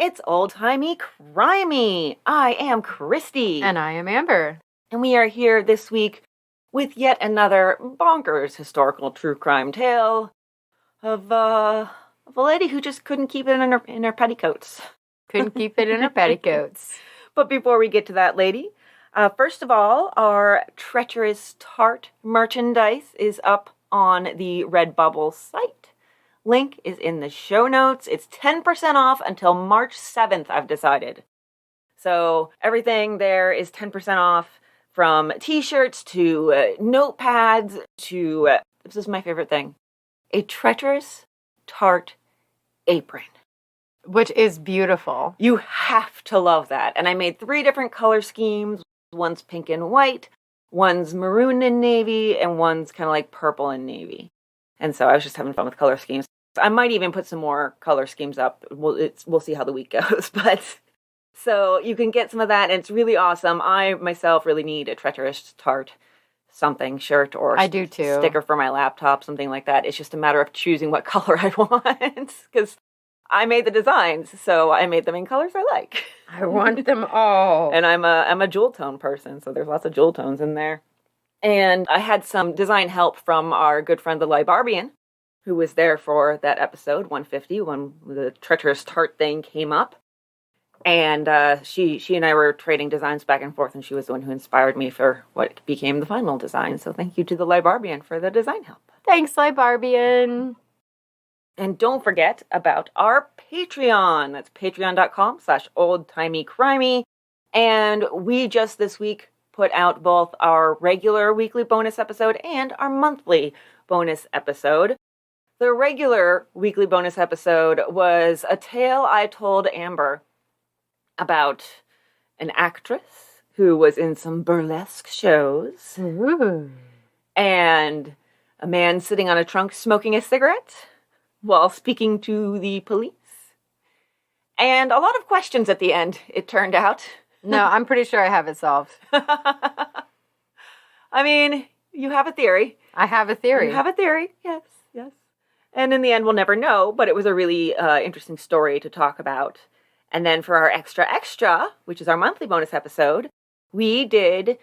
It's Old Timey Crimey. I am Kristy. And I am Amber. And we are here this week with yet another bonkers historical true crime tale of a lady who just couldn't keep it in her petticoats. Couldn't keep it in her petticoats. But before we get to that lady, first of all, our treacherous tart merchandise is up on the Redbubble site. Link is in the show notes. It's 10% off until March 7th, I've decided. So everything there is 10% off, from t-shirts to notepads to, this is my favorite thing, a treacherous tart apron. Which is beautiful. You have to love that. And I made 3 different color schemes. One's pink and white, one's maroon and navy, and one's kind of like purple and navy. And so I was just having fun with color schemes. I might even put some more color schemes up. We'll see how the week goes. But so you can get some of that, and it's really awesome. I myself really need a treacherous tart something shirt or I do too. Sticker for my laptop, something like that. It's just a matter of choosing what color I want, because I made the designs, so I made them in colors I like. I want them all. And I'm a jewel tone person, so there's lots of jewel tones in there. And I had some design help from our good friend, the Librarian, who was there for that episode, 150, when the treacherous tart thing came up. And she and I were trading designs back and forth, and she was the one who inspired me for what became the final design. So thank you to the Librarian for the design help. Thanks, Librarian. And don't forget about our Patreon. That's patreon.com/oldtimeycrimey. And we just this week put out both our regular weekly bonus episode and our monthly bonus episode. The regular weekly bonus episode was a tale I told Amber about an actress who was in some burlesque shows. Ooh. And a man sitting on a trunk smoking a cigarette while speaking to the police. And a lot of questions at the end, it turned out. No, I'm pretty sure I have it solved. I mean, you have a theory. I have a theory. You have a theory, yes. And in the end, we'll never know, but it was a really interesting story to talk about. And then for our extra, which is our monthly bonus episode, we did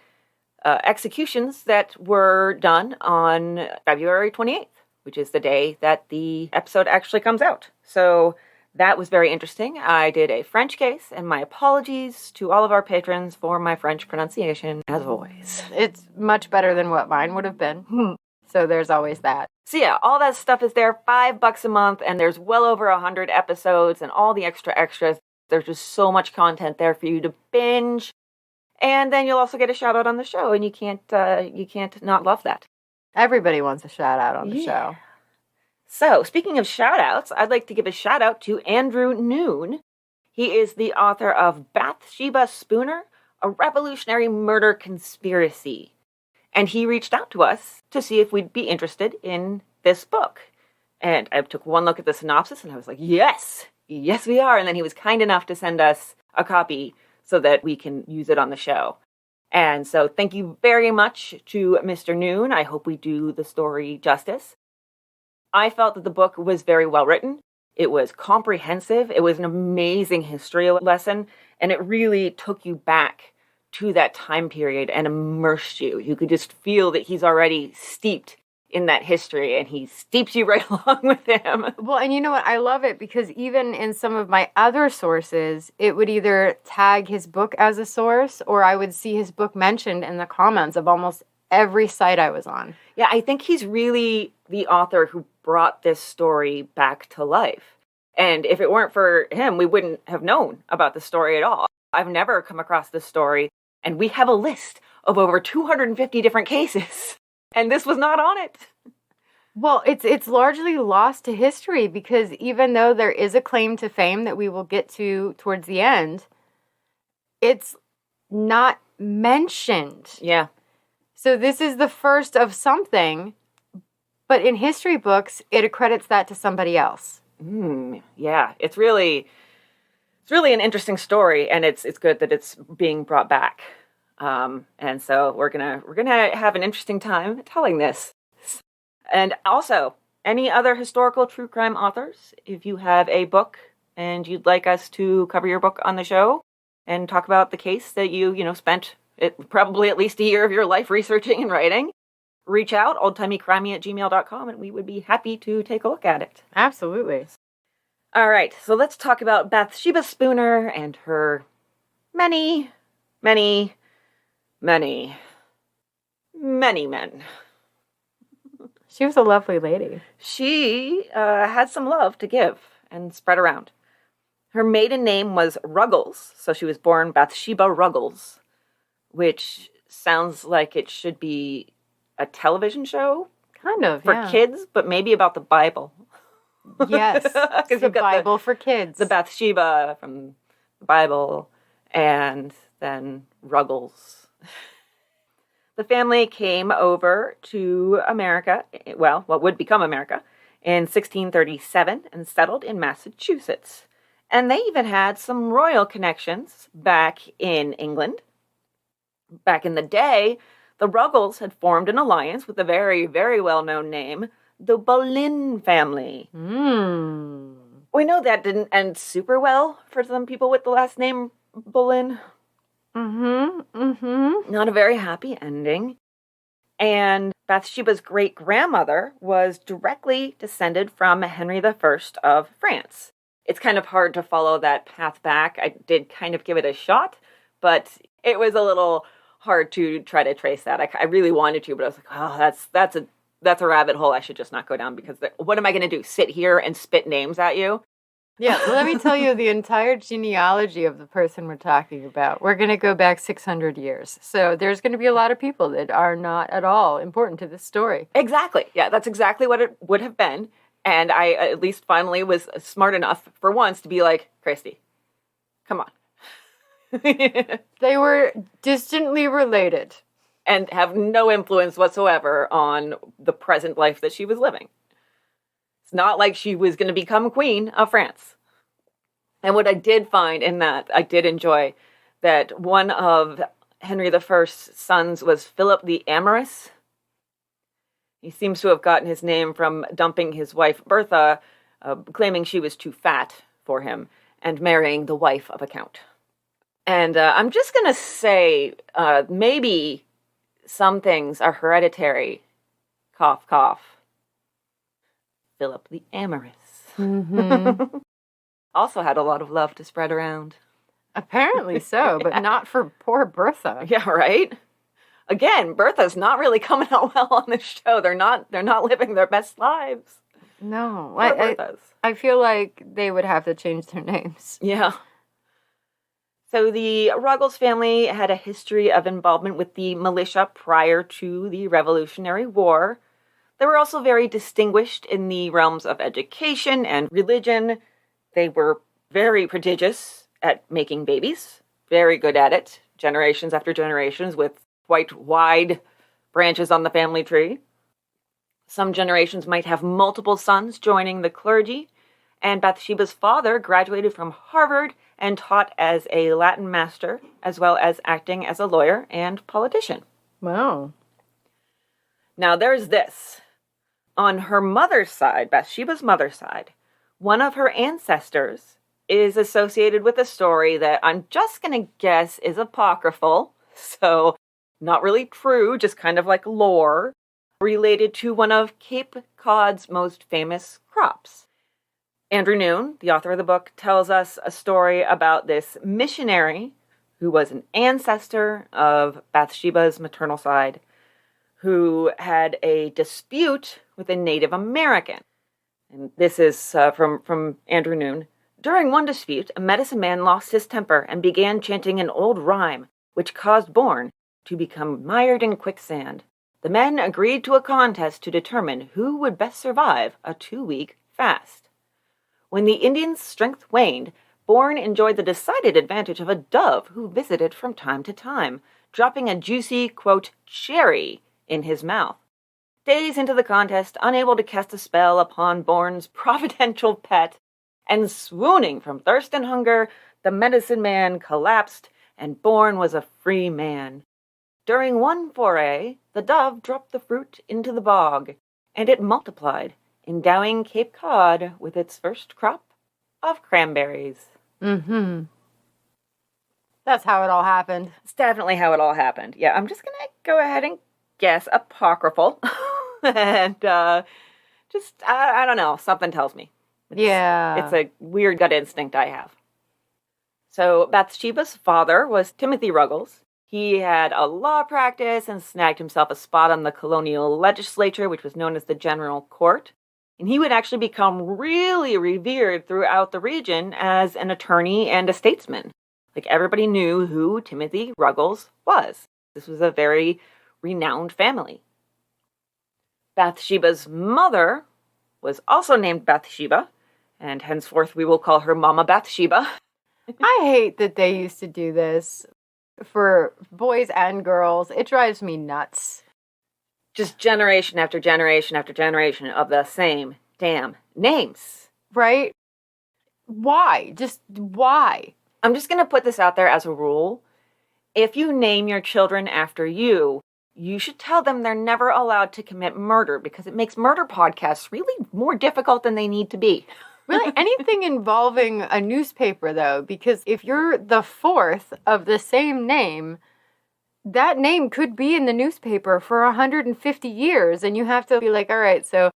executions that were done on February 28th, which is the day that the episode actually comes out. So that was very interesting. I did a French case, and my apologies to all of our patrons for my French pronunciation, as always. It's much better than what mine would have been. So there's always that. So yeah, all that stuff is there, $5 a month, and there's well over 100 episodes and all the extras. There's just so much content there for you to binge. And then you'll also get a shout out on the show, and you can't not love that. Everybody wants a shout out on the show. So, speaking of shout outs, I'd like to give a shout out to Andrew Noone. He is the author of Bathsheba Spooner, a revolutionary murder conspiracy. And he reached out to us to see if we'd be interested in this book. And I took one look at the synopsis and I was like, yes, we are. And then he was kind enough to send us a copy so that we can use it on the show. And so thank you very much to Mr. Noone. I hope we do the story justice. I felt that the book was very well written. It was comprehensive. It was an amazing history lesson. And it really took you back to that time period and immersed you. You could just feel that he's already steeped in that history, and he steeps you right along with him. Well, and you know what? I love it because even in some of my other sources, it would either tag his book as a source, or I would see his book mentioned in the comments of almost every site I was on. Yeah, I think he's really the author who brought this story back to life. And if it weren't for him, we wouldn't have known about the story at all. I've never come across this story, and we have a list of over 250 different cases, and this was not on it. Well, it's largely lost to history because even though there is a claim to fame that we will get to towards the end, it's not mentioned. Yeah. So this is the first of something, but in history books, it accredits that to somebody else. Yeah, it's really an interesting story, and it's good that it's being brought back. And so we're gonna have an interesting time telling this. And also, any other historical true crime authors, if you have a book and you'd like us to cover your book on the show and talk about the case that you spent probably at least a year of your life researching and writing, reach out, oldtimeycrimey@gmail.com, and we would be happy to take a look at it. Absolutely. All right, so let's talk about Bathsheba Spooner and her many, many, many, many men. She was a lovely lady. She had some love to give and spread around. Her maiden name was Ruggles, so she was born Bathsheba Ruggles, which sounds like it should be a television show. Kind of, for kids, but maybe about the Bible. Yes, because the Bible for kids. The Bathsheba from the Bible, and then Ruggles. The family came over to America, well, what would become America, in 1637 and settled in Massachusetts. And they even had some royal connections back in England. Back in the day, the Ruggles had formed an alliance with a very, very well-known name, the Boleyn family. We know that didn't end super well for some people with the last name Boleyn. Not a very happy ending. And Bathsheba's great-grandmother was directly descended from Henry I of France. It's kind of hard to follow that path back. I did kind of give it a shot, but it was a little hard to try to trace that. I really wanted to, but I was like, oh, that's a rabbit hole I should just not go down, because what am I going to do? Sit here and spit names at you? Yeah, well, let me tell you the entire genealogy of the person we're talking about. We're going to go back 600 years. So there's going to be a lot of people that are not at all important to this story. Exactly. Yeah, that's exactly what it would have been. And I at least finally was smart enough for once to be like, Kristy, come on. They were distantly related. And have no influence whatsoever on the present life that she was living. It's not like she was going to become queen of France. And what I did find in that, I did enjoy that one of Henry I's sons was Philip the Amorous. He seems to have gotten his name from dumping his wife Bertha, claiming she was too fat for him, and marrying the wife of a count. And I'm just going to say, maybe some things are hereditary. Cough, cough. Philip the Amorous. Also had a lot of love to spread around. Apparently so, but not for poor Bertha. Yeah, right? Again, Bertha's not really coming out well on this show. They're not living their best lives. No. I feel like they would have to change their names. Yeah. So the Ruggles family had a history of involvement with the militia prior to the Revolutionary War. They were also very distinguished in the realms of education and religion. They were very prodigious at making babies, very good at it, generations after generations, with quite wide branches on the family tree. Some generations might have multiple sons joining the clergy, and Bathsheba's father graduated from Harvard and taught as a Latin master, as well as acting as a lawyer and politician. Wow. Now there's this. On her mother's side, Bathsheba's mother's side, one of her ancestors is associated with a story that I'm just going to guess is apocryphal, so not really true, just kind of like lore, related to one of Cape Cod's most famous crops. Andrew Noone, the author of the book, tells us a story about this missionary who was an ancestor of Bathsheba's maternal side, who had a dispute with a Native American. And this is from Andrew Noone. During one dispute, a medicine man lost his temper and began chanting an old rhyme, which caused Bourne to become mired in quicksand. The men agreed to a contest to determine who would best survive a 2-week fast. When the Indians' strength waned, Bourne enjoyed the decided advantage of a dove who visited from time to time, dropping a juicy, quote, cherry in his mouth. Days into the contest, unable to cast a spell upon Bourne's providential pet, and swooning from thirst and hunger, the medicine man collapsed, and Bourne was a free man. During one foray, the dove dropped the fruit into the bog, and it multiplied, endowing Cape Cod with its first crop of cranberries. Mm-hmm. That's how it all happened. It's definitely how it all happened. Yeah, I'm just going to go ahead and guess apocryphal. And I don't know, something tells me. It's a weird gut instinct I have. So Bathsheba's father was Timothy Ruggles. He had a law practice and snagged himself a spot on the Colonial legislature, which was known as the General Court. And he would actually become really revered throughout the region as an attorney and a statesman. Like, everybody knew who Timothy Ruggles was. This was a very renowned family. Bathsheba's mother was also named Bathsheba, and henceforth we will call her Mama Bathsheba. I hate that they used to do this for boys and girls. It drives me nuts. Just generation after generation after generation of the same damn names. Right? Why? Just why? I'm just going to put this out there as a rule. If you name your children after you, you should tell them they're never allowed to commit murder, because it makes murder podcasts really more difficult than they need to be. Really, anything involving a newspaper, though, because if you're the fourth of the same name, that name could be in the newspaper for 150 years, and you have to be like, all right, so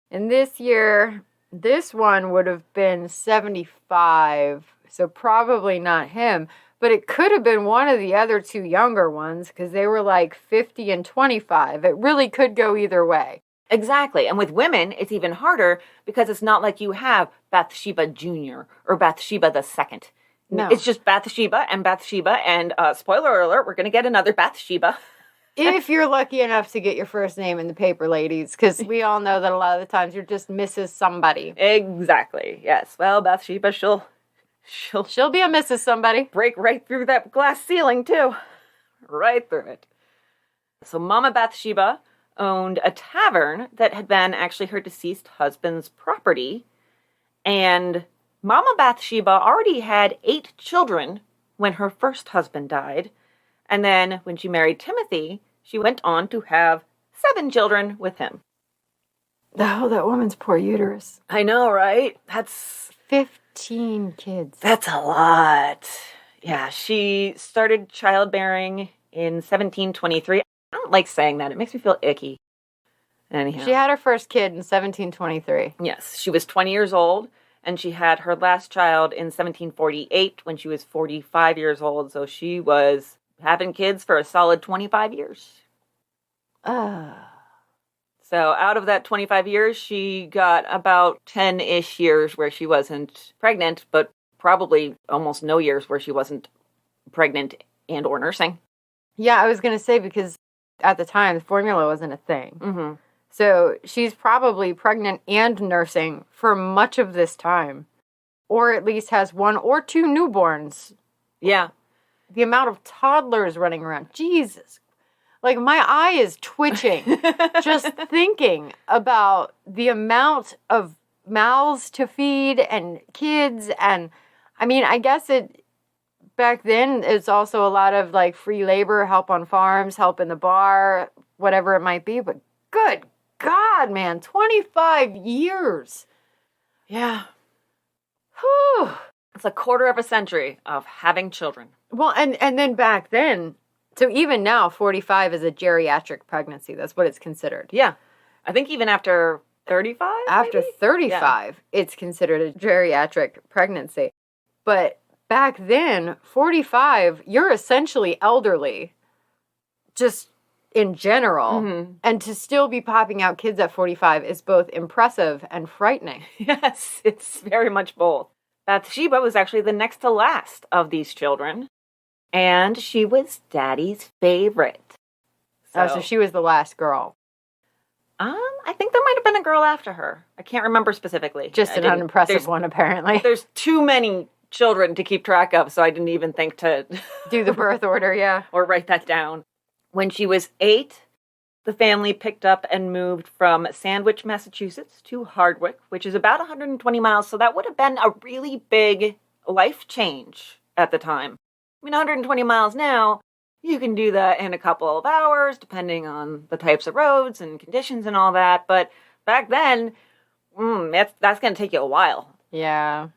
in this year, this one would have been 75, so probably not him, but it could have been one of the other two younger ones, because they were like 50 and 25. It really could go either way. Exactly. And with women, it's even harder, because it's not like you have Bathsheba Jr. or Bathsheba the Second. No. It's just Bathsheba, and spoiler alert, we're going to get another Bathsheba. If you're lucky enough to get your first name in the paper, ladies, because we all know that a lot of the times you're just Mrs. Somebody. Exactly. Yes. Well, Bathsheba, she'll be a Mrs. Somebody. Break right through that glass ceiling, too. Right through it. So Mama Bathsheba owned a tavern that had been actually her deceased husband's property. And Mama Bathsheba already had 8 children when her first husband died. And then when she married Timothy, she went on to have 7 children with him. Oh, that woman's poor uterus. I know, right? That's 15 kids. That's a lot. Yeah, she started childbearing in 1723. I don't like saying that. It makes me feel icky. Anyhow. She had her first kid in 1723. Yes, she was 20 years old, and she had her last child in 1748 when she was 45 years old. So she was having kids for a solid 25 years. So out of that 25 years, she got about 10-ish years where she wasn't pregnant, but probably almost no years where she wasn't pregnant and or nursing. Yeah, I was going to say, because at the time, the formula wasn't a thing. Mm-hmm. So she's probably pregnant and nursing for much of this time. Or at least has 1 or 2 newborns. Yeah. The amount of toddlers running around. Jesus. Like, my eye is twitching just thinking about the amount of mouths to feed and kids. And, I mean, I guess back then, it's also a lot of, like, free labor, help on farms, help in the bar, whatever it might be. But good God, man, 25 years. Yeah. Whew. It's a quarter of a century of having children. Well, and then back then, so even now, 45 is a geriatric pregnancy. That's what it's considered. Yeah. I think even after 35? After maybe? 35, it's considered a geriatric pregnancy. But back then, 45, you're essentially elderly, just in general. Mm-hmm. And to still be popping out kids at 45 is both impressive and frightening. Yes, it's very much both. Bathsheba was actually the next to last of these children, and she was Daddy's favorite. So she was the last girl. I think there might have been a girl after her. I can't remember specifically. Just an unimpressive one, apparently. There's too many children to keep track of, so I didn't even think to do the birth order, yeah. Or write that down. When she was 8, the family picked up and moved from Sandwich, Massachusetts to Hardwick, which is about 120 miles, so that would have been a really big life change at the time. I mean, 120 miles now, you can do that in a couple of hours, depending on the types of roads and conditions and all that. But back then, that's going to take you a while. Yeah.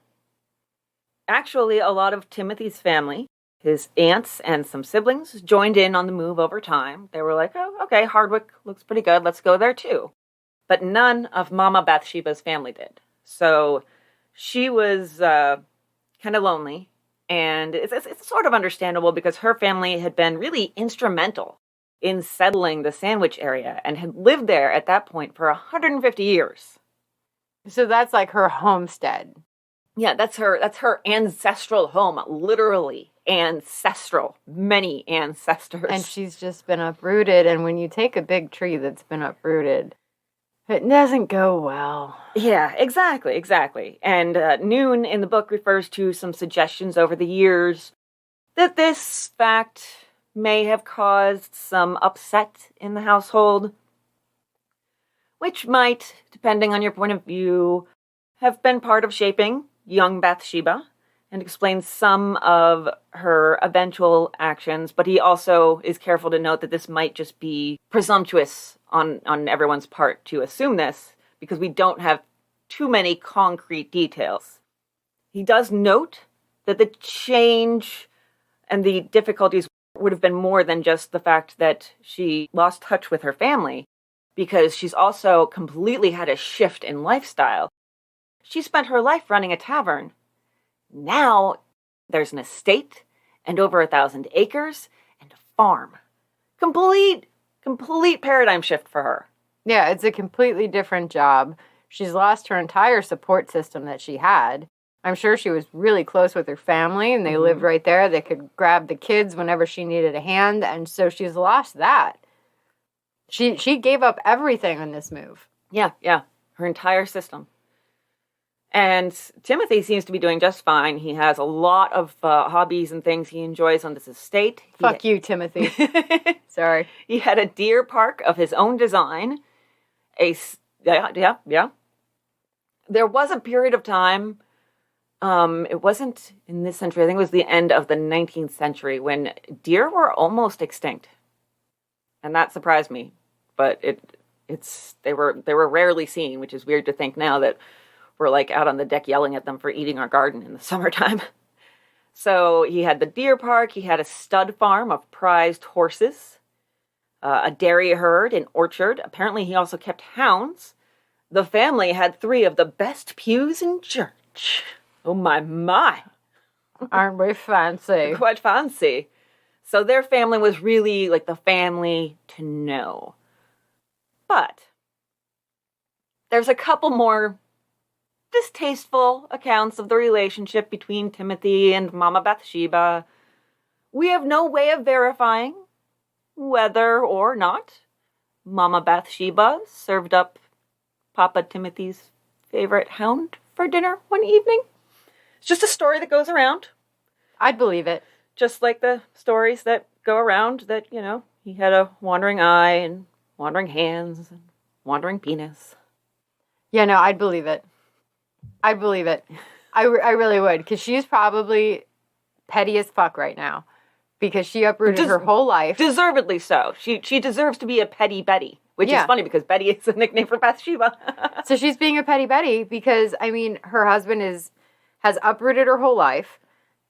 Actually, a lot of Timothy's family, his aunts and some siblings, joined in on the move over time. They were like, oh, okay, Hardwick looks pretty good. Let's go there too. But none of Mama Bathsheba's family did. So she was kind of lonely. And it's sort of understandable because her family had been really instrumental in settling the Sandwich area and had lived there at that point for 150 years. So that's like her homestead. Yeah, that's her ancestral home, literally ancestral, many ancestors. And she's just been uprooted. And when you take a big tree that's been uprooted, it doesn't go well. Yeah, exactly. And Noone in the book refers to some suggestions over the years that this fact may have caused some upset in the household, which might, depending on your point of view, have been part of shaping young Bathsheba and explain some of her eventual actions, but he also is careful to note that this might just be presumptuous on everyone's part to assume this, because we don't have too many concrete details. He does note that the change and the difficulties would have been more than just the fact that she lost touch with her family, because she's also completely had a shift in lifestyle. She spent her life running a tavern. Now there's an estate and over 1,000 acres and a farm. Complete paradigm shift for her. Yeah, it's a completely different job. She's lost her entire support system that she had. I'm sure she was really close with her family, and they lived right there. They could grab the kids whenever she needed a hand, and so she's lost that. She gave up everything on this move. Yeah, her entire system. And Timothy seems to be doing just fine. He has a lot of hobbies and things he enjoys on this estate. Fuck you, Timothy. Sorry. He had a deer park of his own design. Yeah. There was a period of time, it wasn't in this century, I think it was the end of the 19th century, when deer were almost extinct. And that surprised me. But they were rarely seen, which is weird to think now that we're like out on the deck yelling at them for eating our garden in the summertime. So he had the deer park, he had a stud farm of prized horses, a dairy herd, an orchard. Apparently he also kept hounds. The family had 3 of the best pews in church. Oh my. Aren't we fancy? Quite fancy. So their family was really like the family to know. But there's a couple more distasteful accounts of the relationship between Timothy and Mama Bathsheba. We have no way of verifying whether or not Mama Bathsheba served up Papa Timothy's favorite hound for dinner one evening. It's just a story that goes around. I'd believe it. Just like the stories that go around that, he had a wandering eye and wandering hands and wandering penis. Yeah, no, I'd believe it. I really would, because she's probably petty as fuck right now, because she uprooted her whole life. Deservedly so. She deserves to be a petty Betty, which is funny because Betty is a nickname for Bathsheba. So she's being a petty Betty because, her husband has uprooted her whole life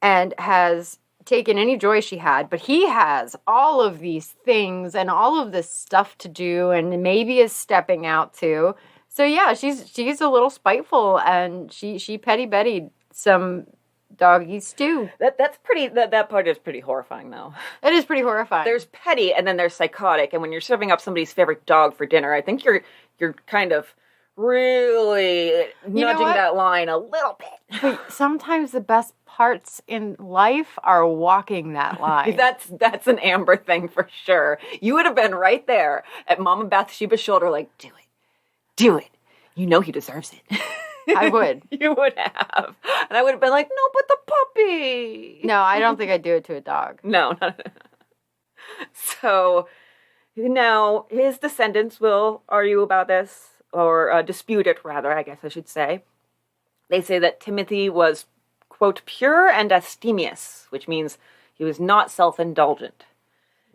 and has taken any joy she had, but he has all of these things and all of this stuff to do and maybe is stepping out too. So yeah, she's a little spiteful, and she petty Betty'd some doggy stew. That part is pretty horrifying, though. It is pretty horrifying. There's petty, and then there's psychotic, and when you're serving up somebody's favorite dog for dinner, I think you're kind of really nudging that line a little bit. But sometimes the best parts in life are walking that line. That's an Amber thing for sure. You would have been right there at Mama Bathsheba's shoulder, like, do it. You know he deserves it. I would. You would have. And I would have been like, no, but the puppy. No, I don't think I'd do it to a dog. No. So now his descendants will argue about this, or dispute it, rather, I guess I should say. They say that Timothy was, quote, pure and abstemious, which means he was not self-indulgent.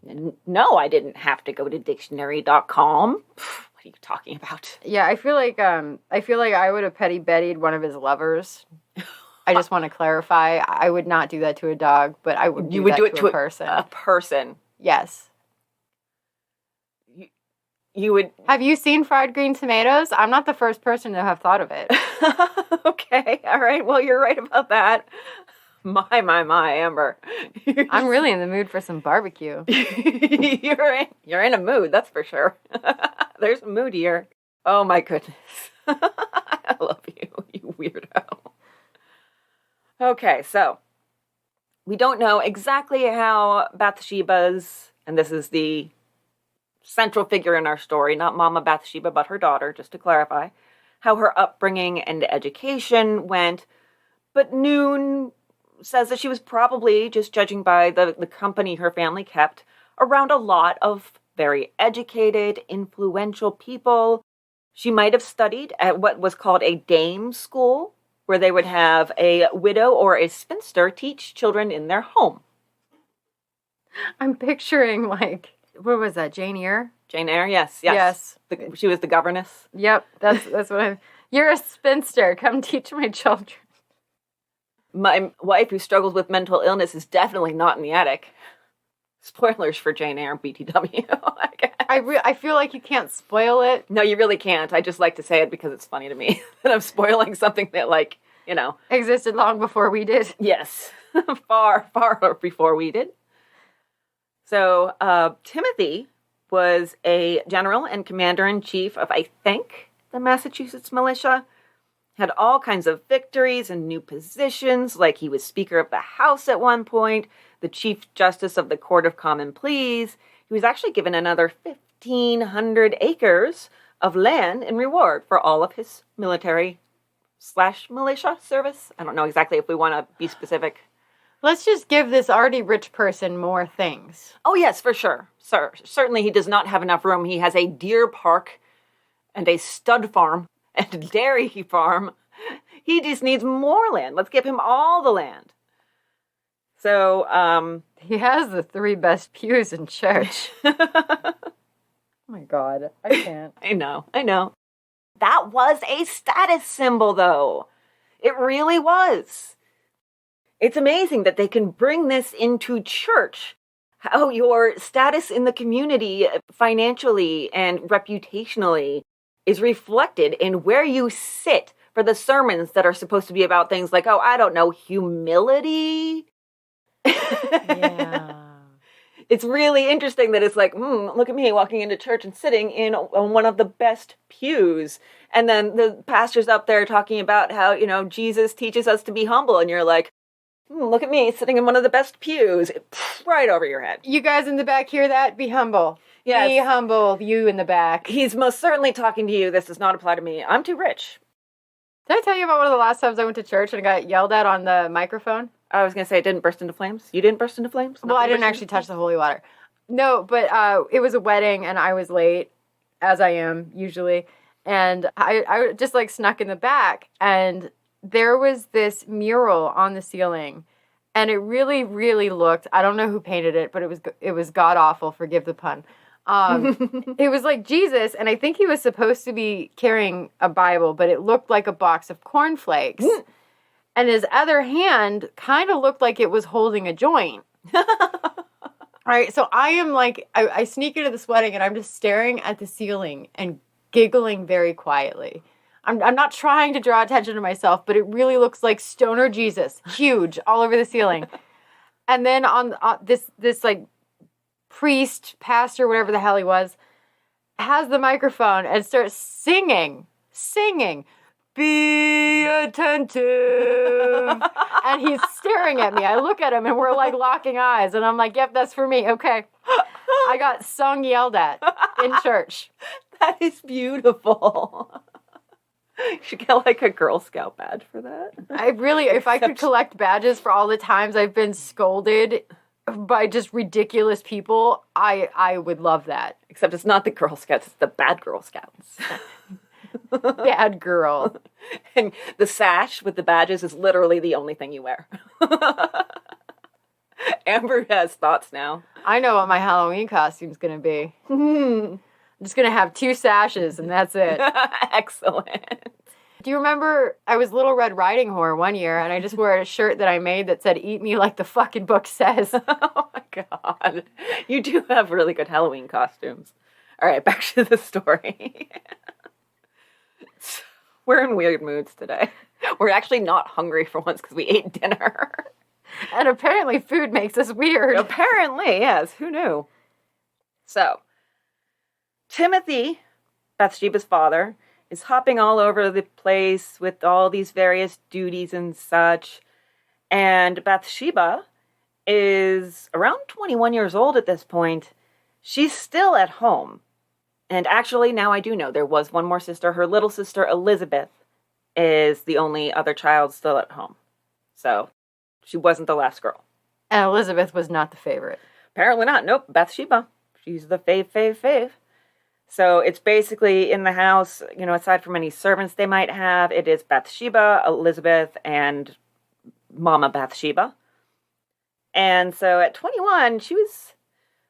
And no, I didn't have to go to dictionary.com. What are you talking about? Yeah, I feel like I would have petty Betty'd one of his lovers. I just want to clarify. I would not do that to a dog, but I would do it to a person. A person. Yes. You would... Have you seen fried green tomatoes? I'm not the first person to have thought of it. Okay, all right. Well, you're right about that. My, Amber. I'm really in the mood for some barbecue. You're in a mood, that's for sure. There's a mood here. Oh, my goodness. I love you, you weirdo. Okay, so we don't know exactly how Bathsheba's, and this is the central figure in our story, not Mama Bathsheba, but her daughter, just to clarify, how her upbringing and education went. But Noone says that she was probably, just judging by the company her family kept, around a lot of very educated, influential people. She might have studied at what was called a dame school, where they would have a widow or a spinster teach children in their home. I'm picturing, like, what was that, Jane Eyre? Jane Eyre, yes. She was the governess. Yep, that's what I'm... You're a spinster. Come teach my children. My wife, who struggles with mental illness, is definitely not in the attic. Spoilers for Jane Eyre, BTW. I feel like you can't spoil it. No, you really can't. I just like to say it because it's funny to me that I'm spoiling something that, like, you know... existed long before we did. Yes. Far before we did. So, Timothy was a general and commander-in-chief of, I think, the Massachusetts militia. Had all kinds of victories and new positions, like he was Speaker of the House at one point, the Chief Justice of the Court of Common Pleas. He was actually given another 1,500 acres of land in reward for all of his military/militia service. I don't know exactly if we want to be specific. Let's just give this already rich person more things. Oh, yes, for sure. Sir, certainly he does not have enough room. He has a deer park and a stud farm and a dairy farm. He just needs more land. Let's give him all the land. So, he has the 3 best pews in church. Oh my God, I can't. I know. That was a status symbol, though. It really was. It's amazing that they can bring this into church. How your status in the community, financially and reputationally, is reflected in where you sit for the sermons that are supposed to be about things like, oh, I don't know, humility. Yeah. It's really interesting that it's like, look at me walking into church and sitting in one of the best pews. And then the pastor's up there talking about how, Jesus teaches us to be humble. And you're like, look at me sitting in one of the best pews. Right over your head. You guys in the back hear that? Be humble. Yes. Be humble, you in the back. He's most certainly talking to you. This does not apply to me. I'm too rich. Did I tell you about one of the last times I went to church and I got yelled at on the microphone? I was going to say it didn't burst into flames. You didn't burst into flames? Well, I didn't actually touch the holy water. No, but it was a wedding and I was late, as I am usually. And I just like snuck in the back and there was this mural on the ceiling. And it really, really looked, I don't know who painted it, but it was god-awful, forgive the pun. It was like Jesus, and I think he was supposed to be carrying a Bible, but it looked like a box of cornflakes. And his other hand kind of looked like it was holding a joint. All right, so I am like, I sneak into this wedding, and I'm just staring at the ceiling and giggling very quietly. I'm not trying to draw attention to myself, but it really looks like stoner Jesus, huge, all over the ceiling. And then on this like priest, pastor, whatever the hell he was, has the microphone and starts singing, be attentive. And he's staring at me. I look at him and we're like locking eyes. And I'm like, yep, that's for me. Okay. I got yelled at in church. That is beautiful. You should get like a Girl Scout badge for that. If I could collect badges for all the times I've been scolded by just ridiculous people, I would love that. Except it's not the Girl Scouts, it's the bad Girl Scouts. Bad girl. And the sash with the badges is literally the only thing you wear. Amber has thoughts now. I know what my Halloween costume's going to be. I'm just going to have 2 sashes and that's it. Excellent. Do you remember I was Little Red Riding Hood one year and I just wore a shirt that I made that said, "Eat me like the fucking book says." Oh my God. You do have really good Halloween costumes. All right, back to the story. We're in weird moods today. We're actually not hungry for once because we ate dinner. And apparently food makes us weird. Apparently, yes. Who knew? So, Timothy, Bathsheba's father, is hopping all over the place with all these various duties and such. And Bathsheba is around 21 years old at this point. She's still at home. And actually, now I do know, there was one more sister. Her little sister, Elizabeth, is the only other child still at home. So, she wasn't the last girl. And Elizabeth was not the favorite. Apparently not. Nope, Bathsheba. She's the fave. So it's basically in the house, aside from any servants they might have, it is Bathsheba, Elizabeth, and Mama Bathsheba. And so at 21,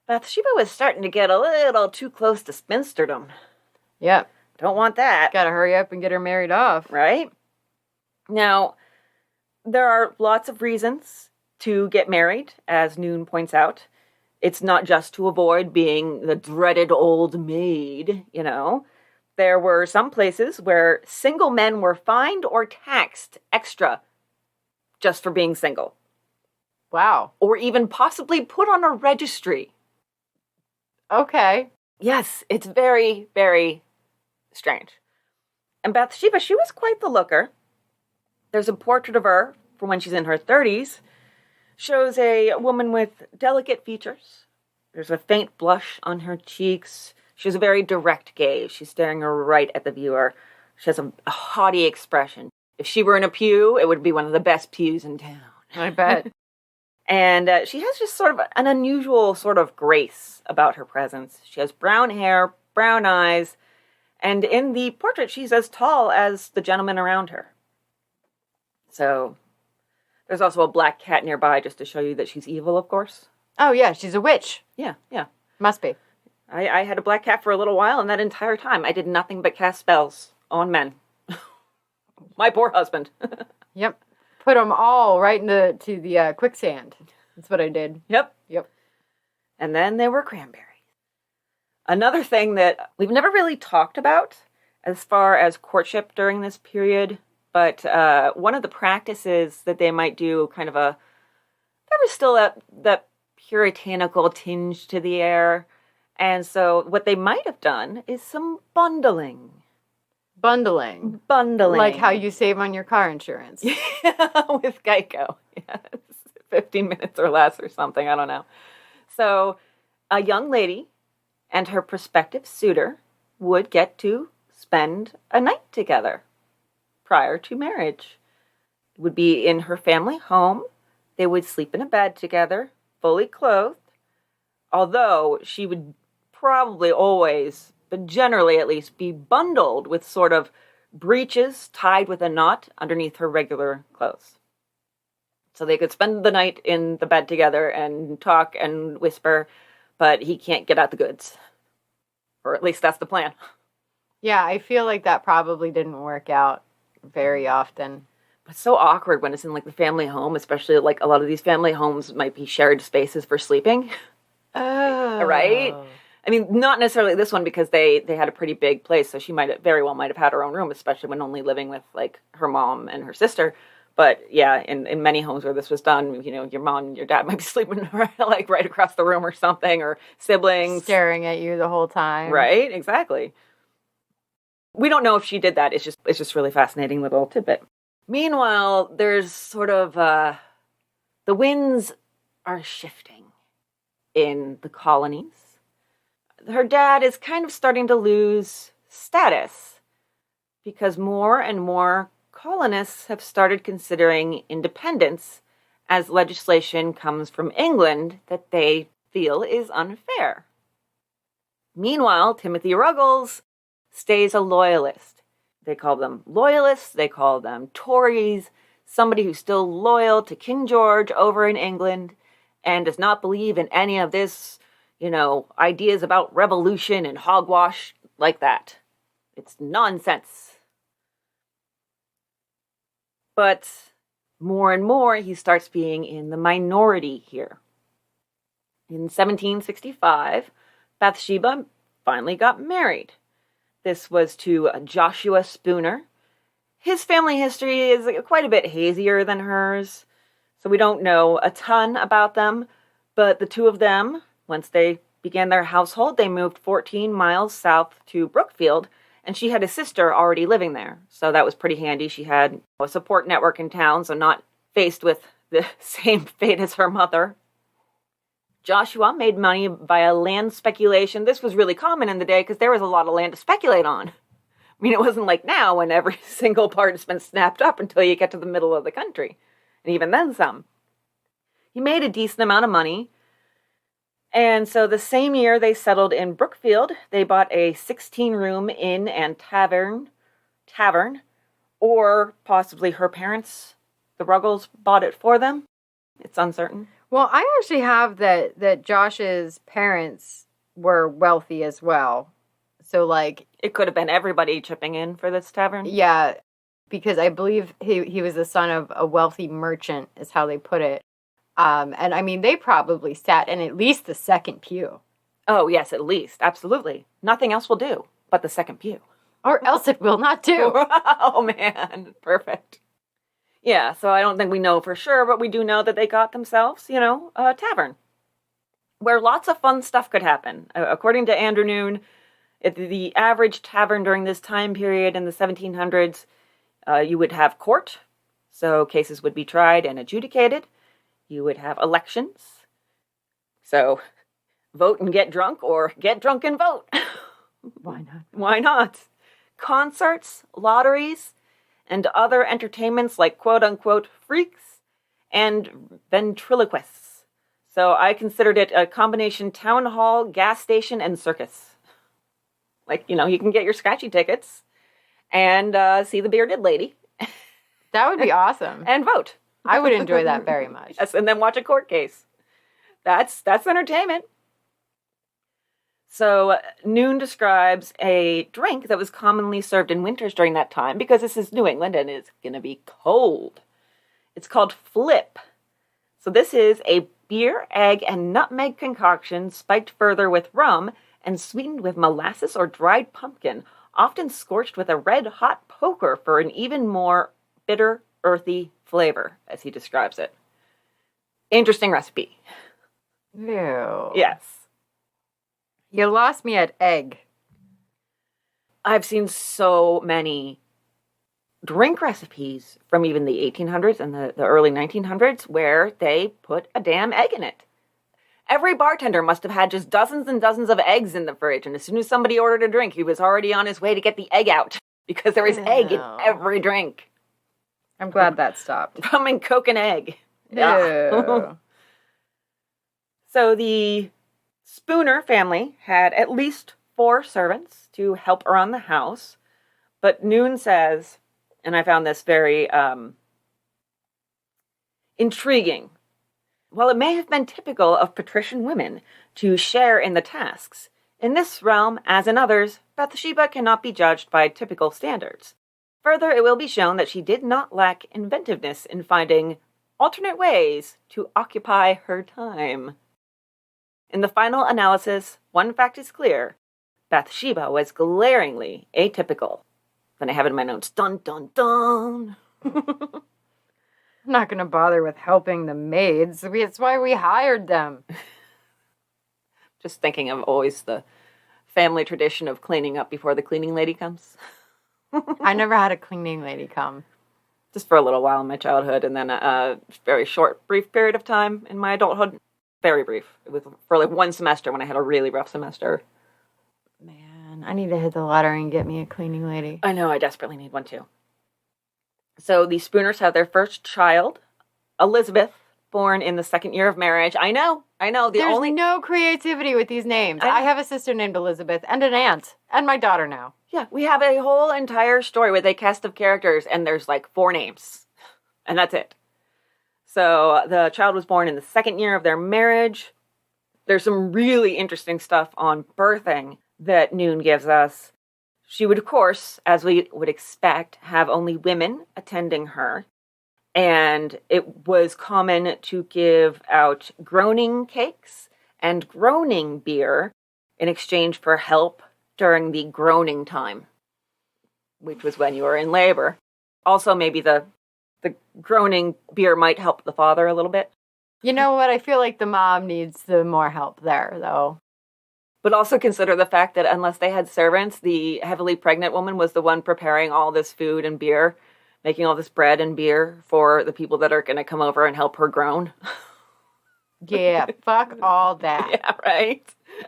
Bathsheba was starting to get a little too close to spinsterdom. Yep. Don't want that. Gotta hurry up and get her married off. Right? Now, there are lots of reasons to get married, as Noone points out. It's not just to avoid being the dreaded old maid, There were some places where single men were fined or taxed extra just for being single. Wow. Or even possibly put on a registry. Okay. Yes, it's very, very strange. And Bathsheba, she was quite the looker. There's a portrait of her from when she's in her 30s. Shows a woman with delicate features. There's a faint blush on her cheeks. She has a very direct gaze. She's staring right at the viewer. She has a haughty expression. If she were in a pew, it would be one of the best pews in town. I bet. And she has just sort of an unusual sort of grace about her presence. She has brown hair, brown eyes, and in the portrait, she's as tall as the gentleman around her. So, there's also a black cat nearby just to show you that she's evil, of course. Oh, yeah, she's a witch. Yeah. Must be. I had a black cat for a little while, and that entire time, I did nothing but cast spells on men. My poor husband. Yep. Put them all right into the quicksand. That's what I did. Yep. And then there were cranberries. Another thing that we've never really talked about as far as courtship during this period, but one of the practices that they might do, there was still that puritanical tinge to the air. And so what they might have done is some bundling. Bundling. Like how you save on your car insurance. With Geico. Yes. 15 minutes or less or something. I don't know. So a young lady and her prospective suitor would get to spend a night together prior to marriage. It would be in her family home. They would sleep in a bed together, fully clothed. Although she would probably always, but generally at least, be bundled with sort of breeches tied with a knot underneath her regular clothes. So they could spend the night in the bed together and talk and whisper, but he can't get out the goods. Or at least that's the plan. Yeah, I feel like that probably didn't work out very often. But it's so awkward when it's in the family home, especially a lot of these family homes might be shared spaces for sleeping. Oh. Right? I mean, not necessarily this one because they had a pretty big place, so she might have had her own room, especially when only living with her mom and her sister. But yeah, in many homes where this was done, your mom and your dad might be sleeping right across the room or something, or siblings staring at you the whole time. Right? Exactly. We don't know if she did that. It's just really fascinating little tidbit. Meanwhile, there's sort of the winds are shifting in the colonies. Her dad is kind of starting to lose status because more and more colonists have started considering independence as legislation comes from England that they feel is unfair. Meanwhile, Timothy Ruggles stays a loyalist. They call them loyalists, they call them Tories, somebody who's still loyal to King George over in England and does not believe in any of this, ideas about revolution and hogwash like that. It's nonsense. But more and more, he starts being in the minority here. In 1765, Bathsheba finally got married. This was to Joshua Spooner. His family history is quite a bit hazier than hers, so we don't know a ton about them, but the two of them, once they began their household, they moved 14 miles south to Brookfield, and she had a sister already living there, so that was pretty handy. She had a support network in town, so not faced with the same fate as her mother. Joshua made money via land speculation. This was really common in the day because there was a lot of land to speculate on. I mean, it wasn't like now when every single part has been snapped up until you get to the middle of the country. And even then some. He made a decent amount of money. And so the same year they settled in Brookfield, they bought a 16-room inn and tavern, or possibly her parents, the Ruggles, bought it for them. It's uncertain. Well, I actually have that Josh's parents were wealthy as well. So, like... It could have been everybody chipping in for this tavern. Yeah, because I believe he was the son of a wealthy merchant, is how they put it. And, I mean, they probably sat in at least the second pew. Oh, yes, at least. Absolutely. Nothing else will do but the second pew. Or else it will not do. Oh, man. Perfect. Yeah, so I don't think we know for sure, but we do know that they got themselves, a tavern where lots of fun stuff could happen. According to Andrew Noone, the average tavern during this time period in the 1700s, you would have court, so cases would be tried and adjudicated. You would have elections, so vote and get drunk, or get drunk and vote. Why not? Why not? Concerts, lotteries, and other entertainments like quote-unquote freaks and ventriloquists. So I considered it a combination town hall, gas station, and circus. Like, you can get your scratchy tickets and see the bearded lady. That would be awesome. And vote. I would enjoy that very much. Yes, and then watch a court case. That's entertainment. So Noone describes a drink that was commonly served in winters during that time, because this is New England and it's going to be cold. It's called flip. So this is a beer, egg, and nutmeg concoction spiked further with rum and sweetened with molasses or dried pumpkin, often scorched with a red-hot poker for an even more bitter, earthy flavor, as he describes it. Interesting recipe. Ew. Yes. You lost me at egg. I've seen so many drink recipes from even the 1800s and the early 1900s where they put a damn egg in it. Every bartender must have had just dozens and dozens of eggs in the fridge, and as soon as somebody ordered a drink, he was already on his way to get the egg out, because there was egg in every drink. I'm glad that stopped. Rum and Coke and egg. Yeah. So the Spooner family had at least 4 servants to help around the house, but Noone says, and I found this very intriguing, while it may have been typical of patrician women to share in the tasks, in this realm, as in others, Bathsheba cannot be judged by typical standards. Further, it will be shown that she did not lack inventiveness in finding alternate ways to occupy her time. In the final analysis, one fact is clear. Bathsheba was glaringly atypical. Then I have it in my notes. Dun, dun, dun. I'm not going to bother with helping the maids. It's why we hired them. Just thinking of always the family tradition of cleaning up before the cleaning lady comes. I never had a cleaning lady come. Just for a little while in my childhood, and then a very short, brief period of time in my adulthood. Very brief. It was for like 1 semester when I had a really rough semester. Man, I need to hit the lottery and get me a cleaning lady. I know, I desperately need one too. So the Spooners have their first child, Elizabeth, born in the 2nd year of marriage. I know. There's no creativity with these names. I have a sister named Elizabeth and an aunt and my daughter now. Yeah, we have a whole entire story with a cast of characters and there's like 4 names. And that's it. So the child was born in the 2nd year of their marriage. There's some really interesting stuff on birthing that Noone gives us. She would, of course, as we would expect, have only women attending her. And it was common to give out groaning cakes and groaning beer in exchange for help during the groaning time, which was when you were in labor. Also, maybe the groaning beer might help the father a little bit. You know what? I feel like the mom needs the more help there, though. But also consider the fact that unless they had servants, the heavily pregnant woman was the one preparing all this food and beer, making all this bread and beer for the people that are going to come over and help her groan. Yeah, fuck all that. Yeah, right?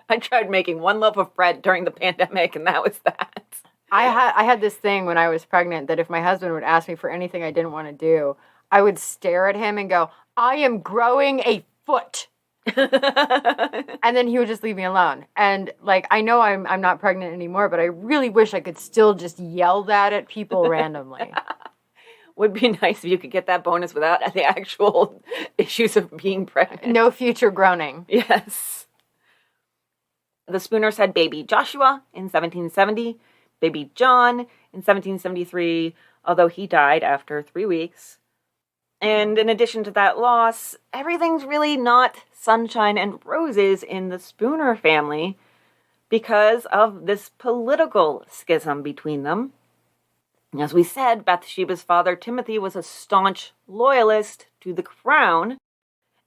I tried making one loaf of bread during the pandemic, and that was that. I had this thing when I was pregnant that if my husband would ask me for anything I didn't want to do, I would stare at him and go, I am growing a foot. And then he would just leave me alone. And like, I know I'm not pregnant anymore, but I really wish I could still just yell that at people randomly. Would be nice if you could get that bonus without the actual issues of being pregnant. No future groaning. Yes. The Spooners had baby Joshua in 1770, baby John in 1773, although he died after 3 weeks. And in addition to that loss, everything's really not sunshine and roses in the Spooner family because of this political schism between them. As we said, Bathsheba's father, Timothy, was a staunch loyalist to the crown,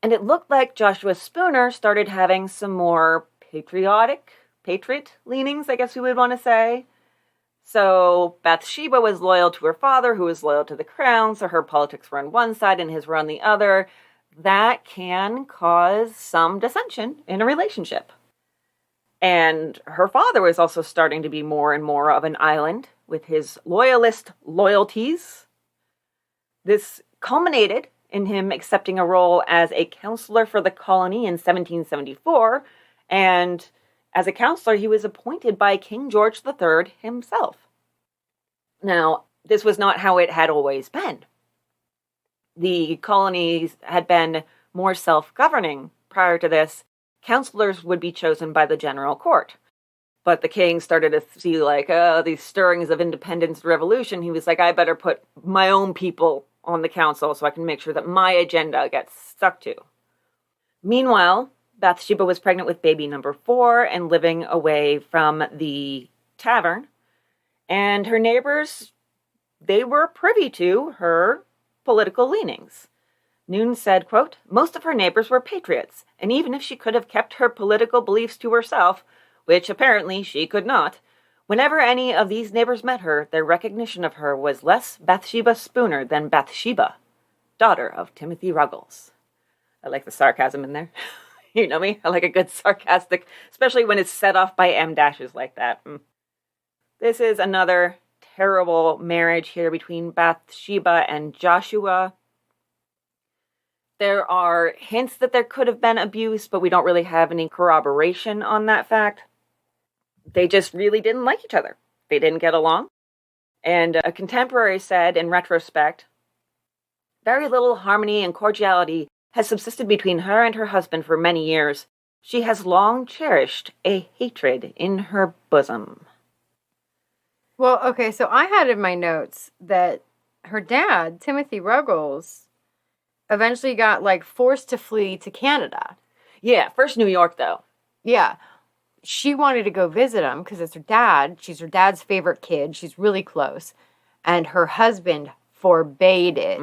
and it looked like Joshua Spooner started having some more patriot leanings, I guess we would want to say. So Bathsheba was loyal to her father, who was loyal to the crown, so her politics were on one side and his were on the other. That can cause some dissension in a relationship. And her father was also starting to be more and more of an island with his loyalist loyalties. This culminated in him accepting a role as a counselor for the colony in 1774, and as a counselor, he was appointed by King George III himself. Now, this was not how it had always been. The colonies had been more self-governing prior to this. Counselors would be chosen by the general court. But the king started to see, like, these stirrings of independence revolution. He was like, I better put my own people on the council so I can make sure that my agenda gets stuck to. Meanwhile, Bathsheba was pregnant with baby number 4 and living away from the tavern. And her neighbors, they were privy to her political leanings. Noone said, quote, most of her neighbors were patriots, and even if she could have kept her political beliefs to herself, which apparently she could not, whenever any of these neighbors met her, their recognition of her was less Bathsheba Spooner than Bathsheba, daughter of Timothy Ruggles. I like the sarcasm in there. You know me, I like a good sarcastic, especially when it's set off by M dashes like that. This is another terrible marriage here between Bathsheba and Joshua. There are hints that there could have been abuse, but we don't really have any corroboration on that fact. They just really didn't like each other. They didn't get along. And a contemporary said, in retrospect, very little harmony and cordiality has subsisted between her and her husband for many years. She has long cherished a hatred in her bosom. Well, okay, so I had in my notes that her dad, Timothy Ruggles, eventually got, like, forced to flee to Canada. Yeah, first New York, though. Yeah. She wanted to go visit him because it's her dad. She's her dad's favorite kid. She's really close. And her husband forbade it.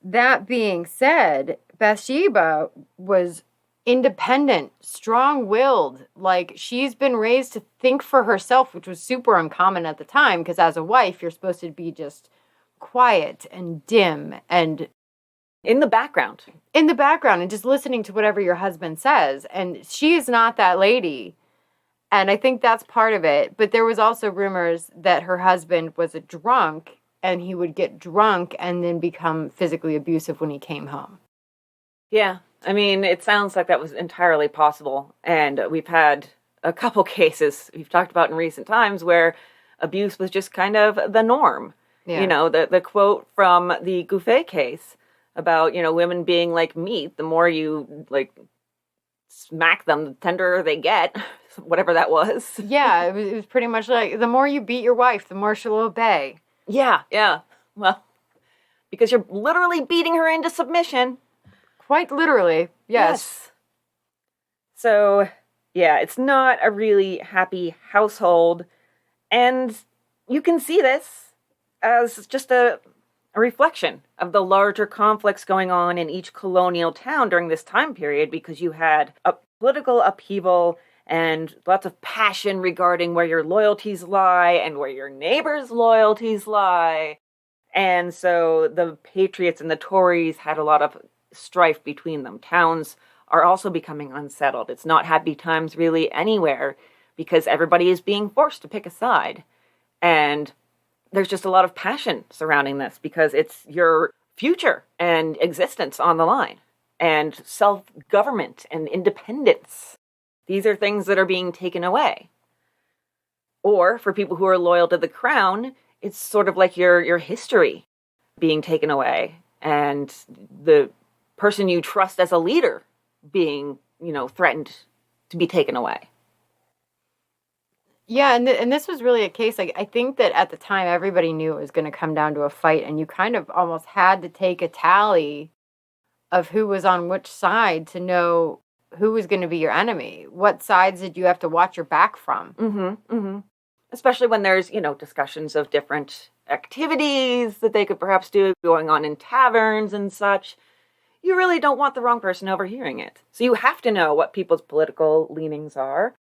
That being said, Bathsheba was independent, strong-willed. Like, she's been raised to think for herself, which was super uncommon at the time because as a wife, you're supposed to be just quiet and dim and in the background and just listening to whatever your husband says. And she is not that lady. And I think that's part of it. But there was also rumors that her husband was a drunk and he would get drunk and then become physically abusive when he came home. Yeah. I mean, it sounds like that was entirely possible. And we've had a couple cases we've talked about in recent times where abuse was just kind of the norm. Yeah. You know, the quote from the Gouffet case about, you know, women being like meat. The more you, like, smack them, the tenderer they get, whatever that was. Yeah, it was pretty much like, the more you beat your wife, the more she'll obey. Yeah. Well, because you're literally beating her into submission. Quite literally, yes. So, yeah, it's not a really happy household. And you can see this as just a reflection of the larger conflicts going on in each colonial town during this time period, because you had a political upheaval and lots of passion regarding where your loyalties lie and where your neighbors' loyalties lie. And so the Patriots and the Tories had a lot of strife between them. Towns are also becoming unsettled. It's not happy times really anywhere because everybody is being forced to pick a side. And there's just a lot of passion surrounding this because it's your future and existence on the line, and self-government and independence. These are things that are being taken away. Or for people who are loyal to the crown, it's sort of like your history being taken away, and the person you trust as a leader being, threatened to be taken away. Yeah, and this was really a case, I think that at the time everybody knew it was going to come down to a fight, and you kind of almost had to take a tally of who was on which side to know who was going to be your enemy. What sides did you have to watch your back from? Mm-hmm, mm-hmm. Especially when there's, discussions of different activities that they could perhaps do going on in taverns and such. You really don't want the wrong person overhearing it. So you have to know what people's political leanings are.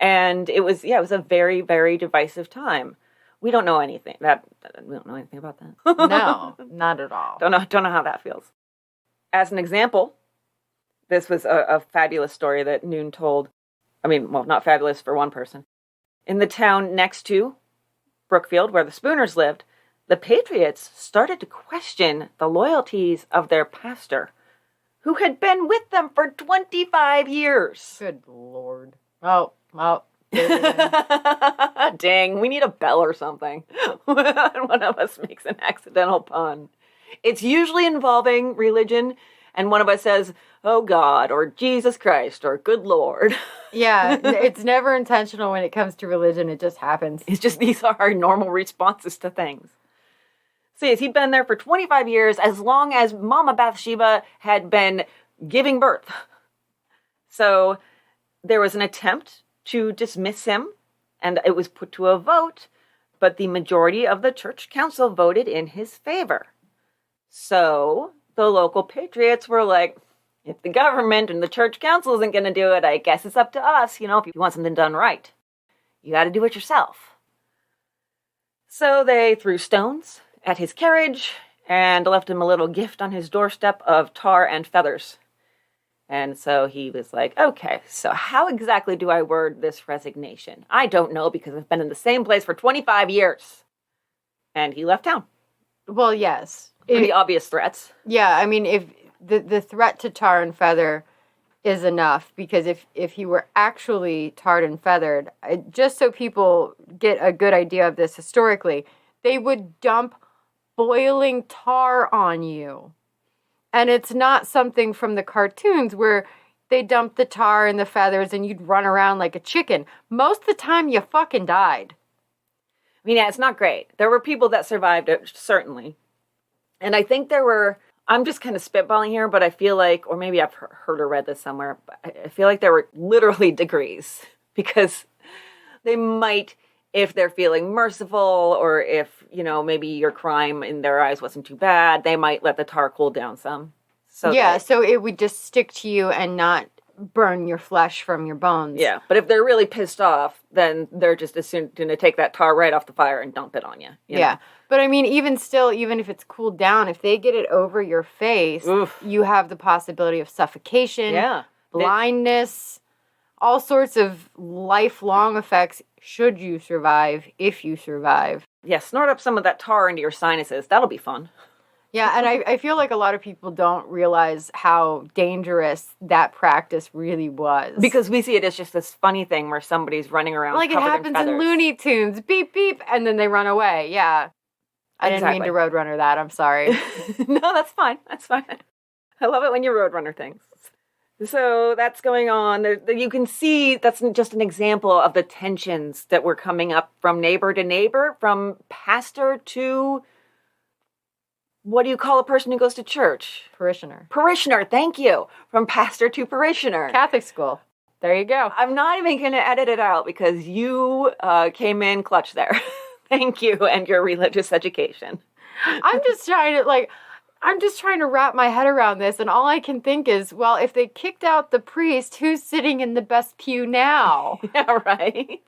And it was a very, very divisive time. We don't know anything. We don't know anything about that. No, not at all. Don't know how that feels. As an example, this was a fabulous story that Noone told. Not fabulous for one person. In the town next to Brookfield, where the Spooners lived, the Patriots started to question the loyalties of their pastor, who had been with them for 25 years. Good Lord. Oh. Dang, we need a bell or something. One of us makes an accidental pun. It's usually involving religion, and one of us says, "Oh God," or "Jesus Christ," or "Good Lord." Yeah, it's never intentional when it comes to religion. It just happens. It's just, these are our normal responses to things. So yes, he'd been there for 25 years, as long as Mama Bathsheba had been giving birth. So there was an attempt to dismiss him, and it was put to a vote, but the majority of the church council voted in his favor. So the local patriots were like, if the government and the church council isn't going to do it, I guess it's up to us. If you want something done right, you got to do it yourself. So they threw stones at his carriage and left him a little gift on his doorstep of tar and feathers. And so he was like, okay, so how exactly do I word this resignation? I don't know, because I've been in the same place for 25 years. And he left town. Well, yes. Pretty obvious threats. Yeah, if the threat to tar and feather is enough, because if he were actually tarred and feathered, just so people get a good idea of this historically, they would dump boiling tar on you. And it's not something from the cartoons where they dump the tar and the feathers and you'd run around like a chicken. Most of the time, you fucking died. Yeah, it's not great. There were people that survived it, certainly. And I think I'm just kind of spitballing here, but I feel like, or maybe I've heard or read this somewhere, but I feel like there were literally degrees, because they might, if they're feeling merciful, or if, maybe your crime in their eyes wasn't too bad, they might let the tar cool down some. So it would just stick to you and not burn your flesh from your bones. Yeah, but if they're really pissed off, then they're just as soon going to take that tar right off the fire and dump it on you. Yeah, but even still, even if it's cooled down, if they get it over your face, oof, you have the possibility of suffocation, blindness, all sorts of lifelong effects should you survive, if you survive. Yeah, snort up some of that tar into your sinuses. That'll be fun. Yeah, and I feel like a lot of people don't realize how dangerous that practice really was. Because we see it as just this funny thing where somebody's running around like covered it happens in feathers. in Looney Tunes. Beep, beep, and then they run away. Yeah. I didn't mean to Roadrunner that. I'm sorry. No, that's fine. That's fine. I love it when you Roadrunner things. So that's going on. You can see that's just an example of the tensions that were coming up from neighbor to neighbor, from pastor to What do you call a person who goes to church? Parishioner. Parishioner, thank you. From pastor to parishioner. Catholic school. There you go. I'm not even going to edit it out because you came in clutch there. Thank you and your religious education. I'm just trying to wrap my head around this, and all I can think is, well, if they kicked out the priest, who's sitting in the best pew now? Yeah, right.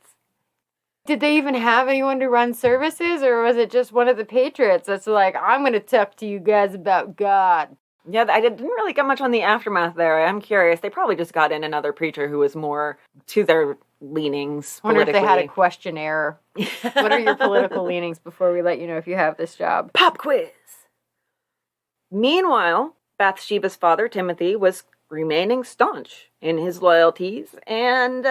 Did they even have anyone to run services, or was it just one of the patriots that's like, I'm going to talk to you guys about God? Yeah, I didn't really get much on the aftermath there. I'm curious. They probably just got in another preacher who was more to their leanings I wonder if politically. they had a questionnaire. What are your political leanings before we let you know if you have this job? Pop quiz. Meanwhile, Bathsheba's father, Timothy, was remaining staunch in his loyalties, and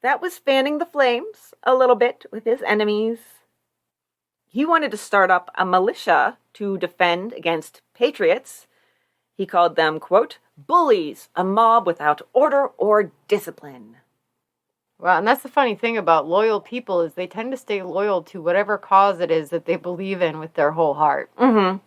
that was fanning the flames a little bit with his enemies. He wanted to start up a militia to defend against patriots. He called them, quote, bullies, a mob without order or discipline. Well, and that's the funny thing about loyal people is they tend to stay loyal to whatever cause it is that they believe in with their whole heart. Mm-hmm.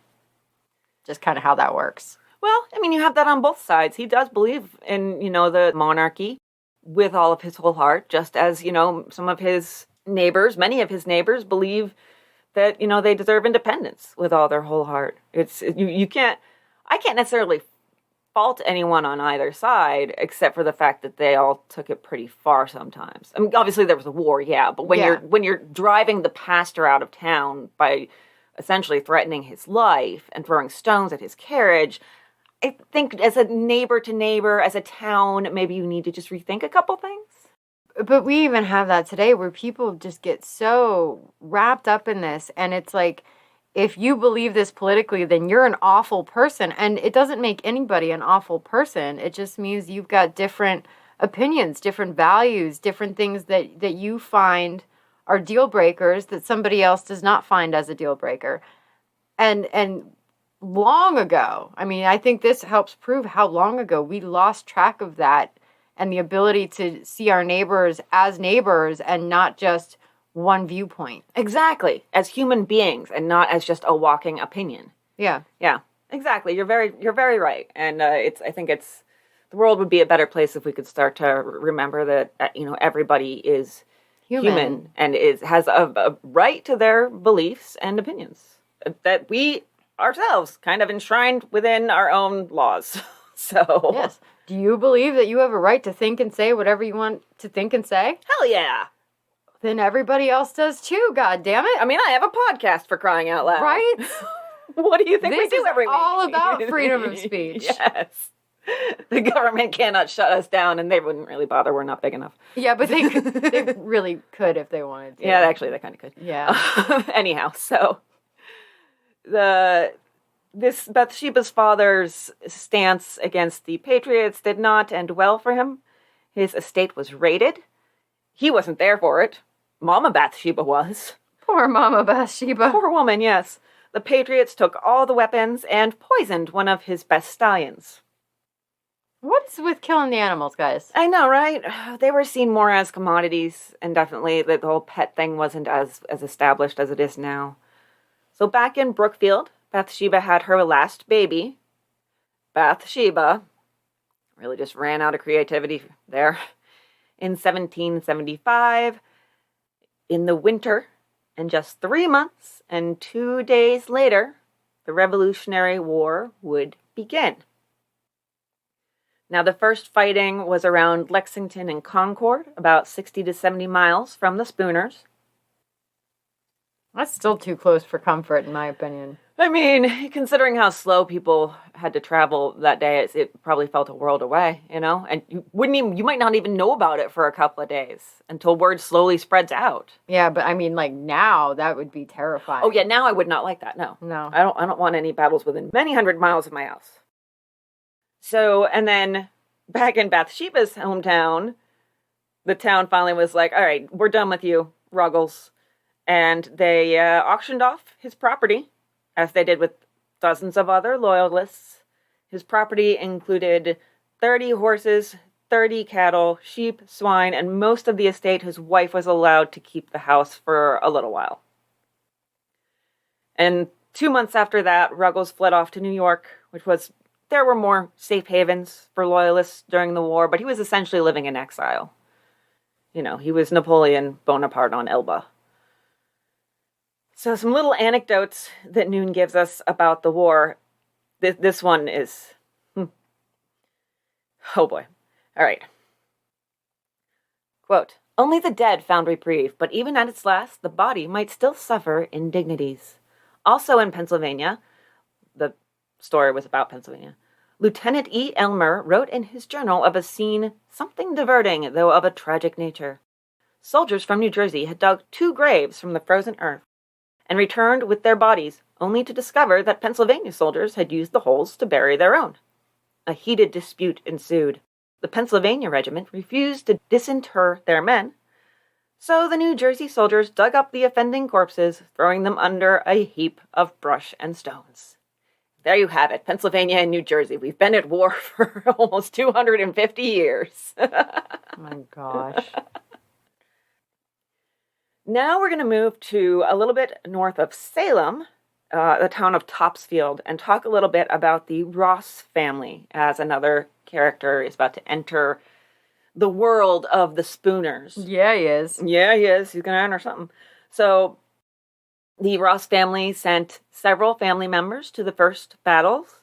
Just kind of how that works. Well, I mean, you have that on both sides. He does believe in, the monarchy with all of his whole heart, just as, some of his neighbors, many of his neighbors believe that, they deserve independence with all their whole heart. I can't necessarily fault anyone on either side, except for the fact that they all took it pretty far sometimes. I mean, obviously there was a war, yeah, but when you're driving the pastor out of town by essentially threatening his life and throwing stones at his carriage, I think as a neighbor to neighbor, as a town, maybe you need to just rethink a couple things. But we even have that today where people just get so wrapped up in this, and it's like, if you believe this politically, then you're an awful person. And it doesn't make anybody an awful person. It just means you've got different opinions, different values, different things that you find are deal breakers that somebody else does not find as a deal breaker. And long ago, I mean, I think this helps prove how long ago we lost track of that and the ability to see our neighbors as neighbors and not just one viewpoint. Exactly. As human beings and not as just a walking opinion. Yeah. Yeah. Exactly. You're very right. And I think the world would be a better place if we could start to remember that everybody is human and has a right to their beliefs and opinions that we ourselves kind of enshrined within our own laws. So yes. Do you believe that you have a right to think and say whatever you want to think and say? Hell yeah. Then everybody else does too, God damn it. I mean, I have a podcast, for crying out loud. Right? What do you think we do every week? This is all about freedom of speech. Yes. The government cannot shut us down, and they wouldn't really bother. We're not big enough. Yeah, but they really could if they wanted to. Yeah, actually, they kind of could. Yeah. Anyhow, so this Bathsheba's father's stance against the Patriots did not end well for him. His estate was raided. He wasn't there for it. Mama Bathsheba was. Poor Mama Bathsheba. Poor woman, yes. The Patriots took all the weapons and poisoned one of his best stallions. What's with killing the animals, guys? I know, right? They were seen more as commodities, and definitely the whole pet thing wasn't as established as it is now. So back in Brookfield, Bathsheba had her last baby. Bathsheba really just ran out of creativity there. In 1775, in the winter, and just 3 months and 2 days later, the Revolutionary War would begin. Now, the first fighting was around Lexington and Concord, about 60 to 70 miles from the Spooners. That's still too close for comfort, in my opinion. I mean, considering how slow people had to travel that day, it probably felt a world away, And you might not even know about it for a couple of days until word slowly spreads out. Yeah, but I mean, like now, that would be terrifying. Oh yeah, now I would not like that. No, I don't want any battles within many hundred miles of my house. So, and then back in Bathsheba's hometown, the town finally was like, "All right, we're done with you, Ruggles," and they auctioned off his property, as they did with dozens of other loyalists. His property included 30 horses, 30 cattle, sheep, swine, and most of the estate his wife was allowed to keep the house for a little while. And 2 months after that, Ruggles fled off to New York, there were more safe havens for loyalists during the war, but he was essentially living in exile. He was Napoleon Bonaparte on Elba. So some little anecdotes that Noone gives us about the war. This one is... Oh boy. All right. Quote, "Only the dead found reprieve, but even at its last, the body might still suffer indignities. Also in Pennsylvania," the story was about Pennsylvania, "Lieutenant E. Elmer wrote in his journal of a scene something diverting, though of a tragic nature. Soldiers from New Jersey had dug 2 graves from the frozen earth, and returned with their bodies, only to discover that Pennsylvania soldiers had used the holes to bury their own. A heated dispute ensued. The Pennsylvania regiment refused to disinter their men, so the New Jersey soldiers dug up the offending corpses, throwing them under a heap of brush and stones." There you have it, Pennsylvania and New Jersey. We've been at war for almost 250 years. Oh my gosh. Now we're going to move to a little bit north of Salem, the town of Topsfield, and talk a little bit about the Ross family, as another character is about to enter the world of the Spooners. Yeah, he is. Yeah, he is. He's going to enter something. So the Ross family sent several family members to the first battles,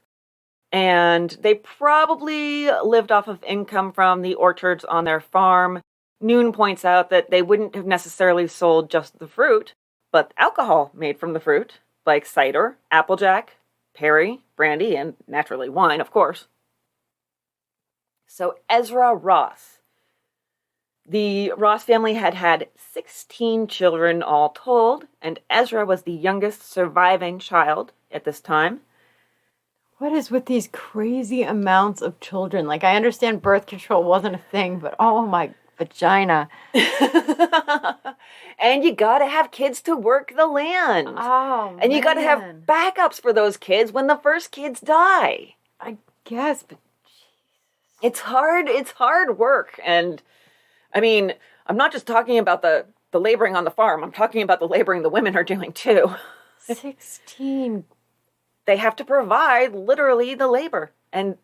and they probably lived off of income from the orchards on their farm. Noone points out that they wouldn't have necessarily sold just the fruit, but alcohol made from the fruit, like cider, applejack, perry, brandy, and naturally wine, of course. So Ezra Ross. The Ross family had 16 children all told, and Ezra was the youngest surviving child at this time. What is with these crazy amounts of children? Like, I understand birth control wasn't a thing, but oh my vagina. And you gotta have kids to work the land. Oh, and you gotta have backups for those kids when the first kids die. I guess, but it's hard work. And I mean, I'm not just talking about the laboring on the farm. I'm talking about the laboring the women are doing too. 16. They have to provide literally the labor and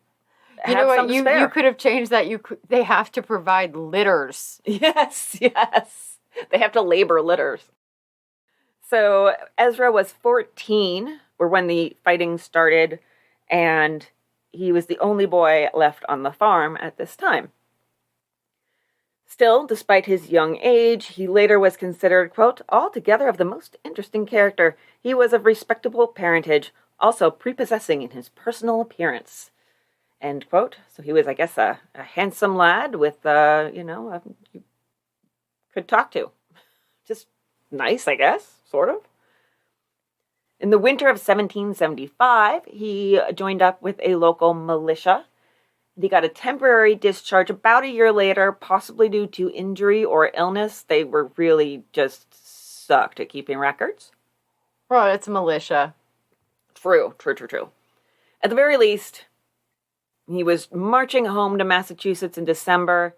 you know what? You could have changed that. They have to provide litters. Yes. They have to labor litters. So Ezra was 14 or when the fighting started, and he was the only boy left on the farm at this time. Still, despite his young age, he later was considered, quote, "altogether of the most interesting character. He was of respectable parentage, also prepossessing in his personal appearance." End quote. So he was, I guess, a handsome lad with, you could talk to. Just nice, I guess, sort of. In the winter of 1775, he joined up with a local militia. He got a temporary discharge about a year later, possibly due to injury or illness. They were really just sucked at keeping records. Well, it's a militia. True. At the very least, he was marching home to Massachusetts in December,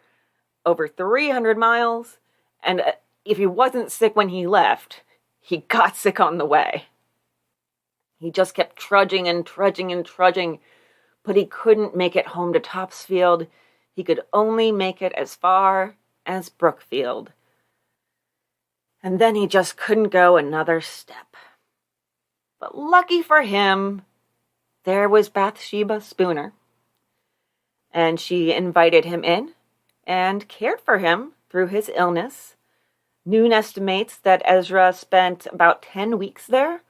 over 300 miles, and if he wasn't sick when he left, he got sick on the way. He just kept trudging, but he couldn't make it home to Topsfield. He could only make it as far as Brookfield. And then he just couldn't go another step. But lucky for him, there was Bathsheba Spooner. And she invited him in and cared for him through his illness. Noone estimates that Ezra spent about 10 weeks there,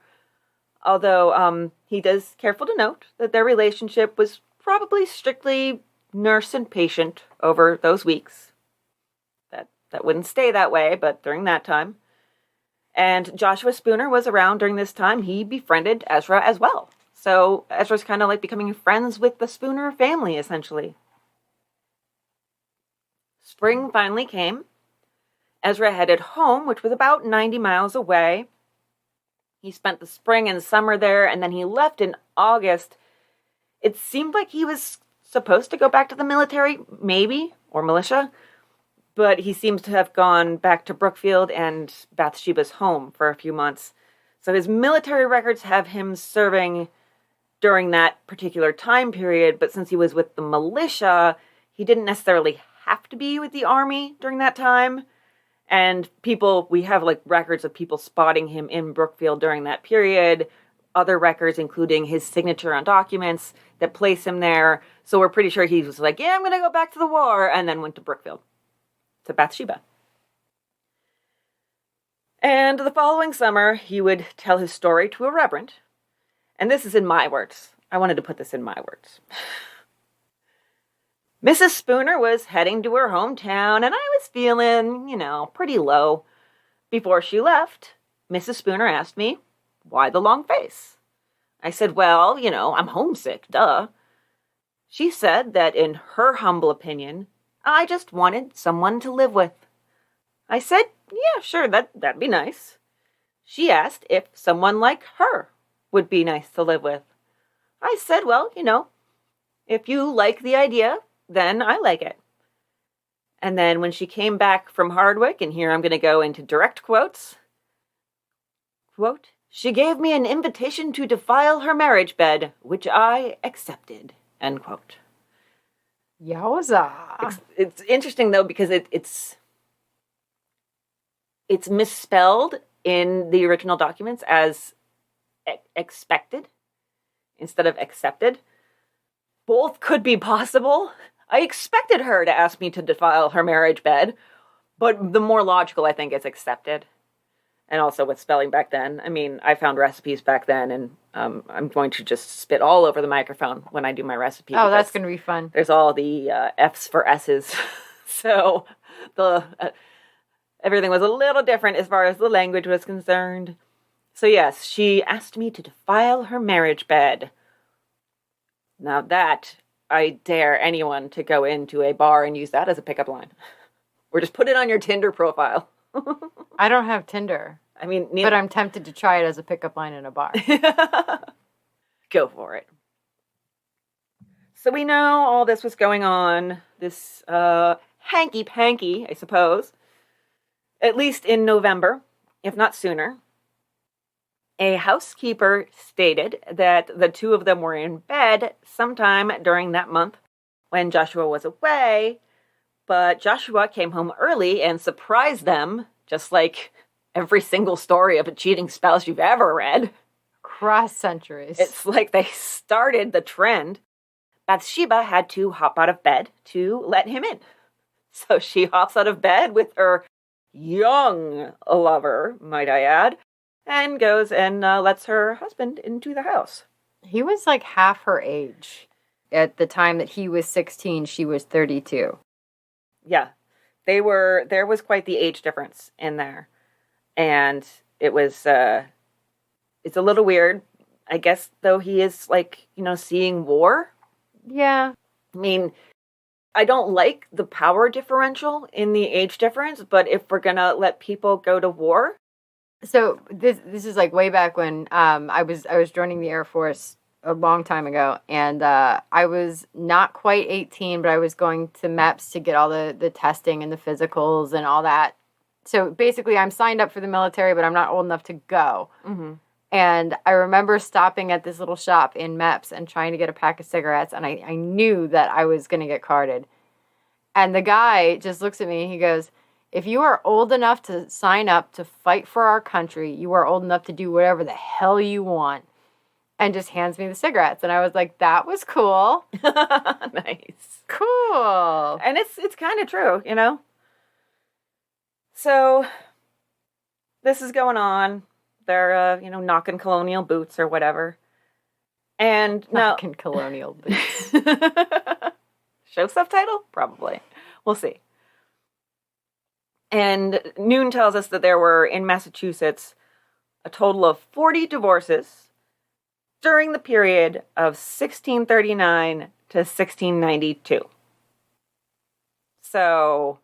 although he does careful to note that their relationship was probably strictly nurse and patient over those weeks. That wouldn't stay that way, but during that time. And Joshua Spooner was around during this time. He befriended Ezra as well. So Ezra's kind of like becoming friends with the Spooner family, essentially. Spring finally came. Ezra headed home, which was about 90 miles away. He spent the spring and summer there, and then he left in August. It seemed like he was supposed to go back to the military, maybe, or militia, but he seems to have gone back to Brookfield and Bathsheba's home for a few months. So his military records have him serving during that particular time period, but since he was with the militia, he didn't necessarily have to be with the army during that time. And we have like records of people spotting him in Brookfield during that period, other records including his signature on documents that place him there. So we're pretty sure he was like, yeah, I'm going to go back to the war, and then went to Brookfield, to Bathsheba. And the following summer, he would tell his story to a reverend. And this is in my words. I wanted to put this in my words. Mrs. Spooner was heading to her hometown, and I was feeling, pretty low. Before she left, Mrs. Spooner asked me, why the long face? I said, well, I'm homesick, duh. She said that in her humble opinion, I just wanted someone to live with. I said, yeah, sure, that'd be nice. She asked if someone like her would be nice to live with. I said, well, if you like the idea, then I like it. And then when she came back from Hardwick, and here I'm going to go into direct quotes, quote, she gave me an invitation to defile her marriage bed, which I accepted, end quote. Yowza. It's interesting, though, because it's misspelled in the original documents as expected instead of accepted. Both could be possible. I expected her to ask me to defile her marriage bed, but the more logical, I think, is accepted. And also with spelling back then. I mean, I found recipes back then, and I'm going to just spit all over the microphone when I do my recipe. Oh, that's going to be fun. There's all the F's for S's. So everything was a little different as far as the language was concerned. So yes, she asked me to defile her marriage bed. Now that, I dare anyone to go into a bar and use that as a pickup line. Or just put it on your Tinder profile. I don't have Tinder. I mean, but I'm tempted to try it as a pickup line in a bar. Go for it. So we know all this was going on, this hanky-panky, I suppose, at least in November, if not sooner. A housekeeper stated that the two of them were in bed sometime during that month when Joshua was away, but Joshua came home early and surprised them, just like every single story of a cheating spouse you've ever read. Cross centuries. It's like they started the trend. Bathsheba had to hop out of bed to let him in. So she hops out of bed with her young lover, might I add, and goes and lets her husband into the house. He was like half her age. At the time that he was 16, she was 32. Yeah. There was quite the age difference in there. And it was, it's a little weird. I guess, though, he is, like, seeing war. Yeah. I mean, I don't like the power differential in the age difference, but if we're gonna let people go to war. So this is like way back when I was joining the Air Force a long time ago, and I was not quite 18, but I was going to MEPS to get all the testing and the physicals and all that. So basically, I'm signed up for the military, but I'm not old enough to go. Mm-hmm. And I remember stopping at this little shop in MEPS and trying to get a pack of cigarettes, and I knew that I was going to get carded. And the guy just looks at me and he goes, if you are old enough to sign up to fight for our country, you are old enough to do whatever the hell you want. And just hands me the cigarettes. And I was like, that was cool. Nice. Cool. And it's kind of true, So this is going on. They're, knocking Colonial boots or whatever. And knocking Colonial boots. Show subtitle? Probably. We'll see. And Noone tells us that there were, in Massachusetts, a total of 40 divorces during the period of 1639 to 1692. So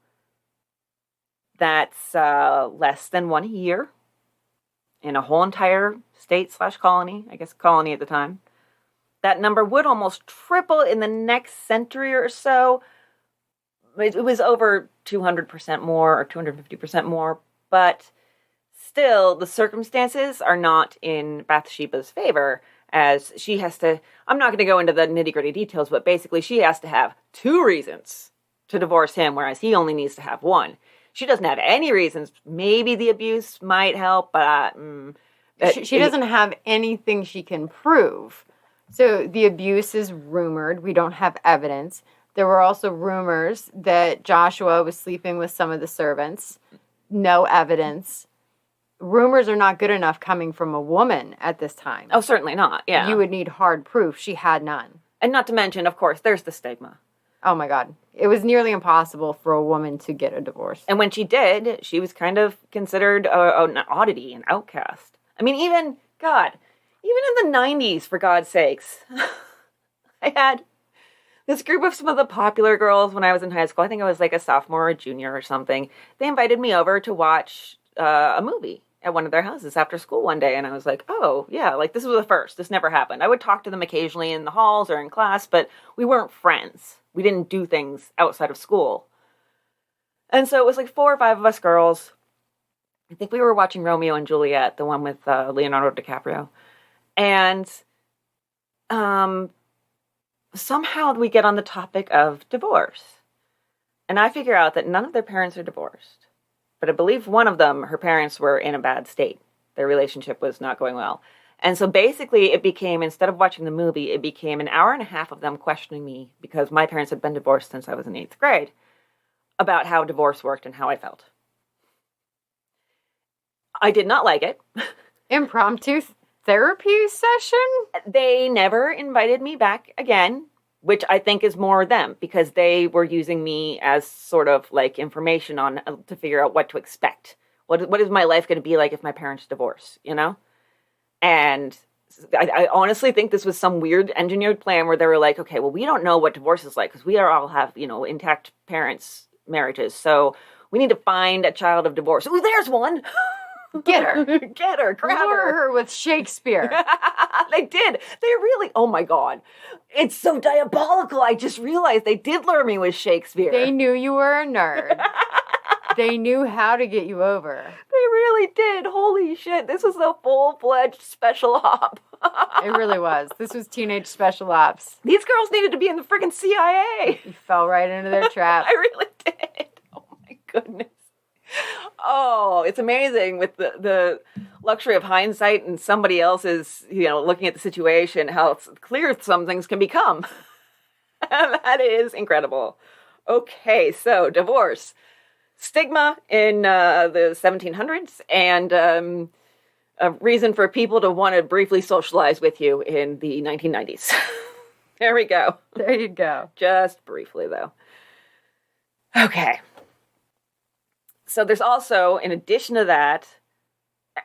that's less than one a year in a whole entire state/colony, I guess colony at the time. That number would almost triple in the next century or so. It was over 200% more or 250% more, but Still, the circumstances are not in Bathsheba's favor, as she has to, I'm not going to go into the nitty-gritty details, but basically she has to have 2 reasons to divorce him, whereas he only needs to have 1. She doesn't have any reasons. Maybe the abuse might help, but... she doesn't have anything she can prove. So the abuse is rumored. We don't have evidence. There were also rumors that Joshua was sleeping with some of the servants. No evidence. Rumors are not good enough coming from a woman at this time. Oh, certainly not, yeah. You would need hard proof. She had none. And not to mention, of course, there's the stigma. Oh, my God. It was nearly impossible for a woman to get a divorce. And when she did, she was kind of considered an oddity, an outcast. I mean, even in the 90s, for God's sakes, I had this group of some of the popular girls when I was in high school. I think I was like a sophomore or a junior or something. They invited me over to watch a movie at one of their houses after school one day. And I was like, oh, yeah, like this was the first. This never happened. I would talk to them occasionally in the halls or in class, but we weren't friends. We didn't do things outside of school. And so it was like 4 or 5 of us girls. I think we were watching Romeo and Juliet, the one with Leonardo DiCaprio. And somehow we get on the topic of divorce. And I figure out that none of their parents are divorced. But I believe one of them, her parents were in a bad state. Their relationship was not going well. And so basically it became, instead of watching the movie, it became an hour and a half of them questioning me, because my parents had been divorced since I was in 8th grade, about how divorce worked and how I felt. I did not like it. Impromptu therapy session? They never invited me back again, which I think is more them, because they were using me as sort of like information on to figure out what to expect. What is my life going to be like if my parents divorce, you know? And I honestly think this was some weird engineered plan where they were like, okay, well, we don't know what divorce is like because we all have, intact parents' marriages. So we need to find a child of divorce. Ooh, there's one. Get her. Get her. Grab Lure her. her with Shakespeare. They did. They really, oh my God. It's so diabolical. I just realized they did lure me with Shakespeare. They knew you were a nerd. They knew how to get you over. They really did. Holy shit. This was a full-fledged special op. It really was. This was teenage special ops. These girls needed to be in the freaking CIA. You fell right into their trap. I really did. Oh my goodness. Oh, it's amazing with the luxury of hindsight and somebody else's, looking at the situation, how clear some things can become. That is incredible. Okay, so divorce. Stigma in the 1700s, and a reason for people to want to briefly socialize with you in the 1990s. There we go. There you go. Just briefly, though. Okay. So there's also, in addition to that,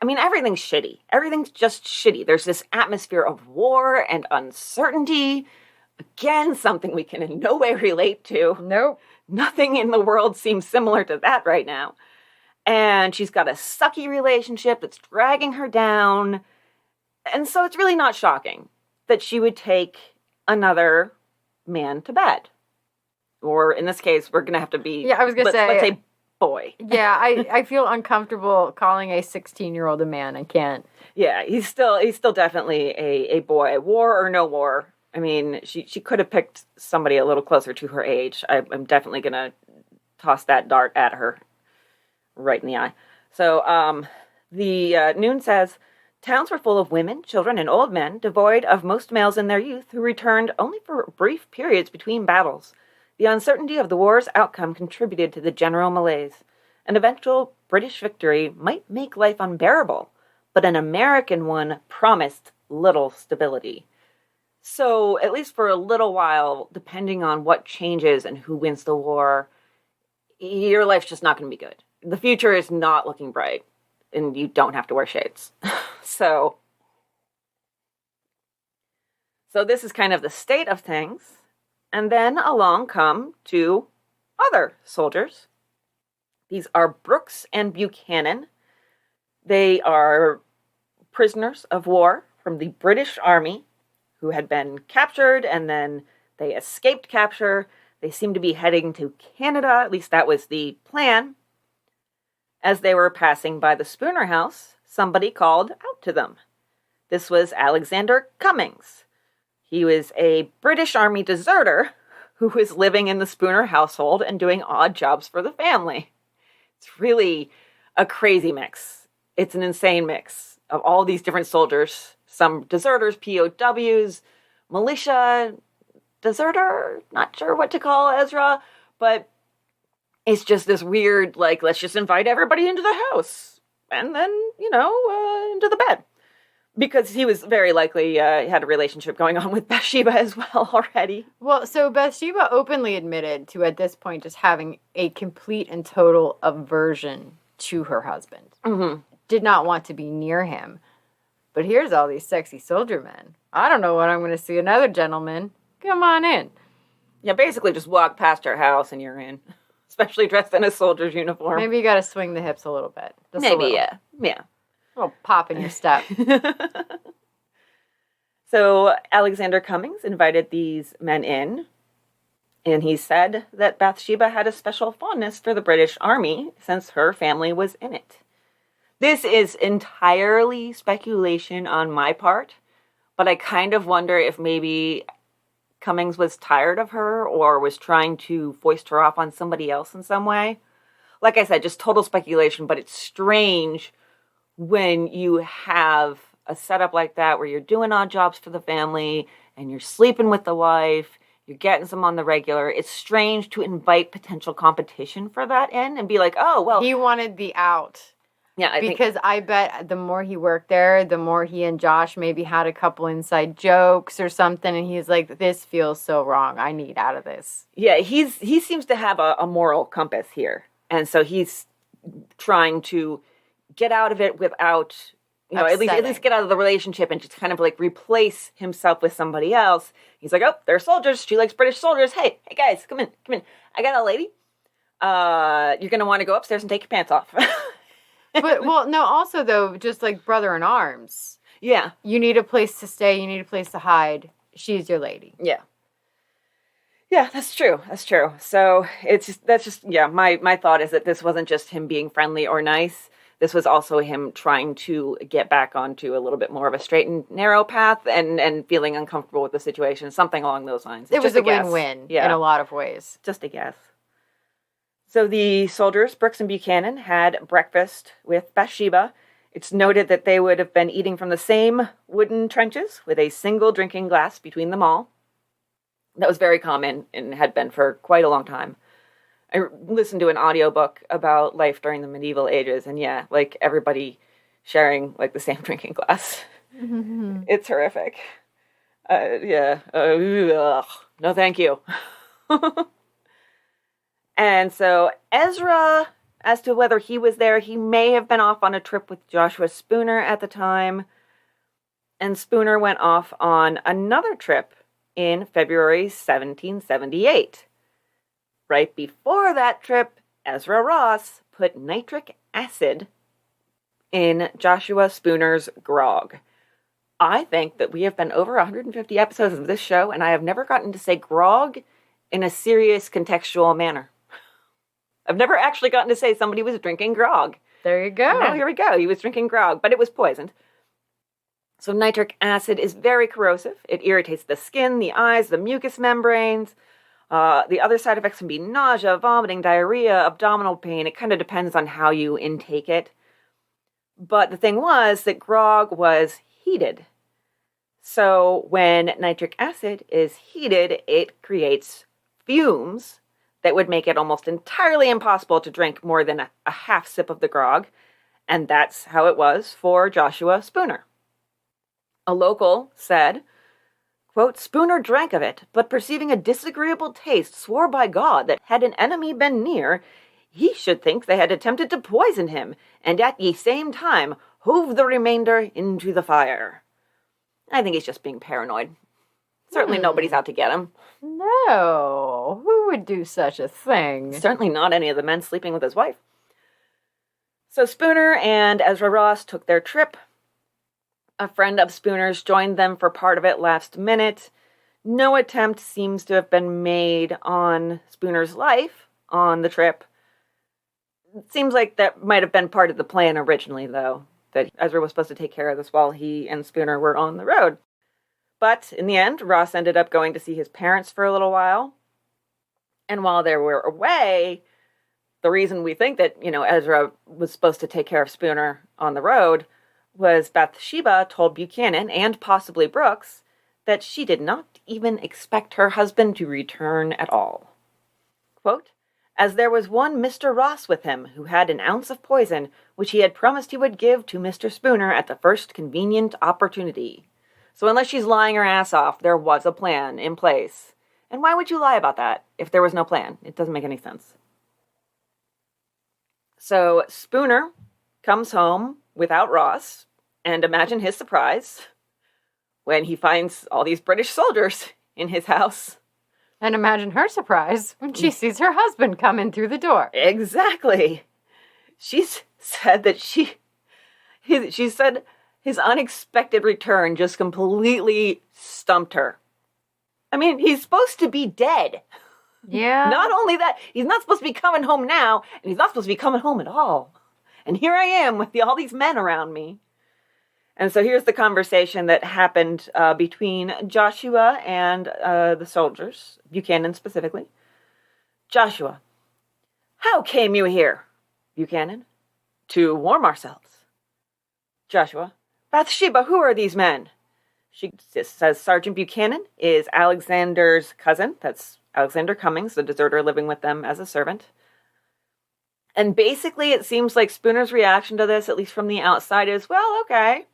I mean, everything's shitty. Everything's just shitty. There's this atmosphere of war and uncertainty. Again, something we can in no way relate to. Nope. Nothing in the world seems similar to that right now. And she's got a sucky relationship that's dragging her down. And so it's really not shocking that she would take another man to bed. Or in this case, we're going to have to be... Yeah, I was going to say... Let's say boy. Yeah, I feel uncomfortable calling a 16-year-old a man. I can't. Yeah, he's still definitely a boy. War or no war. I mean, she could have picked somebody a little closer to her age. I'm definitely going to toss that dart at her right in the eye. So the Noone says, towns were full of women, children, and old men, devoid of most males in their youth, who returned only for brief periods between battles. The uncertainty of the war's outcome contributed to the general malaise. An eventual British victory might make life unbearable, but an American one promised little stability. So, at least for a little while, depending on what changes and who wins the war, your life's just not going to be good. The future is not looking bright, and you don't have to wear shades. So this is kind of the state of things. And then along come 2 other soldiers. These are Brooks and Buchanan. They are prisoners of war from the British Army who had been captured, and then they escaped capture. They seem to be heading to Canada. At least that was the plan. As they were passing by the Spooner house, somebody called out to them. This was Alexander Cummings. He was a British Army deserter who was living in the Spooner household and doing odd jobs for the family. It's really a crazy mix. It's an insane mix of all these different soldiers. Some deserters, POWs, militia, deserter, not sure what to call Ezra, but it's just this weird, like, let's just invite everybody into the house and then, into the bed. Because he was very likely had a relationship going on with Bathsheba as well already. Well, so Bathsheba openly admitted to, at this point, just having a complete and total aversion to her husband. Mm-hmm. Did not want to be near him. But here's all these sexy soldier men. I don't know when I'm going to see another gentleman. Come on in. Yeah, basically just walk past her house and you're in. Especially dressed in a soldier's uniform. Maybe you got to swing the hips a little bit. Just Maybe, a little. yeah. A little pop in your step. So Alexander Cummings invited these men in, and he said that Bathsheba had a special fondness for the British Army since her family was in it. This is entirely speculation on my part, but I kind of wonder if maybe Cummings was tired of her or was trying to foist her off on somebody else in some way. Like I said, just total speculation, but it's strange when you have a setup like that where you're doing odd jobs for the family and you're sleeping with the wife, you're getting some on the regular. It's strange to invite potential competition for that in and be like, oh, well. He wanted the out. Yeah, because I bet the more he worked there, the more he and Josh maybe had a couple inside jokes or something, and he's like, this feels so wrong. I need out of this. Yeah, he seems to have a moral compass here. And so he's trying to get out of it without, at least get out of the relationship and just kind of like replace himself with somebody else. He's like, oh, they're soldiers. She likes British soldiers. Hey guys, come in. I got a lady. You're going to want to go upstairs and take your pants off. But, well, no, also, though, just like brother in arms. Yeah. You need a place to stay. You need a place to hide. She's your lady. Yeah. Yeah, that's true. So my thought is that this wasn't just him being friendly or nice. This was also him trying to get back onto a little bit more of a straight and narrow path and feeling uncomfortable with the situation. Something along those lines. It was a win-win in a lot of ways. Just a guess. So the soldiers, Brooks and Buchanan, had breakfast with Bathsheba. It's noted that they would have been eating from the same wooden trenches with a single drinking glass between them all. That was very common and had been for quite a long time. I listened to an audiobook about life during the medieval ages, and yeah, like everybody sharing like the same drinking glass. Mm-hmm. It's horrific. No thank you. And so Ezra, as to whether he was there, he may have been off on a trip with Joshua Spooner at the time. And Spooner went off on another trip in February 1778. Right before that trip, Ezra Ross put nitric acid in Joshua Spooner's grog. I think that we have been over 150 episodes of this show, and I have never gotten to say grog in a serious contextual manner. I've never actually gotten to say somebody was drinking grog. There you go. And now here we go. He was drinking grog, but it was poisoned. So nitric acid is very corrosive. It irritates the skin, the eyes, the mucous membranes. The other side effects can be nausea, vomiting, diarrhea, abdominal pain. It kind of depends on how you intake it. But the thing was that grog was heated. So when nitric acid is heated, it creates fumes that would make it almost entirely impossible to drink more than a half sip of the grog. And that's how it was for Joshua Spooner. A local said, quote, Spooner drank of it, but perceiving a disagreeable taste, swore by God that had an enemy been near, he should think they had attempted to poison him, and at ye same time hove the remainder into the fire. I think he's just being paranoid. Certainly nobody's out to get him. No. Who would do such a thing? Certainly not any of the men sleeping with his wife. So Spooner and Ezra Ross took their trip. A friend of Spooner's joined them for part of it last minute. No attempt seems to have been made on Spooner's life on the trip. It seems like that might have been part of the plan originally, though, that Ezra was supposed to take care of this while he and Spooner were on the road. But in the end, Ross ended up going to see his parents for a little while. And while they were away, the reason we think that, Ezra was supposed to take care of Spooner on the road was Bathsheba told Buchanan and possibly Brooks that she did not even expect her husband to return at all. Quote, as there was one Mr. Ross with him who had an ounce of poison which he had promised he would give to Mr. Spooner at the first convenient opportunity. So unless she's lying her ass off, there was a plan in place. And why would you lie about that if there was no plan? It doesn't make any sense. So Spooner comes home without Ross, and imagine his surprise when he finds all these British soldiers in his house. And imagine her surprise when she sees her husband come in through the door. Exactly. She said that she said his unexpected return just completely stumped her. I mean, he's supposed to be dead. Yeah. Not only that, he's not supposed to be coming home now, and he's not supposed to be coming home at all. And here I am with all these men around me. And so here's the conversation that happened between Joshua and the soldiers, Buchanan specifically. Joshua, how came you here? Buchanan, to warm ourselves. Joshua, Bathsheba, who are these men? She says Sergeant Buchanan is Alexander's cousin. That's Alexander Cummings, the deserter living with them as a servant. And basically it seems like Spooner's reaction to this, at least from the outside, is, well, okay.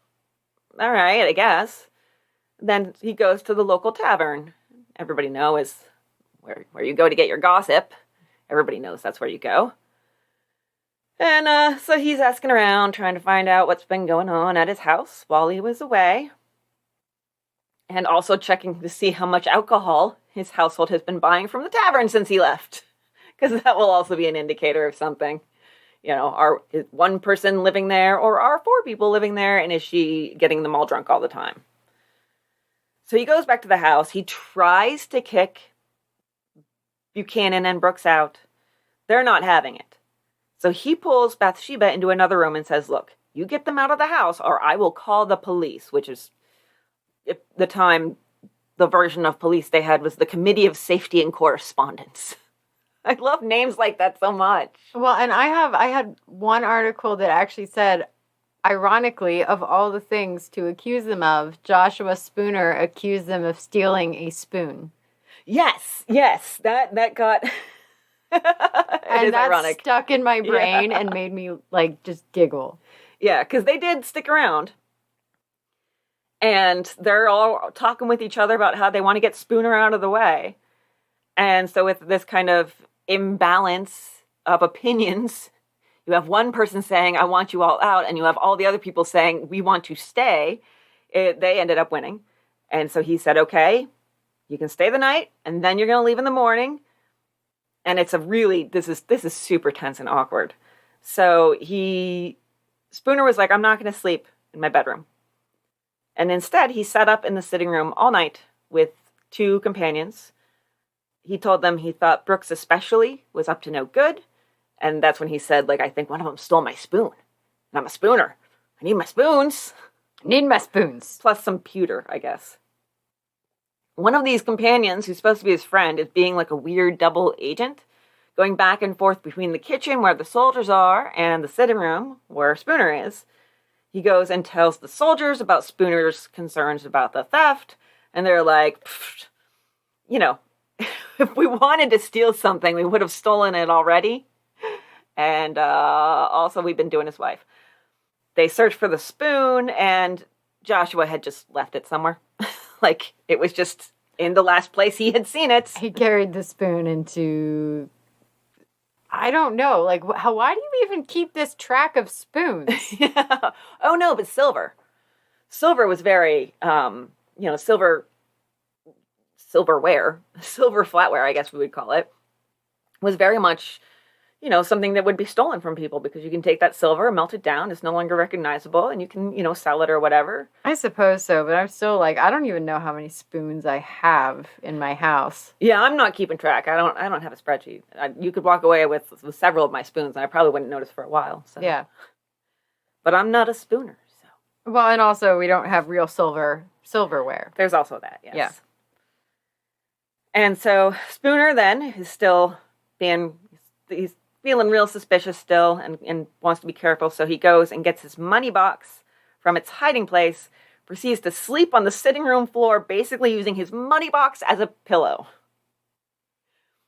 All right, I guess. Then he goes to the local tavern. Everybody knows where you go to get your gossip. Everybody knows that's where you go. And so he's asking around, trying to find out what's been going on at his house while he was away. And also checking to see how much alcohol his household has been buying from the tavern since he left. Because that will also be an indicator of something. Is one person living there, or are 4 people living there, and is she getting them all drunk all the time? So he goes back to the house. He tries to kick Buchanan and Brooks out. They're not having it. So he pulls Bathsheba into another room and says, look, you get them out of the house, or I will call the police, which is, at the time, the version of police they had was the Committee of Safety and Correspondence. I love names like that so much. Well, and I had one article that actually said, ironically, of all the things to accuse them of, Joshua Spooner accused them of stealing a spoon. Yes, that got... and that ironic. Stuck in my brain and made me, just giggle. Yeah, because they did stick around. And they're all talking with each other about how they want to get Spooner out of the way. And so with this kind of imbalance of opinions, you have one person saying, I want you all out, and you have all the other people saying, we want to stay. They ended up winning. And so he said, okay, you can stay the night, and then you're going to leave in the morning. And it's this is super tense and awkward. So Spooner was like, I'm not going to sleep in my bedroom. And instead, he sat up in the sitting room all night with 2 companions. He told them he thought Brooks especially was up to no good. And that's when he said, I think one of them stole my spoon. And I'm a spooner. I need my spoons. Plus some pewter, I guess. One of these companions, who's supposed to be his friend, is being like a weird double agent, going back and forth between the kitchen where the soldiers are and the sitting room where Spooner is. He goes and tells the soldiers about Spooner's concerns about the theft. And they're like, if we wanted to steal something, we would have stolen it already. And also, we've been doing his wife. They searched for the spoon, and Joshua had just left it somewhere. It was just in the last place he had seen it. He carried the spoon into... I don't know. Why do you even keep this track of spoons? Yeah. Oh, no, but silver. Silver was very, silverware, silver flatware, I guess we would call it, was very much, something that would be stolen from people, because you can take that silver, melt it down, it's no longer recognizable, and you can, sell it or whatever. I suppose so, but I'm still like, I don't even know how many spoons I have in my house. Yeah, I'm not keeping track. I don't have a spreadsheet. You could walk away with several of my spoons, and I probably wouldn't notice for a while. So. Yeah. But I'm not a spooner, so. Well, and also we don't have real silverware. There's also that, yes. Yeah. And so Spooner then is still he's feeling real suspicious still and wants to be careful, so he goes and gets his money box from its hiding place, proceeds to sleep on the sitting room floor, basically using his money box as a pillow.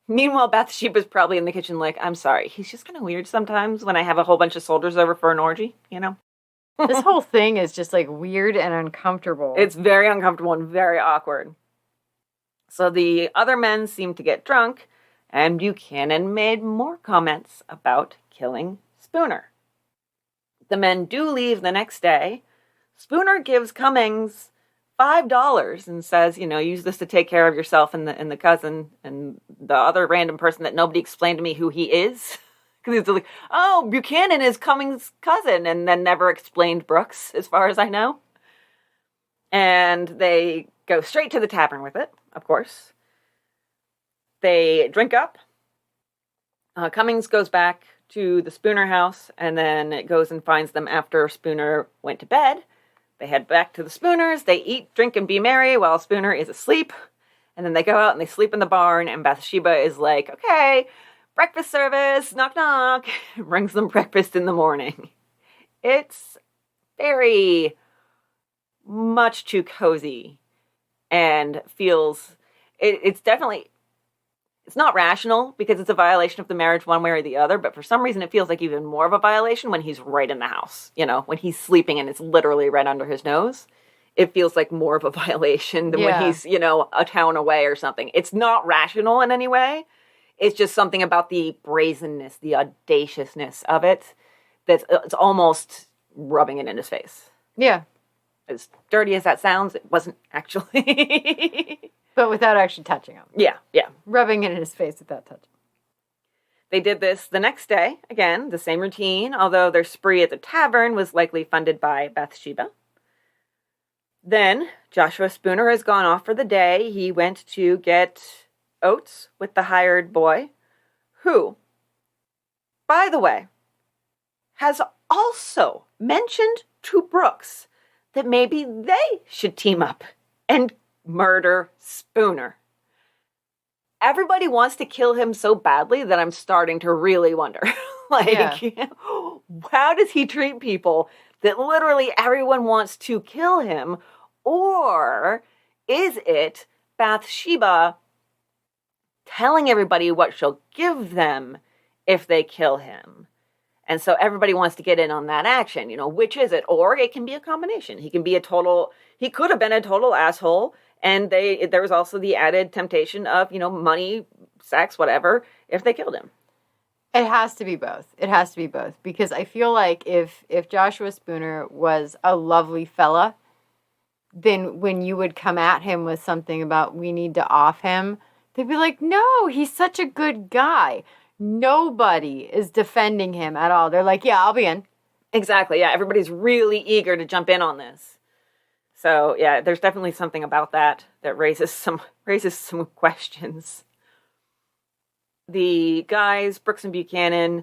Meanwhile, Bathsheba's probably in the kitchen like, I'm sorry, he's just kind of weird sometimes when I have a whole bunch of soldiers over for an orgy, This whole thing is just like weird and uncomfortable. It's very uncomfortable and very awkward. So the other men seem to get drunk, and Buchanan made more comments about killing Spooner. The men do leave the next day. Spooner gives Cummings $5 and says, use this to take care of yourself and the cousin and the other random person that nobody explained to me who he is. Because he's like, oh, Buchanan is Cummings' cousin, and then never explained Brooks, as far as I know. And they go straight to the tavern with it, of course. They drink up. Cummings goes back to the Spooner house, and then it goes and finds them after Spooner went to bed. They head back to the Spooners. They eat, drink, and be merry while Spooner is asleep. And then they go out and they sleep in the barn, and Bathsheba is like, okay, breakfast service, knock, knock. Brings them breakfast in the morning. It's very much too cozy and feels... It's definitely... It's not rational because it's a violation of the marriage one way or the other, but for some reason it feels like even more of a violation when he's right in the house, when he's sleeping and it's literally right under his nose. It feels like more of a violation than when he's, a town away or something. It's not rational in any way. It's just something about the brazenness, the audaciousness of it it's almost rubbing it in his face. Yeah. As dirty as that sounds, it wasn't actually. But without actually touching him. Yeah. Rubbing it in his face without touching. They did this the next day. Again, the same routine, although their spree at the tavern was likely funded by Bathsheba. Then, Joshua Spooner has gone off for the day. He went to get oats with the hired boy, who, by the way, has also mentioned to Brooks that maybe they should team up and murder Spooner. Everybody wants to kill him so badly that I'm starting to really wonder, how does he treat people that literally everyone wants to kill him? Or is it Bathsheba telling everybody what she'll give them if they kill him? And so everybody wants to get in on that action, which is it? Or it can be a combination. He could have been a total asshole. And there was also the added temptation of, money, sex, whatever, if they killed him. It has to be both. Because I feel like if Joshua Spooner was a lovely fella, then when you would come at him with something about we need to off him, they'd be like, no, he's such a good guy. Nobody is defending him at all. They're like, yeah, I'll be in. Exactly, yeah. Everybody's really eager to jump in on this. So, yeah, there's definitely something about that raises some questions. The guys, Brooks and Buchanan,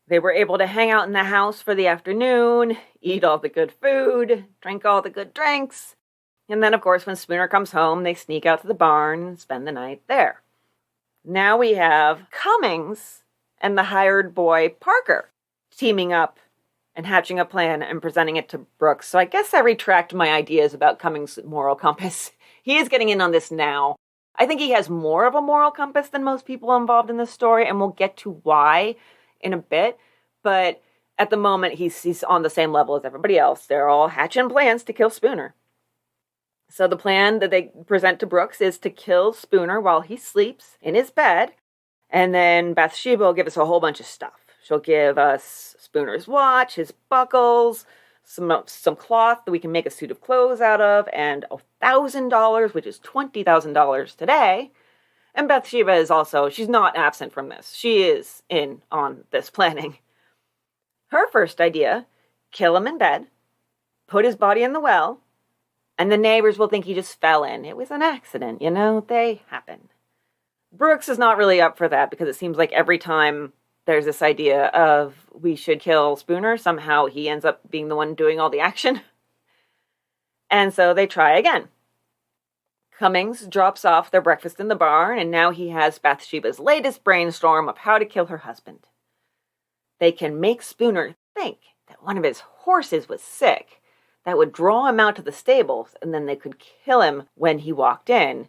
they were able to hang out in the house for the afternoon, eat all the good food, drink all the good drinks. And then, of course, when Spooner comes home, they sneak out to the barn and spend the night there. Now we have Cummings and the hired boy, Parker, teaming up and hatching a plan and presenting it to Brooks. So I guess I retract my ideas about Cummings' moral compass. He is getting in on this now. I think he has more of a moral compass than most people involved in this story, and we'll get to why in a bit. But at the moment, he's on the same level as everybody else. They're all hatching plans to kill Spooner. So the plan that they present to Brooks is to kill Spooner while he sleeps in his bed, and then Bathsheba will give us a whole bunch of stuff. She'll give us Spooner's watch, his buckles, some cloth that we can make a suit of clothes out of, and $1,000, which is $20,000 today. And Bathsheba is also, she's not absent from this. She is in on this planning. Her first idea, kill him in bed, put his body in the well, and the neighbors will think he just fell in. It was an accident, they happen. Brooks is not really up for that because it seems like every time there's this idea of we should kill Spooner, somehow he ends up being the one doing all the action. And so they try again. Cummings drops off their breakfast in the barn, and now he has Bathsheba's latest brainstorm of how to kill her husband. They can make Spooner think that one of his horses was sick. That would draw him out to the stables, and then they could kill him when he walked in,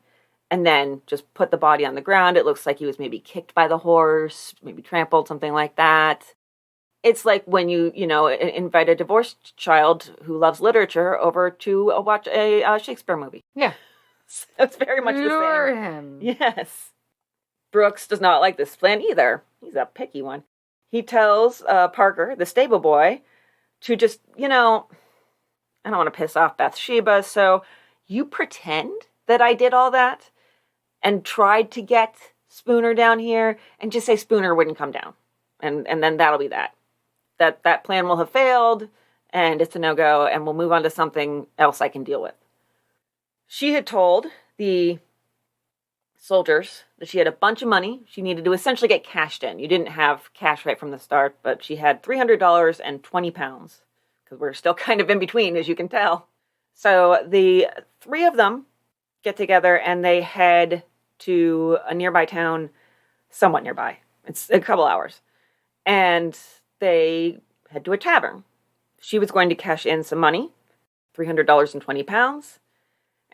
and then just put the body on the ground. It looks like he was maybe kicked by the horse, maybe trampled, something like that. It's like when you invite a divorced child who loves literature over to watch a Shakespeare movie. Yeah. So it's very much the same. Lure him. Yes. Brooks does not like this plan either. He's a picky one. He tells Parker, the stable boy, to just, I don't want to piss off Bathsheba, so you pretend that I did all that and tried to get Spooner down here and just say Spooner wouldn't come down. And then that'll be that. That plan will have failed and it's a no-go and we'll move on to something else I can deal with. She had told the soldiers that she had a bunch of money. She needed to essentially get cashed in. You didn't have cash right from the start, but she had $300 and 20 pounds because we're still kind of in between, as you can tell. So the three of them get together and they head to a nearby town, somewhat nearby. It's a couple hours. And they head to a tavern. She was going to cash in some money, $300 and 20 pounds.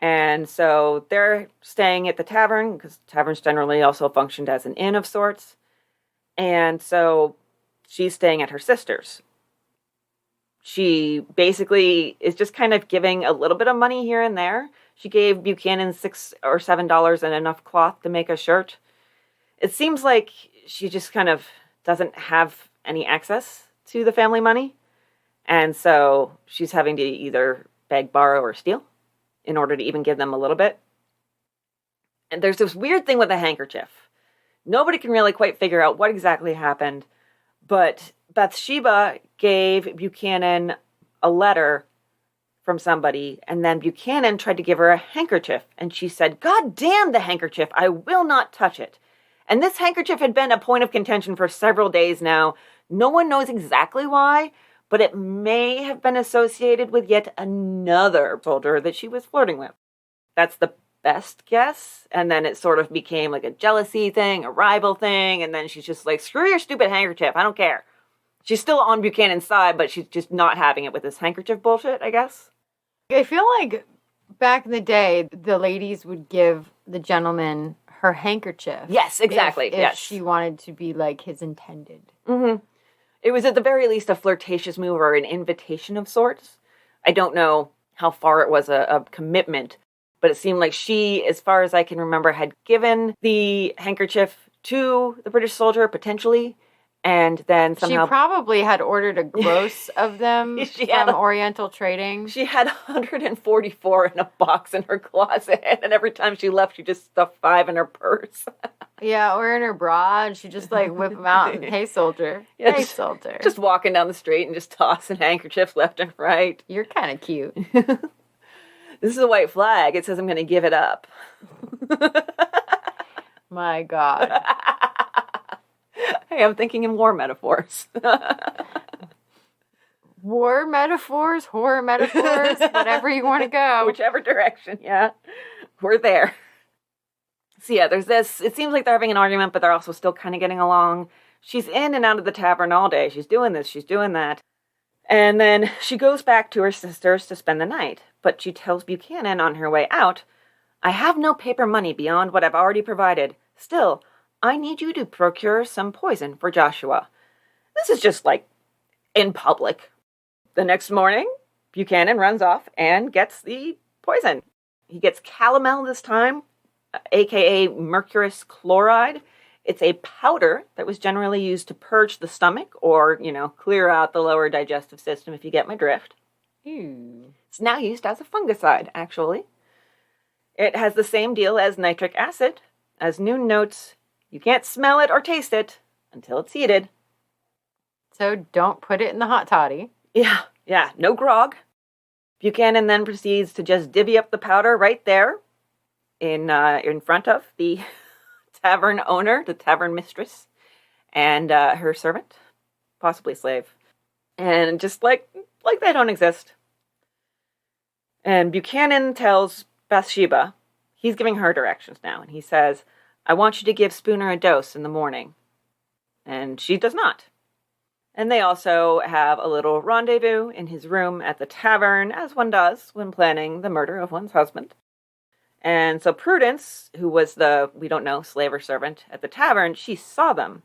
And so they're staying at the tavern because taverns generally also functioned as an inn of sorts. And so she's staying at her sister's. She basically is just kind of giving a little bit of money here and there. She gave Buchanan $6 or $7 and enough cloth to make a shirt. It seems like she just kind of doesn't have any access to the family money. And so she's having to either beg, borrow, or steal in order to even give them a little bit. And there's this weird thing with the handkerchief. Nobody can really quite figure out what exactly happened, but Bathsheba gave Buchanan a letter from somebody, and then Buchanan tried to give her a handkerchief, and she said, "God damn the handkerchief, I will not touch it." And this handkerchief had been a point of contention for several days now. No one knows exactly why, but it may have been associated with yet another soldier that she was flirting with. That's the best guess. And then it sort of became like a jealousy thing, a rival thing, and then she's just like, screw your stupid handkerchief, I don't care. She's still on Buchanan's side, but she's just not having it with this handkerchief bullshit, I guess. I feel like back in the day, the ladies would give the gentleman her handkerchief. Yes, exactly. If she wanted to be like his intended. Mm-hmm. It was at the very least a flirtatious move or an invitation of sorts. I don't know how far it was a commitment, but it seemed like she, as far as I can remember, had given the handkerchief to the British soldier, potentially, and then somehow... She probably had ordered a gross of them from Oriental Trading. She had 144 in a box in her closet, and every time she left, she just stuffed 5 in her purse. Yeah, or in her bra, and she just like whip them out and, hey, soldier. Yeah, hey, soldier. Just walking down the street and just tossing handkerchiefs left and right. You're kind of cute. This is a white flag. It says I'm going to give it up. My God. Hey, I'm thinking in war metaphors. War metaphors, horror metaphors, whatever you want to go. Whichever direction, yeah. We're there. So yeah, there's this. It seems like they're having an argument, but they're also still kind of getting along. She's in and out of the tavern all day. She's doing this, she's doing that. And then she goes back to her sister's to spend the night. But she tells Buchanan on her way out, "I have no paper money beyond what I've already provided. Still, I need you to procure some poison for Joshua." This is just like in public. The next morning, Buchanan runs off and gets the poison. He gets calomel this time, aka murderous chloride. It's a powder that was generally used to purge the stomach or, clear out the lower digestive system, if you get my drift. Ew. It's now used as a fungicide, actually. It has the same deal as nitric acid, as Noone notes, you can't smell it or taste it until it's heated. So don't put it in the hot toddy. Yeah, no grog. Buchanan then proceeds to just divvy up the powder right there in front of the tavern owner, the tavern mistress, and her servant, possibly slave. And just like they don't exist. And Buchanan tells Bathsheba, he's giving her directions now, and he says, I want you to give Spooner a dose in the morning. And she does not. And they also have a little rendezvous in his room at the tavern, as one does when planning the murder of one's husband. And so Prudence, who was the, we don't know, slave or servant at the tavern, she saw them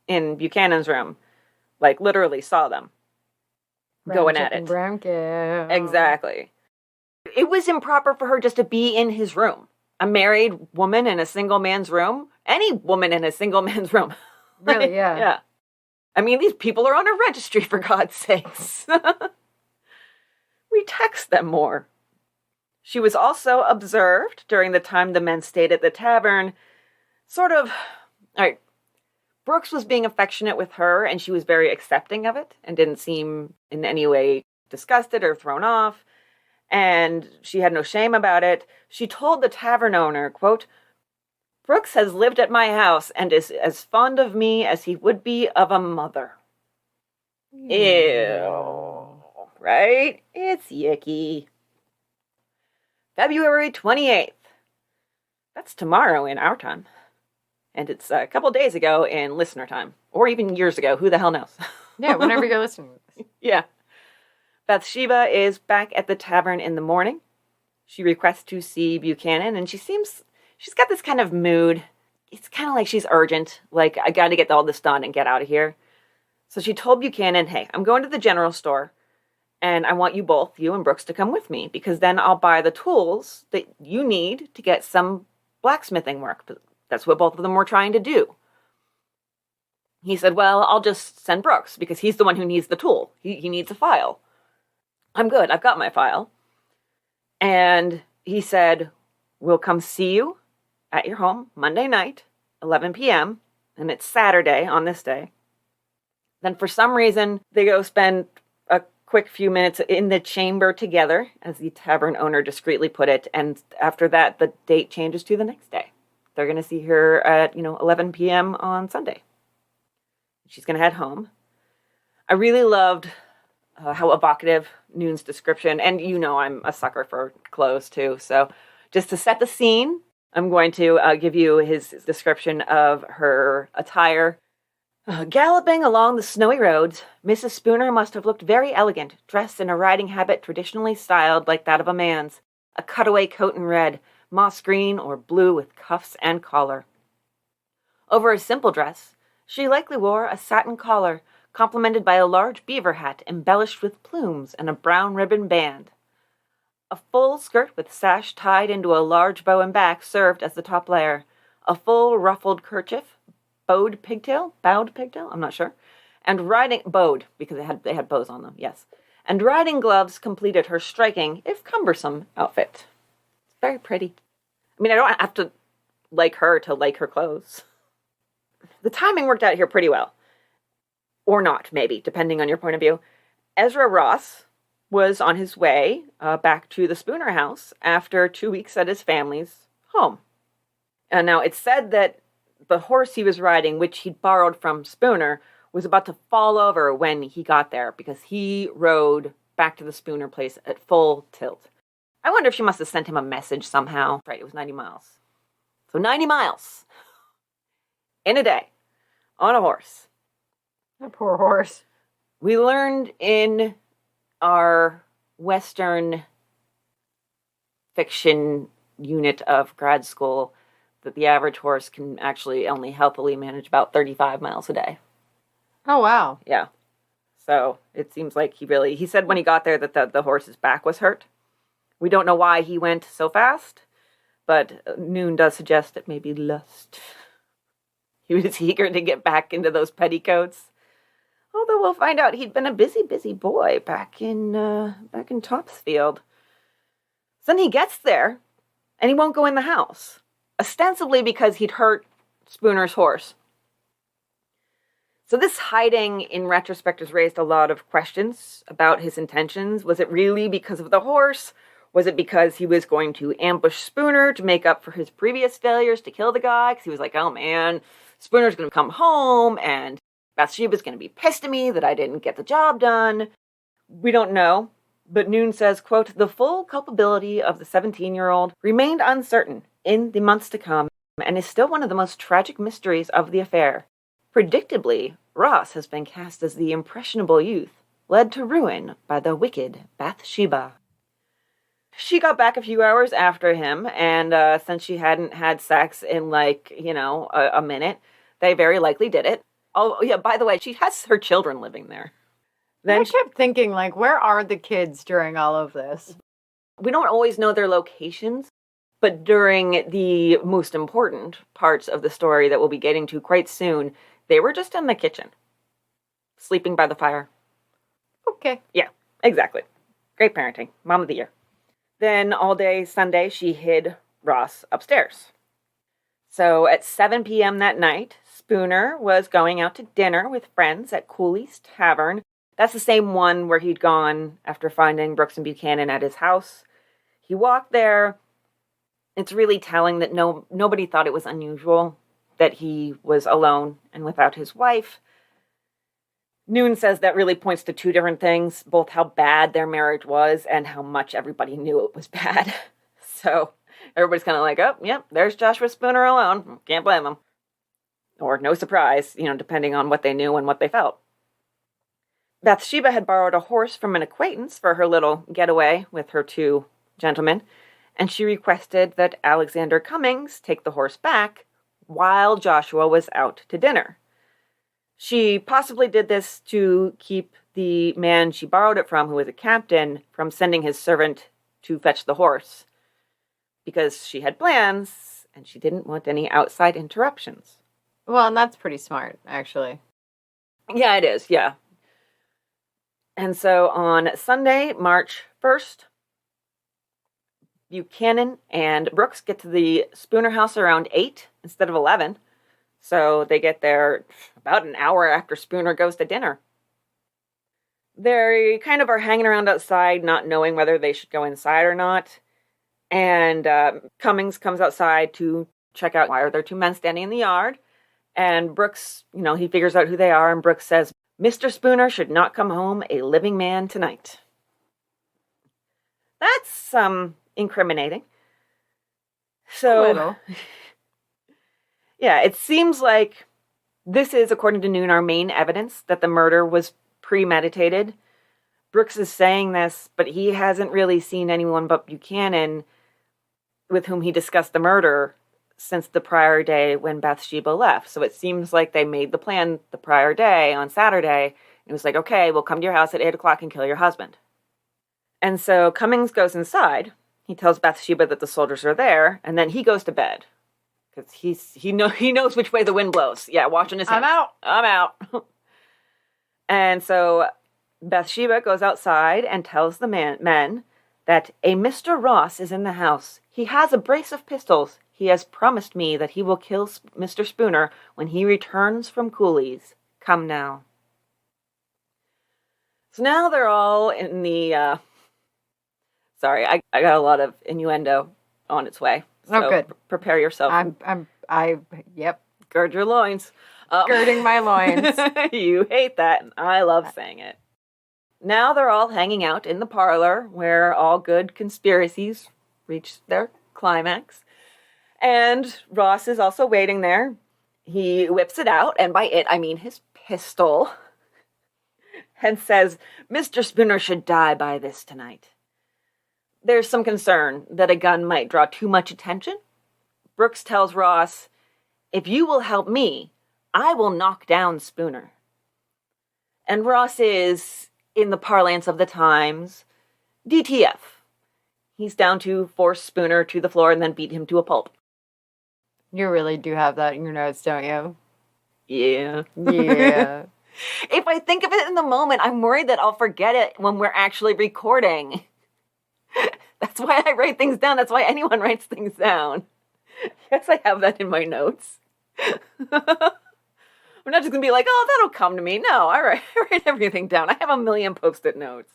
in Buchanan's room. Like, literally saw them going at it. Brown cow. Exactly. It was improper for her just to be in his room. A married woman in a single man's room. Any woman in a single man's room. Really, yeah. Yeah. I mean, these people are on a registry, for God's sakes. We text them more. She was also observed during the time the men stayed at the tavern. Brooks was being affectionate with her, and she was very accepting of it, and didn't seem in any way disgusted or thrown off. And she had no shame about it. She told the tavern owner, quote, Brooks has lived at my house and is as fond of me as he would be of a mother. Ew. Right? It's yicky. February 28th. That's tomorrow in our time. And it's a couple days ago in listener time. Or even years ago. Who the hell knows? Yeah, whenever you're listening to this. Yeah. Bathsheba is back at the tavern in the morning. She requests to see Buchanan, and she's got this kind of mood. It's kind of like she's urgent. Like, I got to get all this done and get out of here. So she told Buchanan, hey, I'm going to the general store, and I want you both, you and Brooks, to come with me, because then I'll buy the tools that you need to get some blacksmithing work. That's what both of them were trying to do. He said, well, I'll just send Brooks, because he's the one who needs the tool. He needs a file. I'm good. I've got my file. And he said, we'll come see you at your home Monday night, 11 p.m., and it's Saturday on this day. Then for some reason, they go spend a quick few minutes in the chamber together, as the tavern owner discreetly put it, and after that, the date changes to the next day. They're going to see her at, 11 p.m. on Sunday. She's going to head home. I really loved how evocative Noone's description, and I'm a sucker for clothes too, so just to set the scene, I'm going to give you his description of her attire. Galloping along the snowy roads, Mrs. Spooner must have looked very elegant, dressed in a riding habit traditionally styled like that of a man's, a cutaway coat in red, moss green or blue with cuffs and collar. Over a simple dress, she likely wore a satin collar, complemented by a large beaver hat embellished with plumes and a brown ribbon band. A full skirt with sash tied into a large bow and back served as the top layer. A full ruffled kerchief, bowed pigtail, I'm not sure, and bowed, because they had bows on them, yes. And riding gloves completed her striking, if cumbersome, outfit. It's very pretty. I mean, I don't have to like her clothes. The timing worked out here pretty well. Or not, maybe, depending on your point of view. Ezra Ross was on his way back to the Spooner house after 2 weeks at his family's home. And now, it's said that the horse he was riding, which he'd borrowed from Spooner, was about to fall over when he got there, because he rode back to the Spooner place at full tilt. I wonder if she must have sent him a message somehow. Right, it was 90 miles. So 90 miles in a day on a horse. A poor horse. We learned in our Western fiction unit of grad school that the average horse can actually only healthily manage about 35 miles a day. Oh, wow. Yeah. So it seems like he said when he got there that the horse's back was hurt. We don't know why he went so fast, but Noone does suggest it may be lust. He was eager to get back into those petticoats. Although we'll find out he'd been a busy, busy boy back in Topsfield. So then he gets there, and he won't go in the house. ostensibly because he'd hurt Spooner's horse. So this hiding, in retrospect, has raised a lot of questions about his intentions. Was it really because of the horse? Was it because he was going to ambush Spooner to make up for his previous failures to kill the guy? Because he was like, oh man, Spooner's going to come home and Bathsheba's going to be pissed at me that I didn't get the job done. We don't know. But Noone says, quote, the full culpability of the 17-year-old remained uncertain in the months to come and is still one of the most tragic mysteries of the affair. Predictably, Ross has been cast as the impressionable youth, led to ruin by the wicked Bathsheba. She got back a few hours after him, and since she hadn't had sex in, a minute, they very likely did it. Oh, yeah, by the way, she has her children living there. Then I kept thinking, where are the kids during all of this? We don't always know their locations, but during the most important parts of the story that we'll be getting to quite soon, they were just in the kitchen, sleeping by the fire. Okay. Yeah, exactly. Great parenting. Mom of the year. Then all day Sunday, she hid Ross upstairs. So at 7 p.m. that night, Spooner was going out to dinner with friends at Cooley's Tavern. That's the same one where he'd gone after finding Brooks and Buchanan at his house. He walked there. It's really telling that nobody thought it was unusual that he was alone and without his wife. Noone says that really points to two different things, both how bad their marriage was and how much everybody knew it was bad. So everybody's kind of like, oh, yep, there's Joshua Spooner alone. Can't blame him. Or no surprise, depending on what they knew and what they felt. Bathsheba had borrowed a horse from an acquaintance for her little getaway with her two gentlemen, and she requested that Alexander Cummings take the horse back while Joshua was out to dinner. She possibly did this to keep the man she borrowed it from, who was a captain, from sending his servant to fetch the horse, because she had plans and she didn't want any outside interruptions. Well, and that's pretty smart, actually. Yeah, it is, yeah. And so on Sunday, March 1st, Buchanan and Brooks get to the Spooner house around 8 instead of 11. So they get there about an hour after Spooner goes to dinner. They kind of are hanging around outside, not knowing whether they should go inside or not. And Cummings comes outside to check out why are there two men standing in the yard. And Brooks, he figures out who they are. And Brooks says, Mr. Spooner should not come home a living man tonight. That's incriminating. So, a little. Yeah, it seems like this is, according to Noone, our main evidence that the murder was premeditated. Brooks is saying this, but he hasn't really seen anyone but Buchanan with whom he discussed the murder since the prior day when Bathsheba left. So it seems like they made the plan the prior day on Saturday. It was like, okay, we'll come to your house at 8 o'clock and kill your husband. And so Cummings goes inside. He tells Bathsheba that the soldiers are there, and then he goes to bed. Because he knows which way the wind blows. Yeah, watching his head. I'm out. And so Bathsheba goes outside and tells the men that a Mr. Ross is in the house. He has a brace of pistols. He has promised me that he will kill Mr. Spooner when he returns from Cooley's. Come now. So now they're all in the... Sorry, I got a lot of innuendo on its way. So oh, good. Prepare yourself. Yep. Gird your loins. Girding my loins. You hate that, and I love saying it. Now they're all hanging out in the parlor where all good conspiracies reach their climax. And Ross is also waiting there. He whips it out, and by it, I mean his pistol, and says, Mr. Spooner should die by this tonight. There's some concern that a gun might draw too much attention. Brooks tells Ross, if you will help me, I will knock down Spooner. And Ross is, in the parlance of the times, DTF. He's down to force Spooner to the floor and then beat him to a pulp. You really do have that in your notes, don't you? Yeah. Yeah. If I think of it in the moment, I'm worried that I'll forget it when we're actually recording. That's why I write things down. That's why anyone writes things down. Yes, I have that in my notes. I'm not just going to be like, oh, that'll come to me. No, I write everything down. I have a million Post-it notes.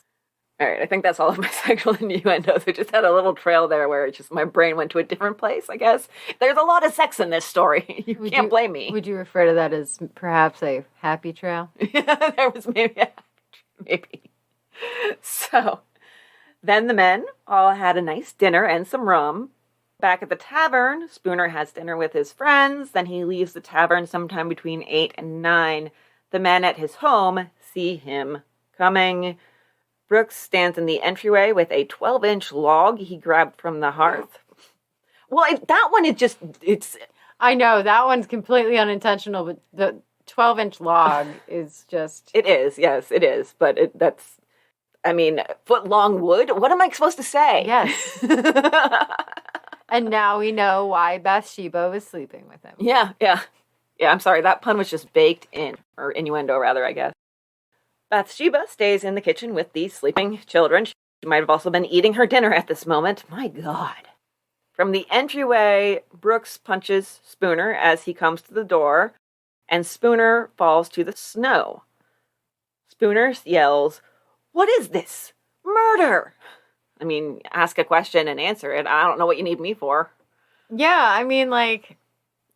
All right, I think that's all of my sexual innuendos. I just had a little trail there where it just my brain went to a different place, I guess. There's a lot of sex in this story. You can't blame me. Would you refer to that as perhaps a happy trail? Yeah, there was maybe. So, then the men all had a nice dinner and some rum. Back at the tavern, Spooner has dinner with his friends. Then he leaves the tavern sometime between 8 and 9. The men at his home see him coming. Brooks stands in the entryway with a 12-inch log he grabbed from the hearth. Well, that one is just, it's... I know, that one's completely unintentional, but the 12-inch log is just... It is, yes, it is. But that's, I mean, foot-long wood? What am I supposed to say? Yes. And now we know why Bathsheba was sleeping with him. Yeah, I'm sorry, that pun was just baked in, or innuendo, rather, I guess. Bathsheba stays in the kitchen with the sleeping children. She might have also been eating her dinner at this moment. My God. From the entryway, Brooks punches Spooner as he comes to the door, and Spooner falls to the snow. Spooner yells, "What is this? Murder!" I mean, ask a question and answer it. I don't know what you need me for. Yeah, I mean, like...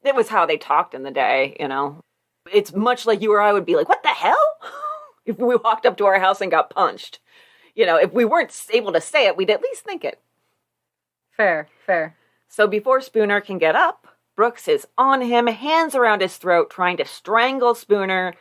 It was how they talked in the day, you know. It's much like you or I would be like, what the hell? If we walked up to our house and got punched. You know, if we weren't able to say it, we'd at least think it. Fair. So before Spooner can get up, Brooks is on him, hands around his throat, trying to strangle Spooner.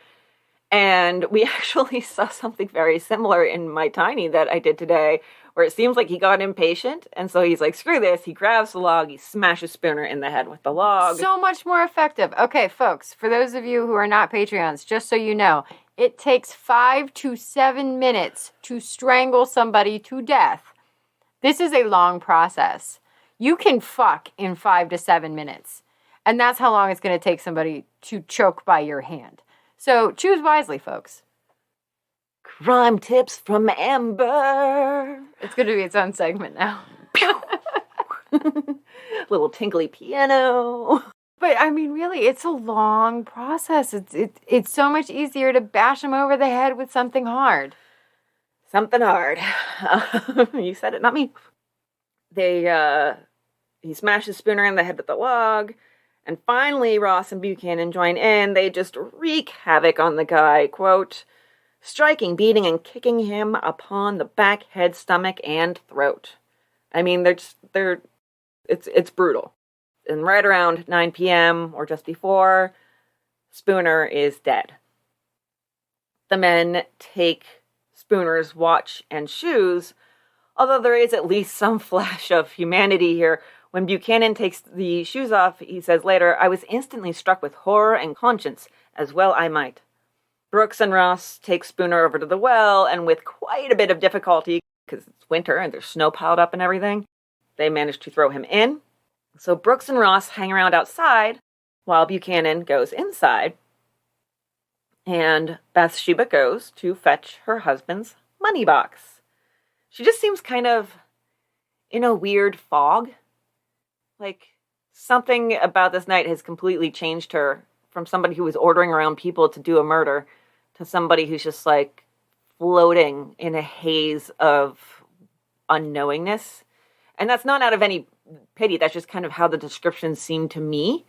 And we actually saw something very similar in my Tiny that I did today, where it seems like he got impatient, and so he's like, screw this, he grabs the log, he smashes Spooner in the head with the log. So much more effective. Okay, folks, for those of you who are not Patreons, just so you know, it takes 5 to 7 minutes to strangle somebody to death. This is a long process. You can fuck in 5 to 7 minutes, and that's how long it's going to take somebody to choke by your hand. So choose wisely, folks. Crime tips from Amber. It's going to be its own segment now. Little tinkly piano. But I mean, really, it's a long process. It's so much easier to bash them over the head with something hard. Something hard. You said it, not me. He smashes Spooner in the head with the log. And finally, Ross and Buchanan join in. They just wreak havoc on the guy. Quote, striking, beating, and kicking him upon the back, head, stomach, and throat. I mean, it's brutal. And right around 9 p.m. or just before, Spooner is dead. The men take Spooner's watch and shoes, although there is at least some flash of humanity here. When Buchanan takes the shoes off, he says later, "I was instantly struck with horror and conscience, as well I might." Brooks and Ross take Spooner over to the well, and with quite a bit of difficulty, because it's winter and there's snow piled up and everything, they manage to throw him in. So Brooks and Ross hang around outside while Buchanan goes inside, and Bathsheba goes to fetch her husband's money box. She just seems kind of in a weird fog. Like, something about this night has completely changed her from somebody who was ordering around people to do a murder to somebody who's just, like, floating in a haze of unknowingness. And that's not out of any pity. That's just kind of how the descriptions seem to me.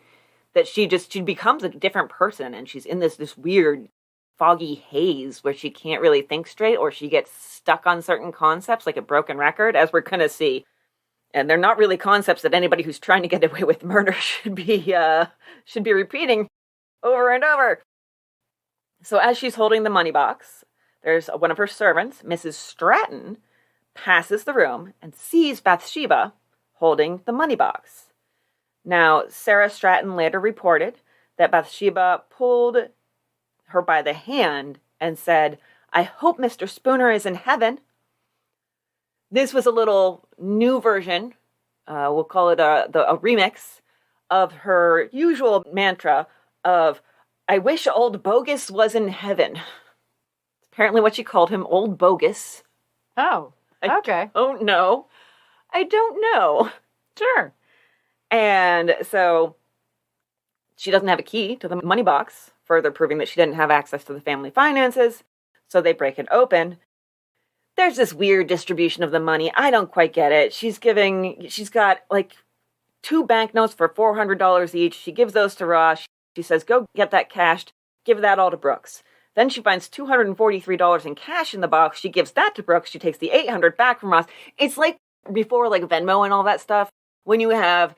That she becomes a different person, and she's in this weird, foggy haze where she can't really think straight, or she gets stuck on certain concepts like a broken record, as we're going to see. And they're not really concepts that anybody who's trying to get away with murder should be repeating over and over. So as she's holding the money box, there's one of her servants, Mrs. Stratton, passes the room and sees Bathsheba holding the money box. Now, Sarah Stratton later reported that Bathsheba pulled her by the hand and said, "I hope Mr. Spooner is in heaven." This was a little new version, we'll call it a remix, of her usual mantra of, "I wish old Bogus was in heaven." It's apparently what she called him, Old Bogus. Oh, okay. I don't know. Sure. And so she doesn't have a key to the money box, further proving that she didn't have access to the family finances. So they break it open. There's this weird distribution of the money. I don't quite get it. She's got like 2 banknotes for $400 each. She gives those to Ross. She says, go get that cashed. Give that all to Brooks. Then she finds $243 in cash in the box. She gives that to Brooks. She takes the $800 back from Ross. It's like before like Venmo and all that stuff, when you have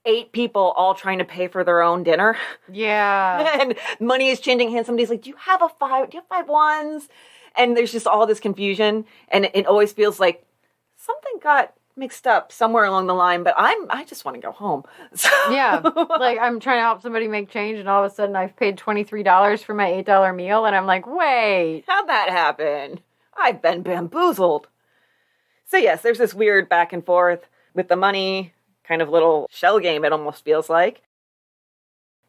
8 people all trying to pay for their own dinner. Yeah. And money is changing hands. Somebody's like, do you have 5 ones? And there's just all this confusion. And it always feels like something got mixed up somewhere along the line, but I just want to go home. So. Yeah. Like I'm trying to help somebody make change and all of a sudden I've paid $23 for my $8 meal and I'm like, wait. How'd that happen? I've been bamboozled. So yes, there's this weird back and forth with the money, kind of little shell game it almost feels like.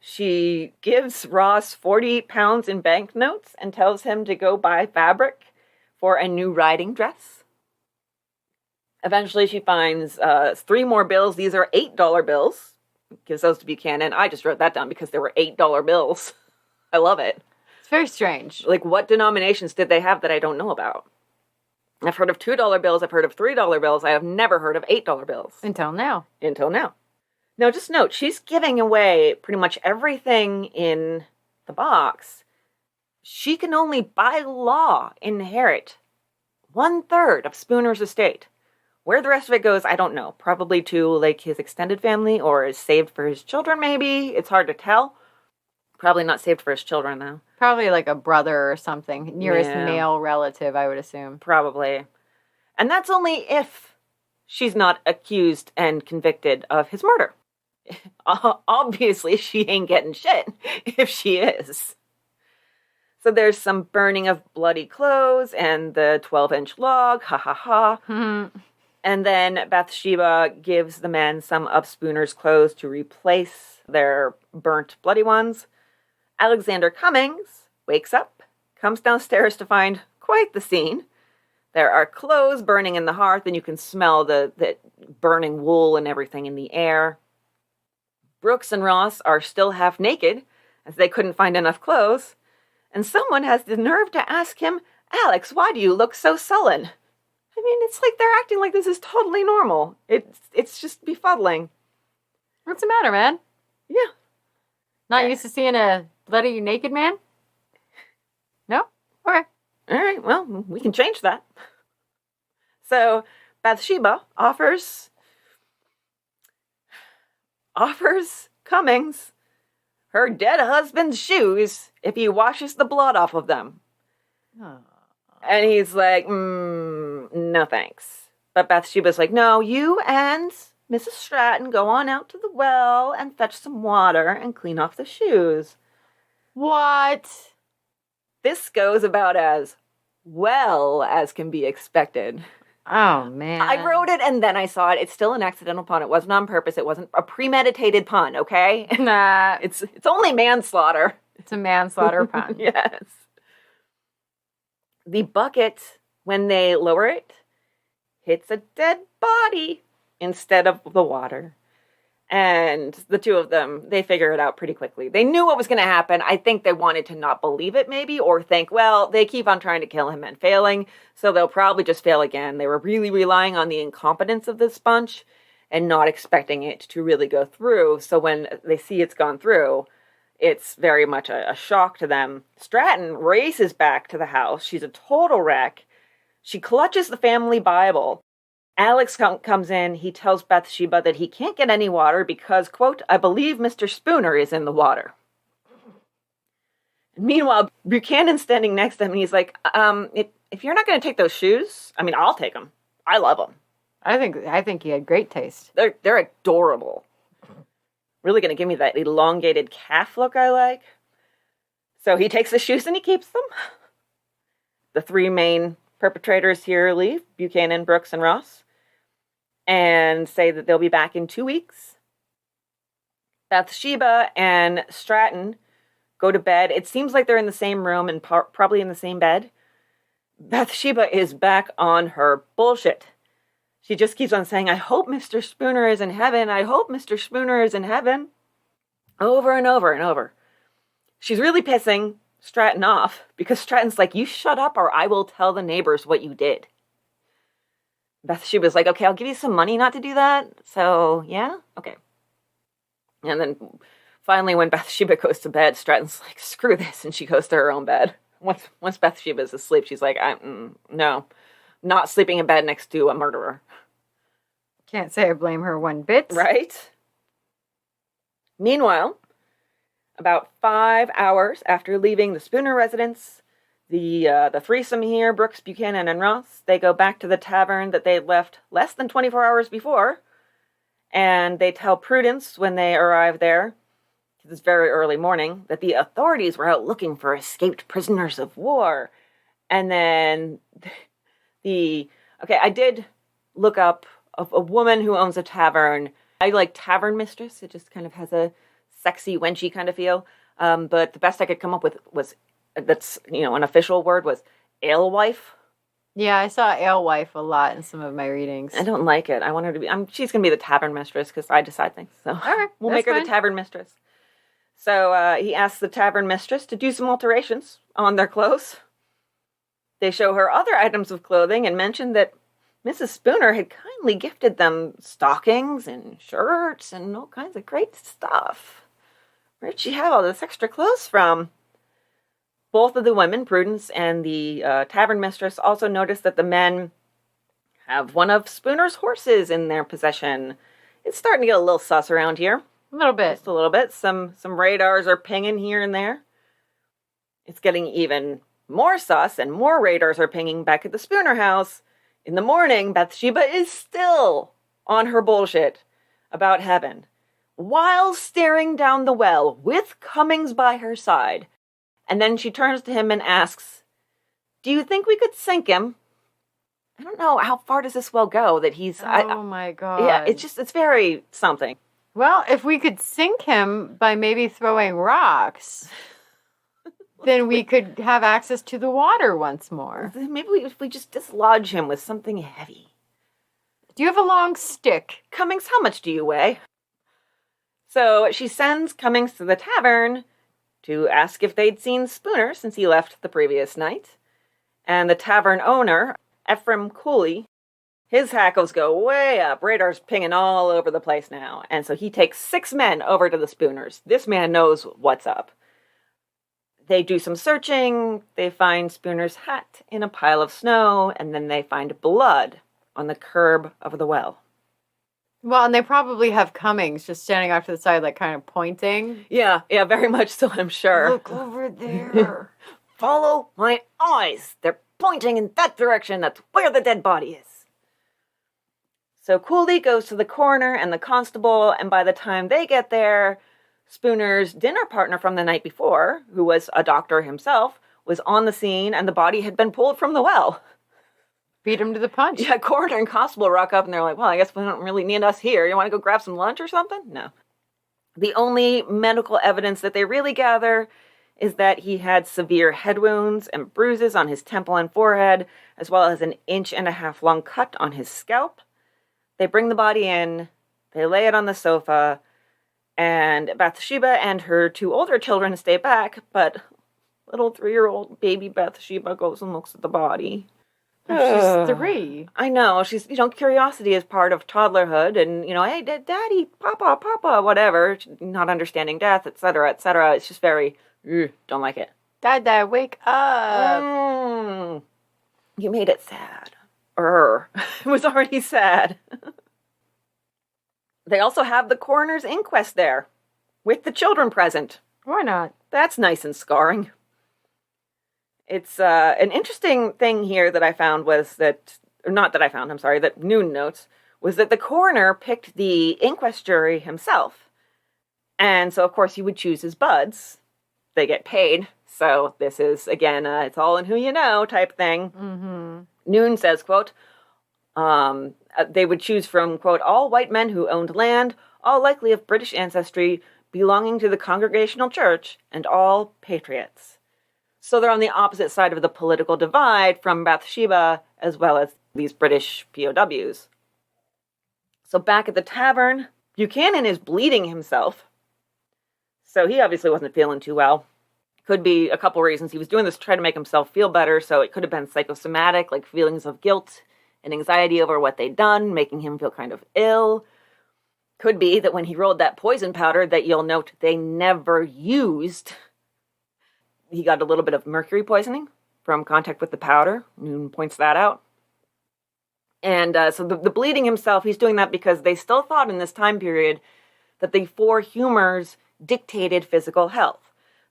She gives Ross 40 pounds in banknotes and tells him to go buy fabric for a new riding dress. Eventually she finds 3 more bills. These are $8 bills. Gives those to Buchanan. I just wrote that down because there were $8 bills. I love it. It's very strange. Like, what denominations did they have that I don't know about? I've heard of $2 bills. I've heard of $3 bills. I have never heard of $8 bills. Until now. Now, just note, she's giving away pretty much everything in the box. She can only, by law, inherit 1/3 of Spooner's estate. Where the rest of it goes, I don't know. Probably to, like, his extended family or is saved for his children, maybe. It's hard to tell. Probably not saved for his children, though. Probably like a brother or something. Nearest male relative, I would assume. Probably. And that's only if she's not accused and convicted of his murder. Obviously, she ain't getting shit if she is. So there's some burning of bloody clothes and the 12-inch log. Ha ha ha. Mm-hmm. And then Bathsheba gives the men some of Spooner's clothes to replace their burnt, bloody ones. Alexander Cummings wakes up, comes downstairs to find quite the scene. There are clothes burning in the hearth, and you can smell the burning wool and everything in the air. Brooks and Ross are still half naked, as they couldn't find enough clothes. And someone has the nerve to ask him, Alex, why do you look so sullen? I mean, it's like they're acting like this is totally normal. It's just befuddling. What's the matter, man? Yeah. Not used to seeing a bloody naked man? No? Okay. All right, well, we can change that. So, Bathsheba offers Cummings her dead husband's shoes if he washes the blood off of them. Oh. And he's like, no thanks. But Bathsheba's like, no, you and Mrs. Stratton go on out to the well and fetch some water and clean off the shoes. What? This goes about as well as can be expected. Oh, man. I wrote it and then I saw it. It's still an accidental pun. It wasn't on purpose. It wasn't a premeditated pun, okay? Nah. It's only manslaughter. It's a manslaughter pun. Yes. The bucket, when they lower it, hits a dead body instead of the water. And the two of them, they figure it out pretty quickly. They knew what was going to happen. I think they wanted to not believe it maybe, or think, well, they keep on trying to kill him and failing, so they'll probably just fail again. They were really relying on the incompetence of this bunch and not expecting it to really go through. So when they see it's gone through, it's very much a shock to them. Stratton races back to the house. She's a total wreck. She clutches the family Bible. Alex comes in. He tells Bathsheba that he can't get any water because, quote, I believe Mr. Spooner is in the water. Meanwhile, Buchanan's standing next to him, and he's like, if you're not going to take those shoes, I mean, I'll take them. I love them. I think he had great taste. They're adorable. Really going to give me that elongated calf look I like. So he takes the shoes and he keeps them. The 3 main perpetrators here leave, Buchanan, Brooks, and Ross, and say that they'll be back in 2 weeks. Bathsheba and Stratton go to bed. It seems like they're in the same room and probably in the same bed. Bathsheba is back on her bullshit. She just keeps on saying, I hope Mr. Spooner is in heaven. I hope Mr. Spooner is in heaven. Over and over and over. She's really pissing Stratton off because Stratton's like, you shut up or I will tell the neighbors what you did. Bathsheba's like, okay, I'll give you some money not to do that. So, yeah? Okay. And then finally when Bathsheba goes to bed, Stratton's like, screw this. And she goes to her own bed. Once Bathsheba's asleep, she's like, no, not sleeping in bed next to a murderer. Can't say I blame her one bit. Right? Meanwhile, about 5 hours after leaving the Spooner residence, the threesome here, Brooks, Buchanan, and Ross, they go back to the tavern that they left less than 24 hours before, and they tell Prudence when they arrive there, this very early morning, that the authorities were out looking for escaped prisoners of war. And then I did look up a woman who owns a tavern. I like tavern mistress. It just kind of has a sexy, wenchy kind of feel. But the best I could come up with was, that's, an official word was alewife. Yeah, I saw alewife a lot in some of my readings. I don't like it. I want her to be, she's going to be the tavern mistress because I decide things. So all right, we'll make her the tavern mistress. So he asks the tavern mistress to do some alterations on their clothes. They show her other items of clothing and mention that Mrs. Spooner had kindly gifted them stockings and shirts and all kinds of great stuff. Where'd she have all this extra clothes from? Both of the women, Prudence and the tavern mistress, also notice that the men have one of Spooner's horses in their possession. It's starting to get a little sus around here. A little bit. Just a little bit. Some radars are pinging here and there. It's getting even more sus, and more radars are pinging back at the Spooner house. In the morning, Bathsheba is still on her bullshit about heaven, while staring down the well with Cummings by her side. And then she turns to him and asks, do you think we could sink him? I don't know, how far does this well go that he's... Oh my God. Yeah, it's very something. Well, if we could sink him by maybe throwing rocks, then we could have access to the water once more. Maybe if we just dislodge him with something heavy. Do you have a long stick? Cummings, how much do you weigh? So she sends Cummings to the tavern to ask if they'd seen Spooner since he left the previous night. And the tavern owner, Ephraim Cooley, his hackles go way up. Radar's pinging all over the place now. And so he takes 6 men over to the Spooners. This man knows what's up. They do some searching. They find Spooner's hat in a pile of snow. And then they find blood on the curb of the well. Well, and they probably have Cummings just standing off to the side, like kind of pointing. Yeah, very much so, I'm sure. Look over there. Follow my eyes. They're pointing in that direction. That's where the dead body is. So Cooley goes to the coroner and the constable, and by the time they get there, Spooner's dinner partner from the night before, who was a doctor himself, was on the scene, and the body had been pulled from the well. Beat him to the punch. Yeah, coroner and constable rock up, and they're like, well, I guess we don't really need us here. You want to go grab some lunch or something? No. The only medical evidence that they really gather is that he had severe head wounds and bruises on his temple and forehead, as well as an 1.5-inch long cut on his scalp. They bring the body in, they lay it on the sofa, and Bathsheba and her 2 older children stay back, but little 3-year-old baby Bathsheba goes and looks at the body. She's 3. I know. She's, curiosity is part of toddlerhood, and, hey, daddy, papa, whatever, not understanding death, etc., etc. It's just very, don't like it. Dad, wake up. You made it sad. It was already sad. They also have the coroner's inquest there, with the children present. Why not? That's nice and scarring. It's an interesting thing here that I found was that, or not that I found, I'm sorry, that Noone notes, was that the coroner picked the inquest jury himself. And so, of course, he would choose his buds. They get paid. So this is, again, it's all in who you know type thing. Mm-hmm. Noone says, quote, they would choose from, quote, all white men who owned land, all likely of British ancestry, belonging to the Congregational Church, and all patriots. So they're on the opposite side of the political divide from Bathsheba, as well as these British POWs. So back at the tavern, Buchanan is bleeding himself. So he obviously wasn't feeling too well. Could be a couple reasons. He was doing this to try to make himself feel better, so it could have been psychosomatic, like feelings of guilt and anxiety over what they'd done, making him feel kind of ill. Could be that when he rolled that poison powder that you'll note they never used, he got a little bit of mercury poisoning from contact with the powder. Noone points that out. And so the bleeding himself, he's doing that because they still thought in this time period that the 4 humors dictated physical health.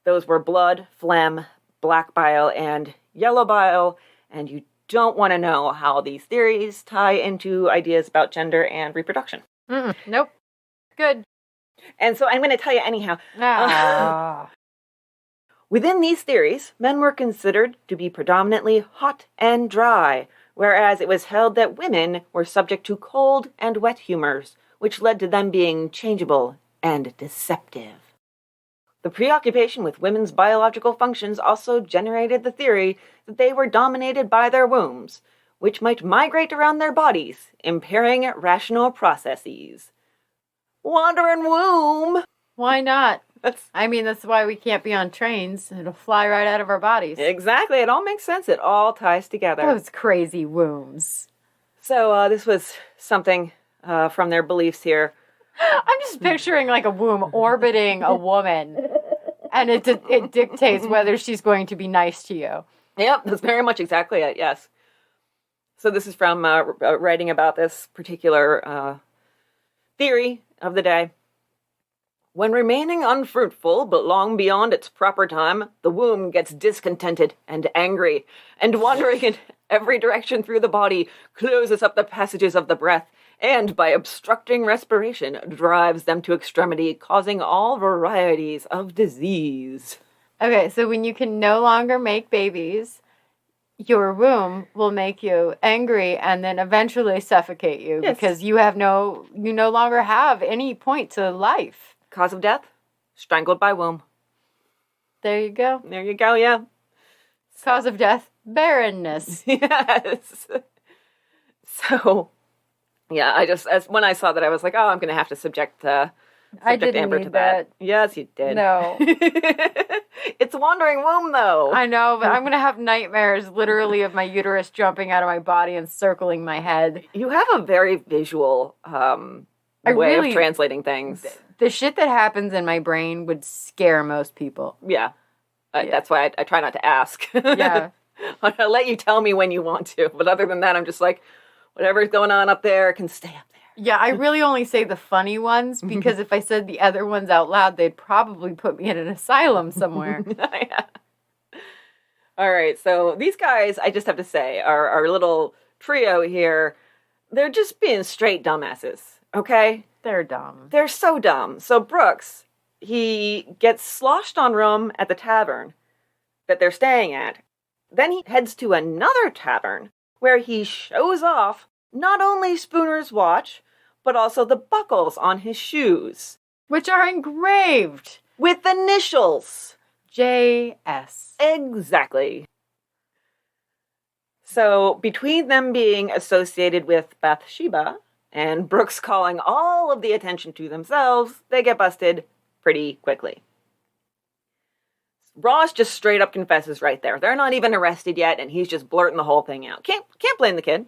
Those were blood, phlegm, black bile, and yellow bile. And you don't want to know how these theories tie into ideas about gender and reproduction. Nope. Good. And so I'm going to tell you anyhow. Within these theories, men were considered to be predominantly hot and dry, whereas it was held that women were subject to cold and wet humors, which led to them being changeable and deceptive. The preoccupation with women's biological functions also generated the theory that they were dominated by their wombs, which might migrate around their bodies, impairing rational processes. Wandering womb! Why not? That's why we can't be on trains. It'll fly right out of our bodies. Exactly. It all makes sense. It all ties together. Those crazy wombs. So this was something from their beliefs here. I'm just picturing like a womb orbiting a woman, and it dictates whether she's going to be nice to you. Yep, that's very much exactly it, yes. So this is from writing about this particular theory of the day. When remaining unfruitful, but long beyond its proper time, the womb gets discontented and angry, and wandering in every direction through the body, closes up the passages of the breath, and by obstructing respiration, drives them to extremity, causing all varieties of disease. Okay, so when you can no longer make babies, your womb will make you angry and then eventually suffocate you because you no longer have any point to life. Cause of death? Strangled by womb. There you go. There you go, yeah. Cause of death? Barrenness. Yes. So, yeah, when I saw that, I was like, oh, I'm going to have to subject Amber to that. Yes, you did. No. It's a wandering womb, though. I know, but I'm going to have nightmares literally of my uterus jumping out of my body and circling my head. You have a very visual way of translating things. The shit that happens in my brain would scare most people. Yeah. That's why I try not to ask. Yeah. I'll let you tell me when you want to. But other than that, I'm just like, whatever's going on up there can stay up there. Yeah, I really only say the funny ones because if I said the other ones out loud, they'd probably put me in an asylum somewhere. Yeah. All right, so these guys, I just have to say, our little trio here, they're just being straight dumbasses, okay? They're dumb. They're so dumb. So Brooks, he gets sloshed on rum at the tavern that they're staying at. Then he heads to another tavern where he shows off not only Spooner's watch, but also the buckles on his shoes. Which are engraved. With initials. J.S. Exactly. So, between them being associated with Bathsheba and Brooks calling all of the attention to themselves, they get busted pretty quickly. Ross just straight up confesses right there. They're not even arrested yet, and he's just blurting the whole thing out. Can't blame the kid.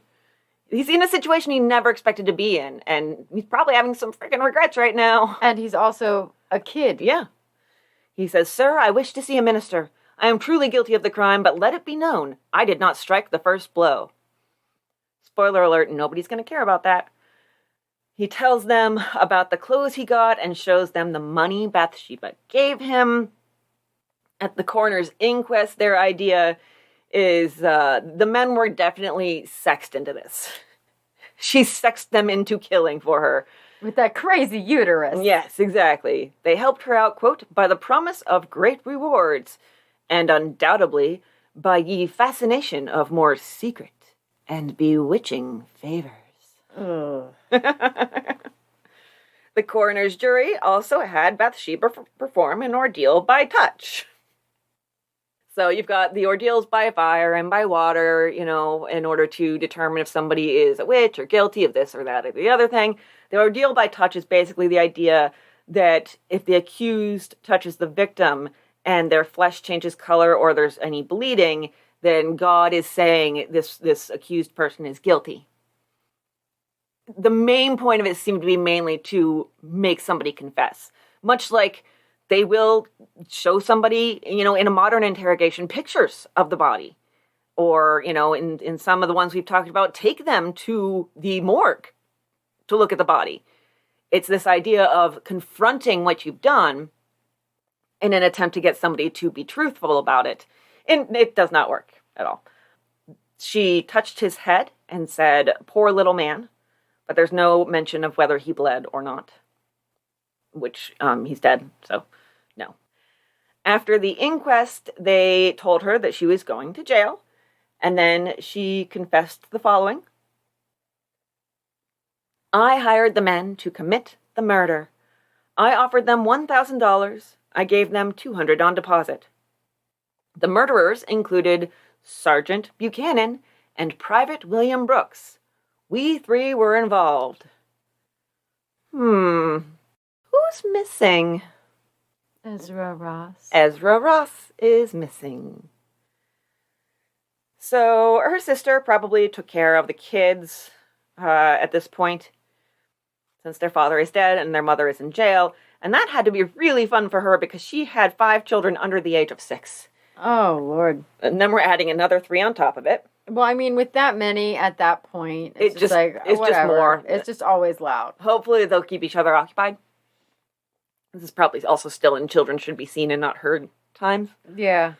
He's in a situation he never expected to be in, and he's probably having some freaking regrets right now. And he's also a kid. Yeah. He says, "Sir, I wish to see a minister. I am truly guilty of the crime, but let it be known, I did not strike the first blow." Spoiler alert, nobody's going to care about that. He tells them about the clothes he got and shows them the money Bathsheba gave him. At the coroner's inquest, their idea is the men were definitely sexed into this. She sexed them into killing for her. With that crazy uterus. Yes, exactly. They helped her out, quote, by the promise of great rewards, and undoubtedly by ye fascination of more secret and bewitching favors. Ugh. The coroner's jury also had Bathsheba perform an ordeal by touch. So you've got the ordeals by fire and by water, in order to determine if somebody is a witch or guilty of this or that or the other thing. The ordeal by touch is basically the idea that if the accused touches the victim and their flesh changes color or there's any bleeding, then God is saying this accused person is guilty. The main point of it seemed to be mainly to make somebody confess. Much like they will show somebody, in a modern interrogation, pictures of the body. Or, in some of the ones we've talked about, take them to the morgue to look at the body. It's this idea of confronting what you've done in an attempt to get somebody to be truthful about it. And it does not work at all. She touched his head and said, "Poor little man," but there's no mention of whether he bled or not, which he's dead, so no. After the inquest, they told her that she was going to jail, and then she confessed the following. "I hired the men to commit the murder. I offered them $1,000. I gave them $200 on deposit. The murderers included Sergeant Buchanan and Private William Brooks. We 3 were involved." Who's missing? Ezra Ross. Ezra Ross is missing. So her sister probably took care of the kids at this point, since their father is dead and their mother is in jail. And that had to be really fun for her because she had 5 children under the age of 6. Oh, Lord. And then we're adding another 3 on top of it. Well, I mean, with that many at that point, It's just more. It's just always loud. Hopefully they'll keep each other occupied. This is probably also still in children should be seen and not heard times. Yeah.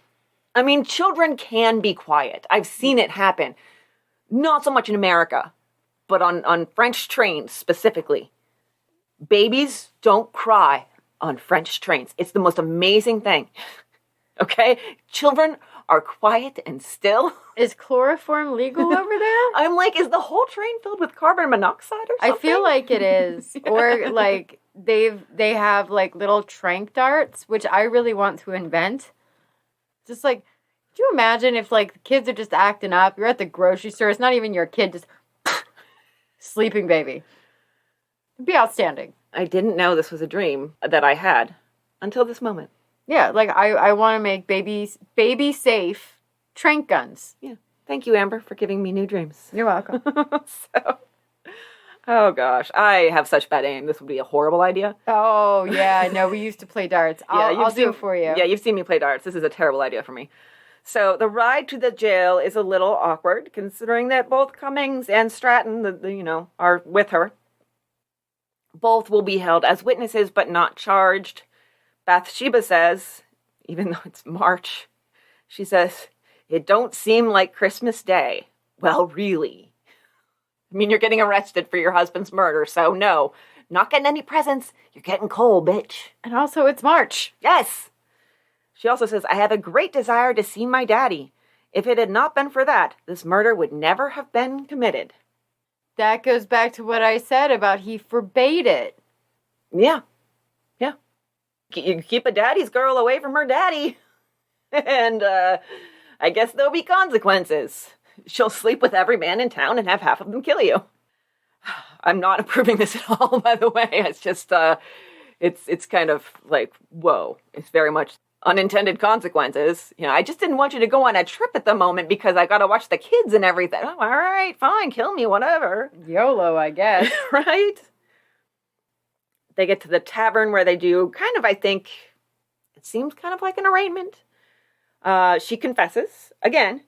I mean, children can be quiet. I've seen it happen. Not so much in America, but on French trains specifically. Babies don't cry on French trains. It's the most amazing thing. Okay? Children are quiet and still. Is chloroform legal over there? I'm like, is the whole train filled with carbon monoxide or something? I feel like it is. Or like they have like little trank darts, which I really want to invent. Just like, could you imagine if like the kids are just acting up? You're at the grocery store. It's not even your kid, just sleeping baby. It'd be outstanding. I didn't know this was a dream that I had until this moment. Yeah, like I want to make baby safe trank guns. Yeah. Thank you, Amber, for giving me new dreams. You're welcome. Oh gosh, I have such bad aim. This would be a horrible idea. Oh yeah, no, we used to play darts. I'll do it for you. Yeah, you've seen me play darts. This is a terrible idea for me. So the ride to the jail is a little awkward, considering that both Cummings and Stratton, are with her. Both will be held as witnesses, but not charged. Bathsheba says, even though it's March, she says, "It don't seem like Christmas Day." Well, really. I mean, you're getting arrested for your husband's murder, so no. Not getting any presents. You're getting coal, bitch. And also, it's March. Yes. She also says, "I have a great desire to see my daddy. If it had not been for that, this murder would never have been committed." That goes back to what I said about he forbade it. Yeah. Yeah. You keep a daddy's girl away from her daddy. And I guess there'll be consequences. She'll sleep with every man in town and have half of them kill you. I'm not approving this at all, by the way. It's just, it's kind of like, whoa. It's very much unintended consequences. I just didn't want you to go on a trip at the moment because I gotta watch the kids and everything. Oh, all right, fine, kill me, whatever. YOLO, I guess. Right? They get to the tavern where they do kind of, I think, it seems kind of like an arraignment. She confesses, again,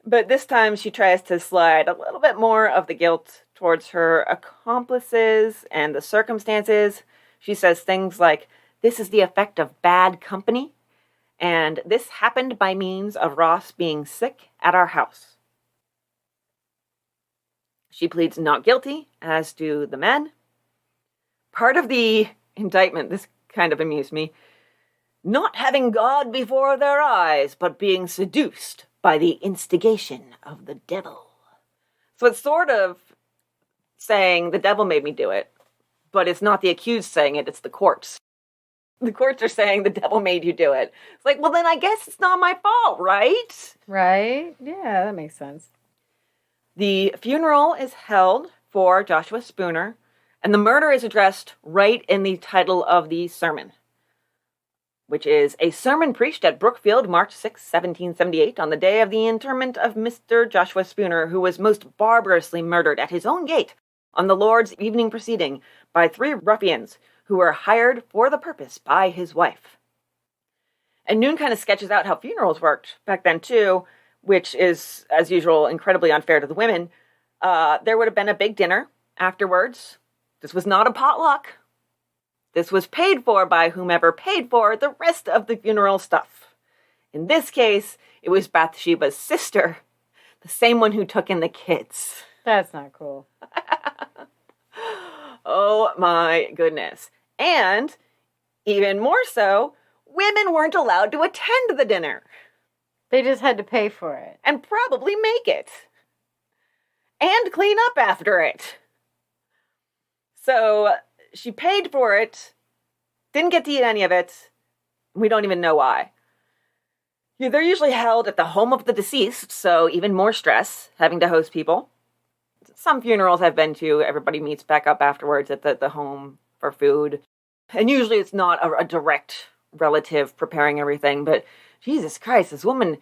but this time she tries to slide a little bit more of the guilt towards her accomplices and the circumstances. She says things like, "This is the effect of bad company," and "This happened by means of Ross being sick at our house." She pleads not guilty, as do the men. Part of the indictment, this kind of amused me, "Not having God before their eyes, but being seduced by the instigation of the devil." So it's sort of saying the devil made me do it, but it's not the accused saying it, it's the courts. The courts are saying the devil made you do it. It's like, well, then I guess it's not my fault, right? Right? Yeah, that makes sense. The funeral is held for Joshua Spooner, and the murder is addressed right in the title of the sermon, which is a sermon preached at Brookfield, March 6, 1778, on the day of the interment of Mr. Joshua Spooner, who was most barbarously murdered at his own gate on the Lord's evening proceeding by 3 ruffians who were hired for the purpose by his wife. And Noone kind of sketches out how funerals worked back then, too, which is, as usual, incredibly unfair to the women. There would have been a big dinner afterwards. This was not a potluck. This was paid for by whomever paid for the rest of the funeral stuff. In this case, it was Bathsheba's sister, the same one who took in the kids. That's not cool. Oh my goodness. And, even more so, women weren't allowed to attend the dinner. They just had to pay for it. And probably make it. And clean up after it. So, she paid for it, didn't get to eat any of it. We don't even know why. They're usually held at the home of the deceased, so even more stress, having to host people. Some funerals I've been to, everybody meets back up afterwards at the home for food. And usually it's not a direct relative preparing everything, but Jesus Christ, this woman,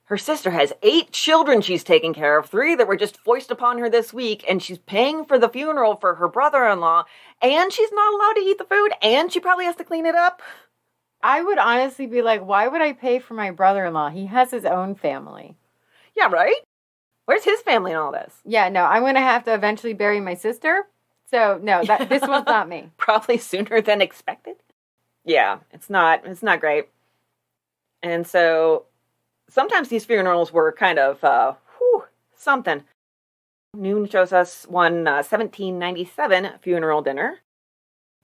her sister has 8 children she's taking care of, 3 that were just foisted upon her this week, and she's paying for the funeral for her brother-in-law, and she's not allowed to eat the food, and she probably has to clean it up. I would honestly be like, why would I pay for my brother-in-law? He has his own family. Yeah, right? Where's his family in all this? Yeah, no, I'm going to have to eventually bury my sister. So, no, this one's not me. Probably sooner than expected. Yeah, it's not great. And so sometimes these funerals were kind of, something. Noone shows us one 1797 funeral dinner.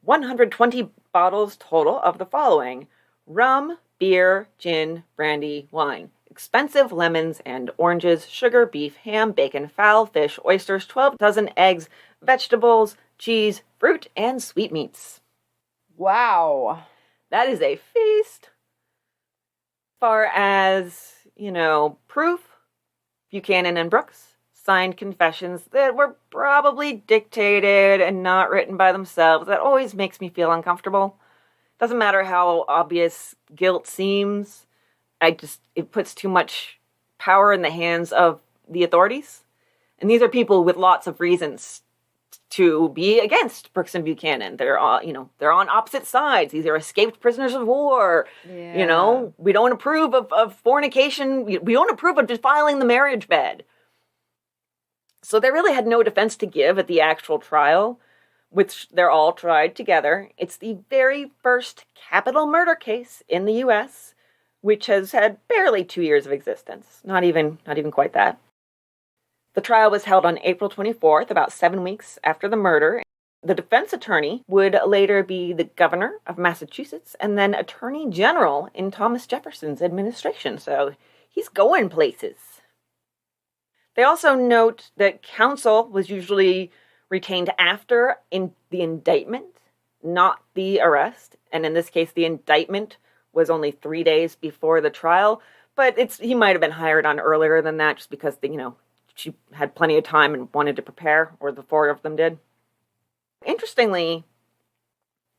120 bottles total of the following: rum, beer, gin, brandy, wine. Expensive lemons and oranges, sugar, beef, ham, bacon, fowl, fish, oysters, 12 dozen eggs, vegetables, cheese, fruit, and sweetmeats. Wow. That is a feast. Far as, proof, Buchanan and Brooks signed confessions that were probably dictated and not written by themselves. That always makes me feel uncomfortable. Doesn't matter how obvious guilt seems. It puts too much power in the hands of the authorities. And these are people with lots of reasons to be against Brooks and Buchanan. They're on opposite sides. These are escaped prisoners of war. Yeah. We don't approve of fornication. We don't approve of defiling the marriage bed. So they really had no defense to give at the actual trial, which they're all tried together. It's the very first capital murder case in the U.S., which has had barely 2 years of existence. Not even quite that. The trial was held on April 24th, about 7 weeks after the murder. The defense attorney would later be the governor of Massachusetts and then attorney general in Thomas Jefferson's administration. So he's going places. They also note that counsel was usually retained after in the indictment, not the arrest. And in this case, the indictment was only 3 days before the trial. But he might have been hired on earlier than that just because, she had plenty of time and wanted to prepare, or the 4 of them did. Interestingly,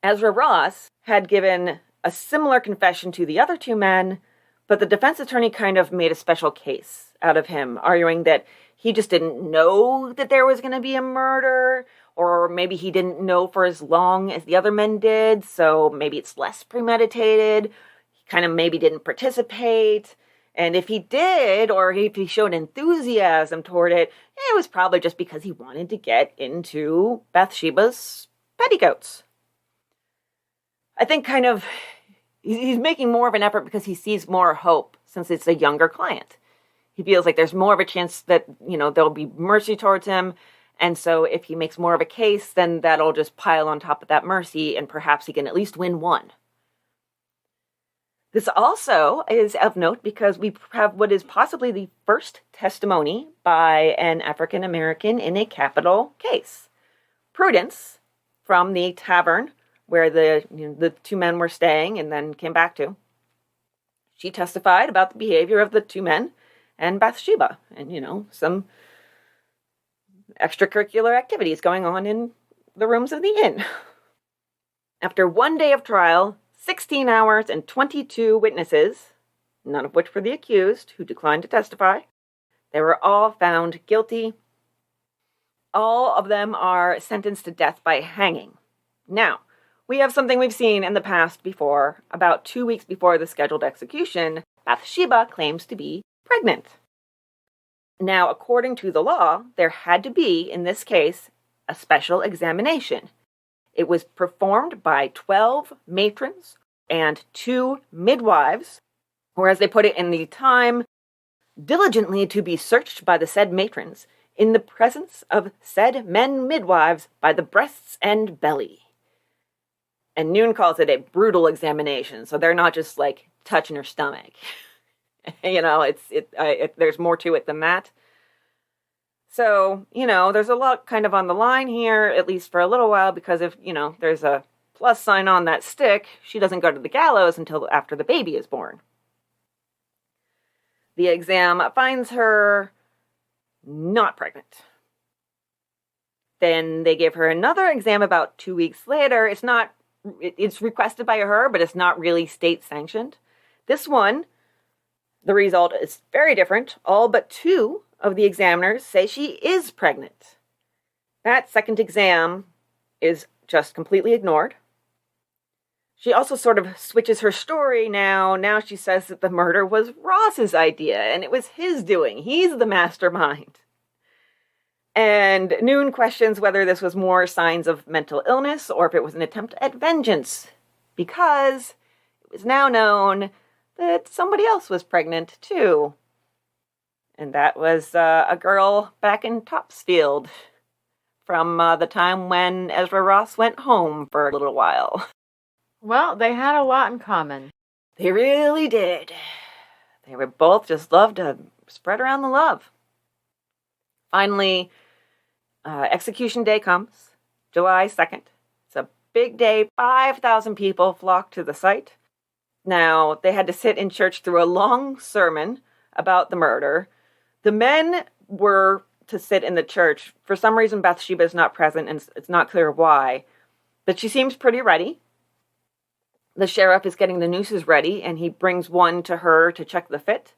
Ezra Ross had given a similar confession to the other 2 men, but the defense attorney kind of made a special case out of him, arguing that he just didn't know that there was going to be a murder, or maybe he didn't know for as long as the other men did, so maybe it's less premeditated. He kind of maybe didn't participate. And if he did, or if he showed enthusiasm toward it, it was probably just because he wanted to get into Bathsheba's petticoats. I think he's making more of an effort because he sees more hope since it's a younger client. He feels like there's more of a chance that, there'll be mercy towards him. And so if he makes more of a case, then that'll just pile on top of that mercy, and perhaps he can at least win one. This also is of note because we have what is possibly the first testimony by an African American in a capital case. Prudence, from the tavern where the two men were staying and then came back to. She testified about the behavior of the two men and Bathsheba and, some extracurricular activities going on in the rooms of the inn. After 1 day of trial, 16 hours and 22 witnesses, none of which were the accused, who declined to testify, they were all found guilty. All of them are sentenced to death by hanging. Now, we have something we've seen in the past before. About 2 weeks before the scheduled execution, Bathsheba claims to be pregnant. Now, according to the law, there had to be, in this case, a special examination. It was performed by 12 matrons and 2 midwives, or as they put it in the time, diligently to be searched by the said matrons, in the presence of said men midwives by the breasts and belly. And Noone calls it a brutal examination, so they're not just like touching her stomach. There's more to it than that. So, there's a lot kind of on the line here, at least for a little while, because if, there's a plus sign on that stick, she doesn't go to the gallows until after the baby is born. The exam finds her not pregnant. Then they give her another exam about 2 weeks later. It's requested by her, but it's not really state sanctioned. This one, the result is very different. All but 2 of the examiners say she is pregnant. That second exam is just completely ignored. She also sort of switches her story now. Now she says that the murder was Ross's idea, and it was his doing. He's the mastermind. And Noone questions whether this was more signs of mental illness or if it was an attempt at vengeance, because it was now known that somebody else was pregnant, too. And that was a girl back in Topsfield from the time when Ezra Ross went home for a little while. Well, they had a lot in common. They really did. They were both just loved to spread around the love. Finally, execution day comes, July 2nd. It's a big day. 5,000 people flocked to the site. Now, they had to sit in church through a long sermon about the murder. The men were to sit in the church. For some reason, Bathsheba is not present, and it's not clear why. But she seems pretty ready. The sheriff is getting the nooses ready, and he brings one to her to check the fit,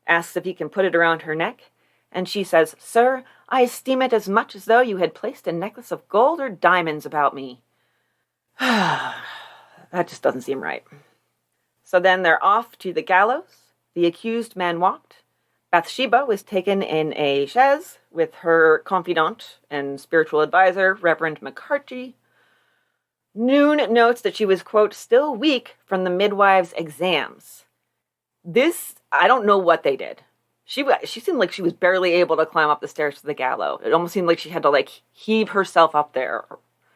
asks if he can put it around her neck, and she says, "Sir, I esteem it as much as though you had placed a necklace of gold or diamonds about me." That just doesn't seem right. So then they're off to the gallows. The accused man walked. Bathsheba was taken in a chaise with her confidant and spiritual advisor, Reverend McCarthy. Noone notes that she was, quote, still weak from the midwife's exams. This, I don't know what they did. She seemed like she was barely able to climb up the stairs to the gallows. It almost seemed like she had to, heave herself up there.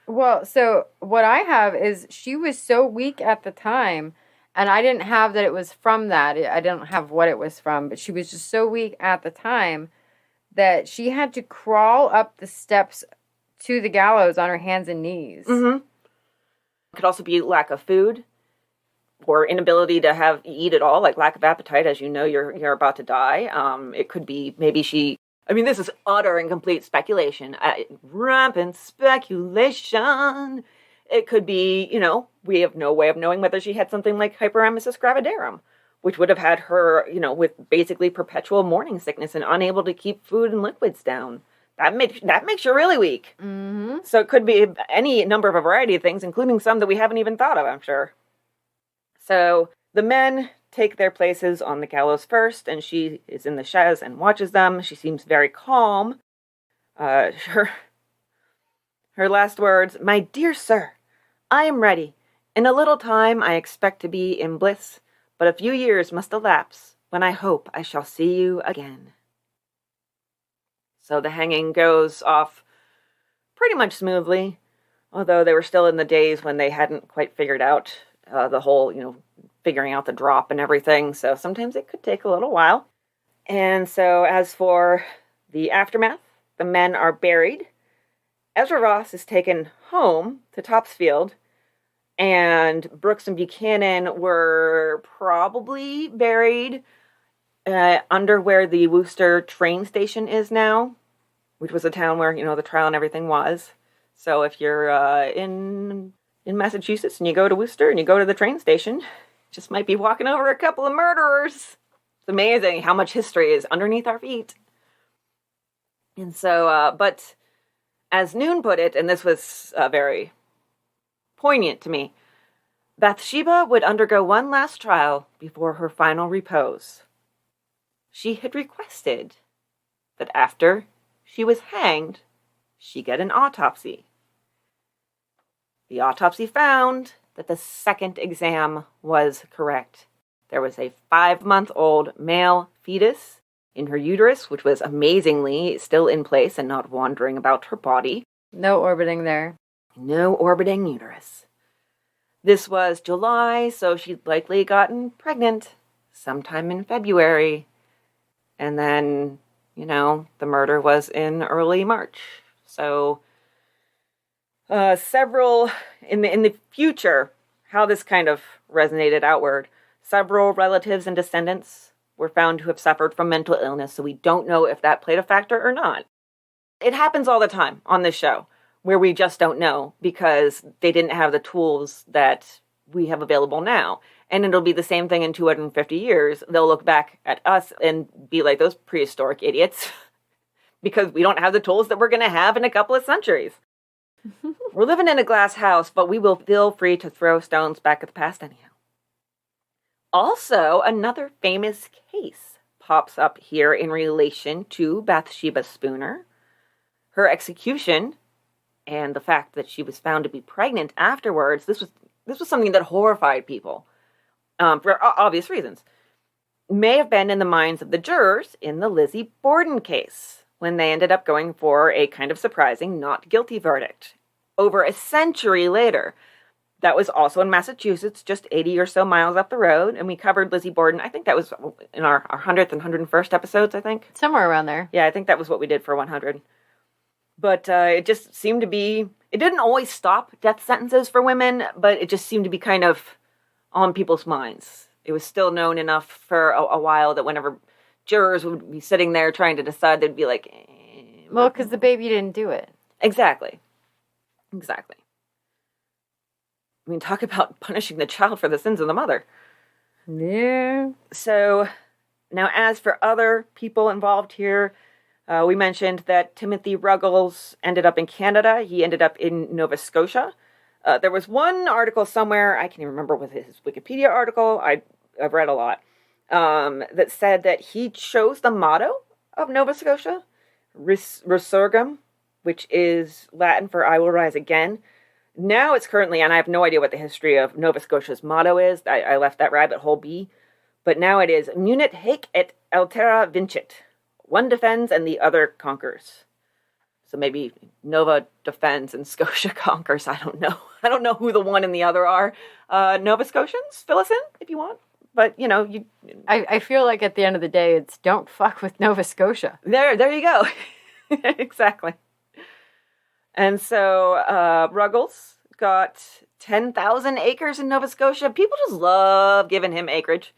Well, so what I have is she was so weak at the time, and I didn't have that it was from that. I didn't have what it was from, but she was just so weak at the time that she had to crawl up the steps to the gallows on her hands and knees. Mm-hmm. It could also be lack of food or inability to eat at all, like lack of appetite, as you know you're about to die. It could be maybe this is utter and complete speculation. Rampant speculation. It could be, we have no way of knowing whether she had something like hyperemesis gravidarum, which would have had her, with basically perpetual morning sickness and unable to keep food and liquids down. That makes you really weak. Mm-hmm. So it could be any number of a variety of things, including some that we haven't even thought of, I'm sure. So the men take their places on the gallows first, and she is in the chaise and watches them. She seems very calm. Her last words, "My dear sir, I am ready. In a little time I expect to be in bliss, but a few years must elapse when I hope I shall see you again." So the hanging goes off pretty much smoothly, although they were still in the days when they hadn't quite figured out the whole, figuring out the drop and everything. So sometimes it could take a little while. And so as for the aftermath, the men are buried. Ezra Ross is taken home to Topsfield, And Brooks and Buchanan were probably buried under where the Worcester train station is now, which was a town where, the trial and everything was. So if you're in Massachusetts and you go to Worcester and you go to the train station, just might be walking over a couple of murderers. It's amazing how much history is underneath our feet. And so, but as Noone put it, and this was very poignant to me, Bathsheba would undergo one last trial before her final repose. She had requested that after she was hanged, she get an autopsy. The autopsy found that the second exam was correct. There was a 5-month-old male fetus in her uterus, which was amazingly still in place and not wandering about her body. No orbiting there. No orbiting uterus. This was July, so she'd likely gotten pregnant sometime in February. And then, the murder was in early March. So, several, in the future, how this kind of resonated outward, several relatives and descendants were found to have suffered from mental illness, so we don't know if that played a factor or not. It happens all the time on this show, where we just don't know because they didn't have the tools that we have available now. And it'll be the same thing in 250 years. They'll look back at us and be like, those prehistoric idiots, because we don't have the tools that we're going to have in a couple of centuries. We're living in a glass house, but we will feel free to throw stones back at the past anyhow. Also, another famous case pops up here in relation to Bathsheba Spooner. Her execution and the fact that she was found to be pregnant afterwards, this was something that horrified people. For obvious reasons, may have been in the minds of the jurors in the Lizzie Borden case, when they ended up going for a kind of surprising not guilty verdict. Over a century later, that was also in Massachusetts, just 80 or so miles up the road, and we covered Lizzie Borden. I think that was in our 100th and 101st episodes, I think. Somewhere around there. Yeah, I think that was what we did for 100. But it just seemed to be, it didn't always stop death sentences for women, but it just seemed to be kind of on people's minds. It was still known enough for a while that whenever jurors would be sitting there trying to decide, they'd be like, Well, because the baby didn't do it. Exactly. I mean, talk about punishing the child for the sins of the mother. Yeah. So, now as for other people involved here, we mentioned that Timothy Ruggles ended up in Canada. He ended up in Nova Scotia. There was one article somewhere, I can't even remember with his Wikipedia article, I've read a lot, that said that he chose the motto of Nova Scotia, Resurgam, which is Latin for I will rise again. Now it's currently, and I have no idea what the history of Nova Scotia's motto is, I left that rabbit hole be, but now it is Munit haec et altera vincit. One defends and the other conquers. So maybe Nova defends and Scotia conquers. I don't know. I don't know who the one and the other are. Nova Scotians, fill us in if you want. But, I feel like at the end of the day, it's don't fuck with Nova Scotia. There you go. Exactly. And so Ruggles got 10,000 acres in Nova Scotia. People just love giving him acreage.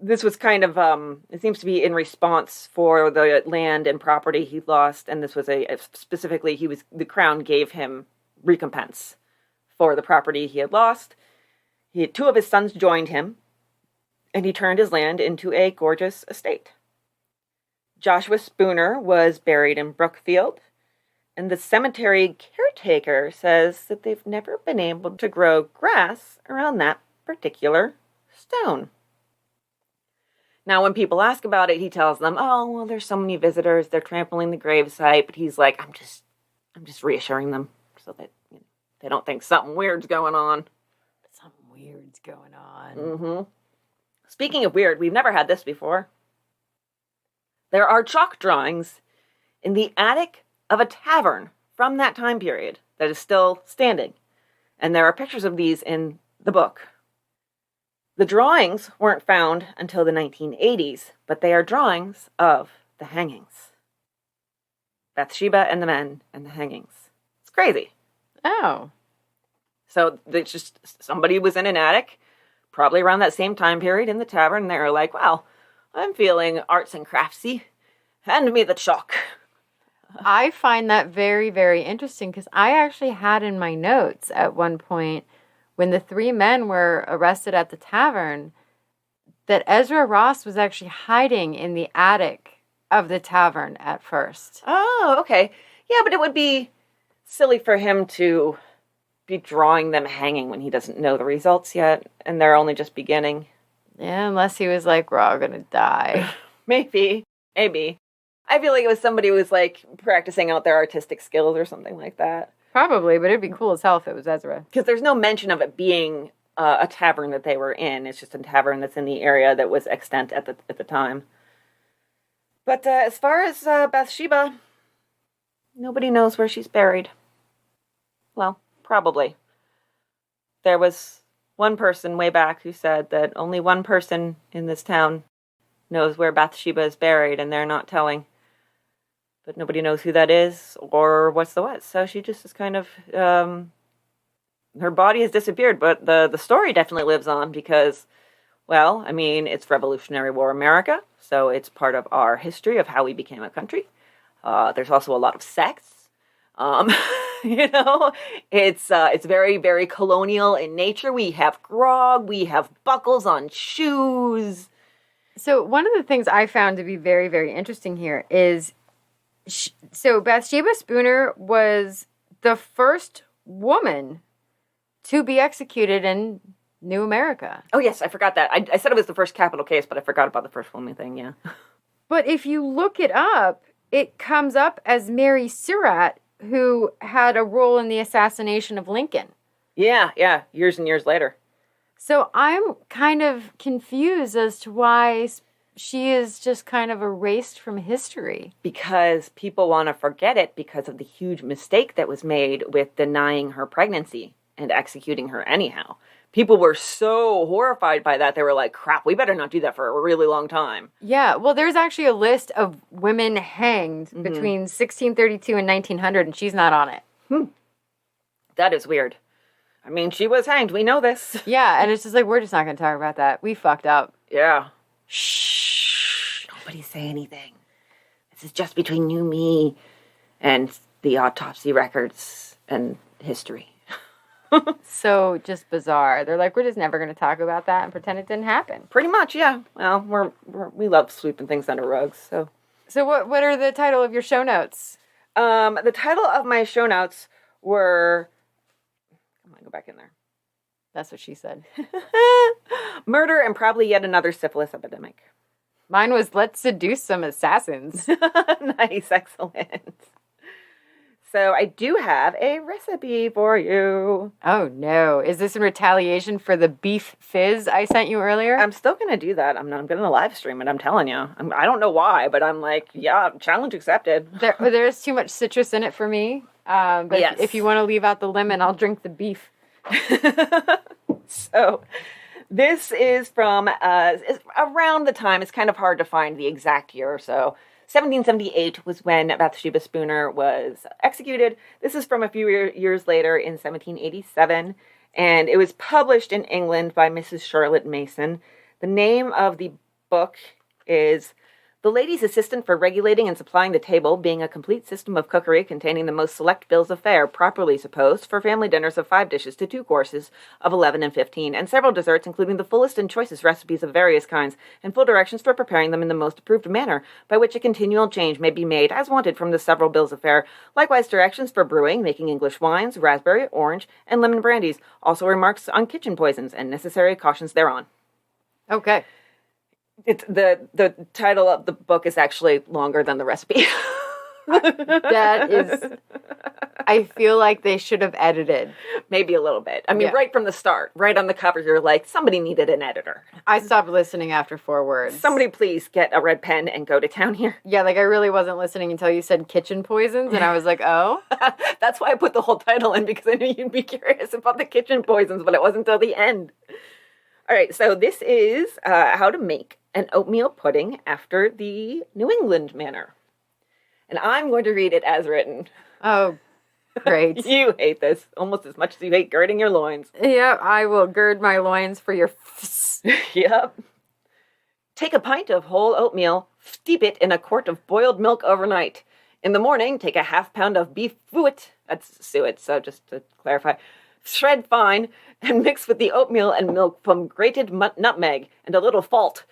This was kind of, it seems to be in response for the land and property he lost, and this was specifically, the Crown gave him recompense for the property he had lost. Two of his sons joined him, and he turned his land into a gorgeous estate. Joshua Spooner was buried in Brookfield, and the cemetery caretaker says that they've never been able to grow grass around that particular stone. Now, when people ask about it, he tells them, oh, well, there's so many visitors, they're trampling the gravesite, but he's like, I'm just reassuring them so that they don't think something weird's going on. Something weird's going on. Mm-hmm. Speaking of weird, we've never had this before. There are chalk drawings in the attic of a tavern from that time period that is still standing. And there are pictures of these in the book. The drawings weren't found until the 1980s, but they are drawings of the hangings. Bathsheba and the men and the hangings. It's crazy. Oh. So it's just somebody was in an attic, probably around that same time period in the tavern, and they were like, well, I'm feeling arts and craftsy. Hand me the chalk. I find that very, very interesting because I actually had in my notes at one point when the three men were arrested at the tavern that Ezra Ross was actually hiding in the attic of the tavern at first. Oh, okay. Yeah, but it would be silly for him to be drawing them hanging when he doesn't know the results yet, and they're only just beginning. Yeah, unless he was like, we're all going to die. Maybe. I feel like it was somebody who was, like, practicing out their artistic skills or something like that. Probably, but it'd be cool as hell if it was Ezra. Because there's no mention of it being a tavern that they were in. It's just a tavern that's in the area that was extant at the time. But as far as Bathsheba, nobody knows where she's buried. Well, probably. There was one person way back who said that only one person in this town knows where Bathsheba is buried, and they're not telling. But nobody knows who that is or what's the what. So she just is kind of, her body has disappeared, but the story definitely lives on because, well, I mean, it's Revolutionary War America, so it's part of our history of how we became a country. There's also a lot of sex. You know, it's very, very colonial in nature. We have grog, we have buckles on shoes. So one of the things I found to be very, very interesting here is, so Bathsheba Spooner was the first woman to be executed in New America. Oh, yes, I forgot that. I said it was the first capital case, but I forgot about the first woman thing, yeah. But if you look it up, it comes up as Mary Surratt, who had a role in the assassination of Lincoln. Yeah, years and years later. So I'm kind of confused as to why she is just kind of erased from history. Because people want to forget it because of the huge mistake that was made with denying her pregnancy and executing her anyhow. People were so horrified by that, they were like, crap, we better not do that for a really long time. Yeah, well, there's actually a list of women hanged between 1632 and 1900, and she's not on it. That is weird. I mean, she was hanged, we know this. Yeah, and it's just like, we're just not going to talk about that. We fucked up. Yeah. Shh. Nobody say anything. This is just between you, me, and the autopsy records and history. So just bizarre. They're like, we're just never going to talk about that and pretend it didn't happen. Pretty much, yeah. Well, we love sweeping things under rugs, so. So what are the title of your show notes? The title of my show notes were, come on, go back in there. That's what she said. Murder and probably yet another syphilis epidemic. Mine was, let's seduce some assassins. Nice, excellent. So I do have a recipe for you. Oh, no. Is this in retaliation for the beef fizz I sent you earlier? I'm still going to do that. I'm going to live stream it, I'm telling you. I don't know why, but I'm like, yeah, challenge accepted. There's too much citrus in it for me. But yes. If you want to leave out the lemon, I'll drink the beef. So this is from around the time, it's kind of hard to find the exact year or so. 1778 was when Bathsheba Spooner was executed. This is from a few years later in 1787, and it was published in England by Mrs. Charlotte Mason. The name of the book is The Lady's Assistant for Regulating and Supplying the Table, being a complete system of cookery containing the most select bills of fare, properly supposed, for family dinners of 5 dishes to 2 courses of 11 and 15, and several desserts, including the fullest and choicest recipes of various kinds, and full directions for preparing them in the most approved manner, by which a continual change may be made as wanted from the several bills of fare. Likewise, directions for brewing, making English wines, raspberry, orange, and lemon brandies. Also remarks on kitchen poisons and necessary cautions thereon. Okay. It's the title of the book is actually longer than the recipe. That is, I feel like they should have edited. Maybe a little bit. I mean, right from the start, right on the cover, you're like, somebody needed an editor. I stopped listening after 4 words. Somebody please get a red pen and go to town here. Yeah, like I really wasn't listening until you said kitchen poisons, and I was like, oh. That's why I put the whole title in, because I knew you'd be curious about the kitchen poisons, but it wasn't until the end. All right, so this is how to make an oatmeal pudding after the New England manner. And I'm going to read it as written. Oh, Great. You hate this almost as much as you hate girding your loins. Yep, I will gird my loins for your Yep. Take a pint of whole oatmeal, steep it in a quart of boiled milk overnight. In the morning, take a half pound of beef suet, that's suet, so just to clarify, shred fine, and mix with the oatmeal and milk from grated nutmeg and a little salt.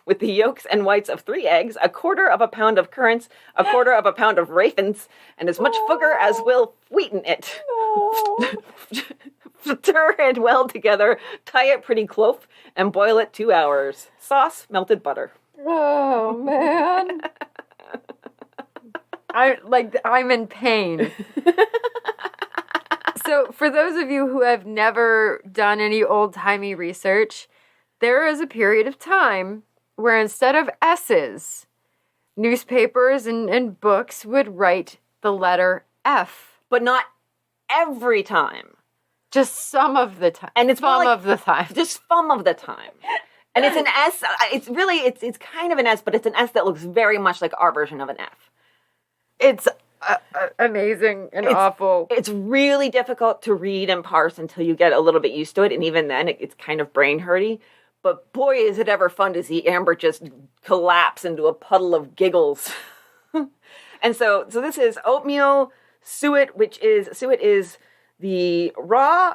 With the yolks and whites of 3 eggs, a quarter of a pound of currants, a quarter of a pound of raisins, and as much sugar as will sweeten it. Stir it well together, tie it pretty close, and boil it 2 hours. Sauce, melted butter. Oh, man. I'm in pain. So, for those of you who have never done any old-timey research, there is a period of time where instead of S's, newspapers and books would write the letter F. But not every time. Just some of the time. And it's some of the time. Just some of the time. And it's an S. It's kind of an S, but it's an S that looks very much like our version of an F. It's amazing and awful. It's really difficult to read and parse until you get a little bit used to it. And even then, it's kind of brain hurty. But boy, is it ever fun to see Amber just collapse into a puddle of giggles. And so this is oatmeal suet, suet is the raw,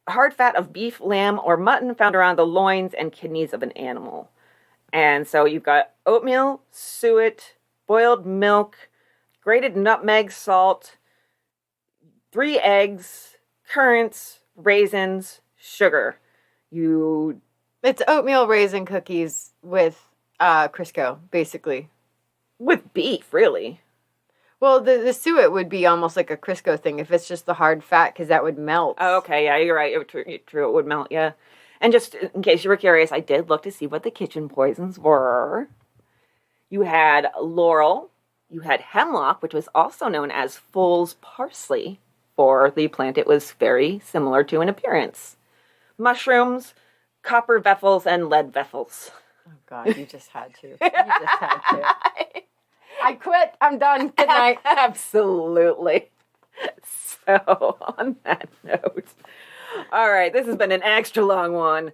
hard fat of beef, lamb, or mutton found around the loins and kidneys of an animal. And so you've got oatmeal, suet, boiled milk, grated nutmeg, salt, 3 eggs, currants, raisins, sugar. It's oatmeal raisin cookies with Crisco, basically. With beef, really. Well, the suet would be almost like a Crisco thing if it's just the hard fat, because that would melt. Oh, okay, yeah, you're right. True, it would melt, yeah. And just in case you were curious, I did look to see what the kitchen poisons were. You had laurel, you had hemlock, which was also known as fool's parsley. For the plant, it was very similar to in appearance. Mushrooms, copper vessels, and lead vessels. Oh, God, you just had to. You just had to. I quit. I'm done. Good night. Absolutely. So, on that note, all right, this has been an extra long one.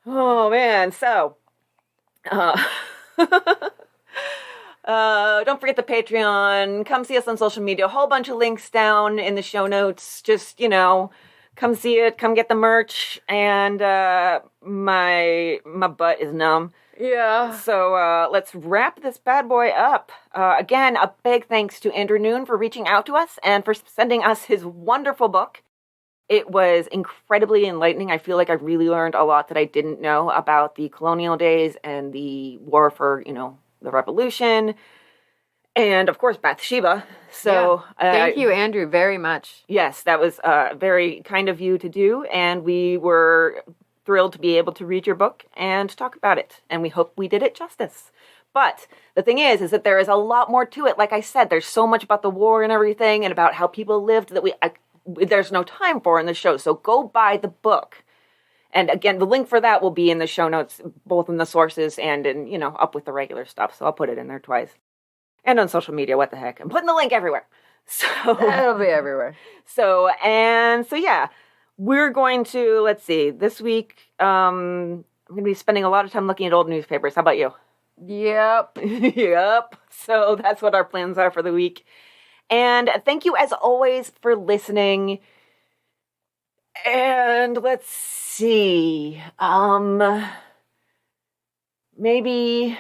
Oh, man. So, don't forget the Patreon. Come see us on social media. A whole bunch of links down in the show notes. Just, come see it. Come get the merch. And my butt is numb. Yeah. So let's wrap this bad boy up. Again, a big thanks to Andrew Noone for reaching out to us and for sending us his wonderful book. It was incredibly enlightening. I feel like I really learned a lot that I didn't know about the colonial days and the war for, the revolution. And, of course, Bathsheba. So thank you, Andrew, very much. Yes, that was very kind of you to do. And we were thrilled to be able to read your book and talk about it. And we hope we did it justice. But the thing is that there is a lot more to it. Like I said, there's so much about the war and everything and about how people lived that there's no time for in the show. So go buy the book. And again, the link for that will be in the show notes, both in the sources and in, up with the regular stuff. So I'll put it in there twice. And on social media, what the heck. I'm putting the link everywhere. So it'll be everywhere. So yeah. We're going to, let's see, this week, I'm going to be spending a lot of time looking at old newspapers. How about you? Yep. Yep. So that's what our plans are for the week. And thank you, as always, for listening. And let's see. Maybe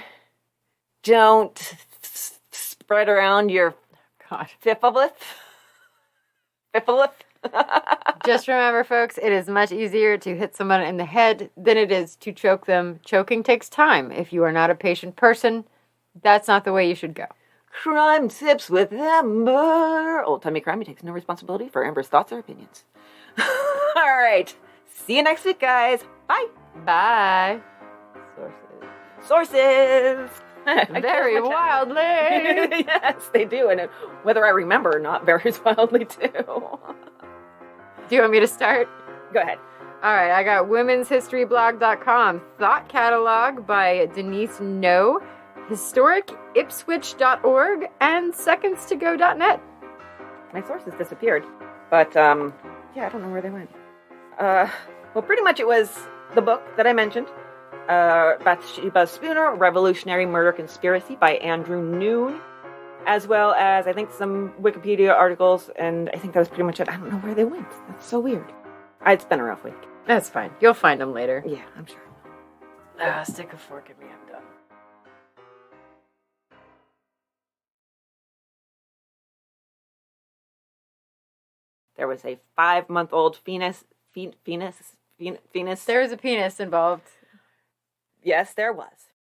don't spread around your fiffolith. Just remember, folks, it is much easier to hit someone in the head than it is to choke them. Choking takes time. If you are not a patient person, that's not the way you should go. Crime Tips with Amber. Old Timey Crimey takes no responsibility for Amber's thoughts or opinions. All right. See you next week, guys. Bye. Bye. Sources. Very wildly. Yes, they do. And whether I remember or not varies wildly, too. Do you want me to start? Go ahead. All right, I got womenshistoryblog.com, Thought Catalog by Denise Noone, historicipswich.org, and secondstogo.net. My sources disappeared. But, yeah, I don't know where they went. Well, pretty much it was the book that I mentioned. Bathsheba Spooner, Revolutionary Murder Conspiracy by Andrew Noone. As well as, I think, some Wikipedia articles, and I think that was pretty much it. I don't know where they went. That's so weird. It's been a rough week. That's fine. You'll find them later. Yeah, I'm sure. Stick a fork in me. I'm done. There was a 5-month-old penis. There was a penis involved. Yes, there was.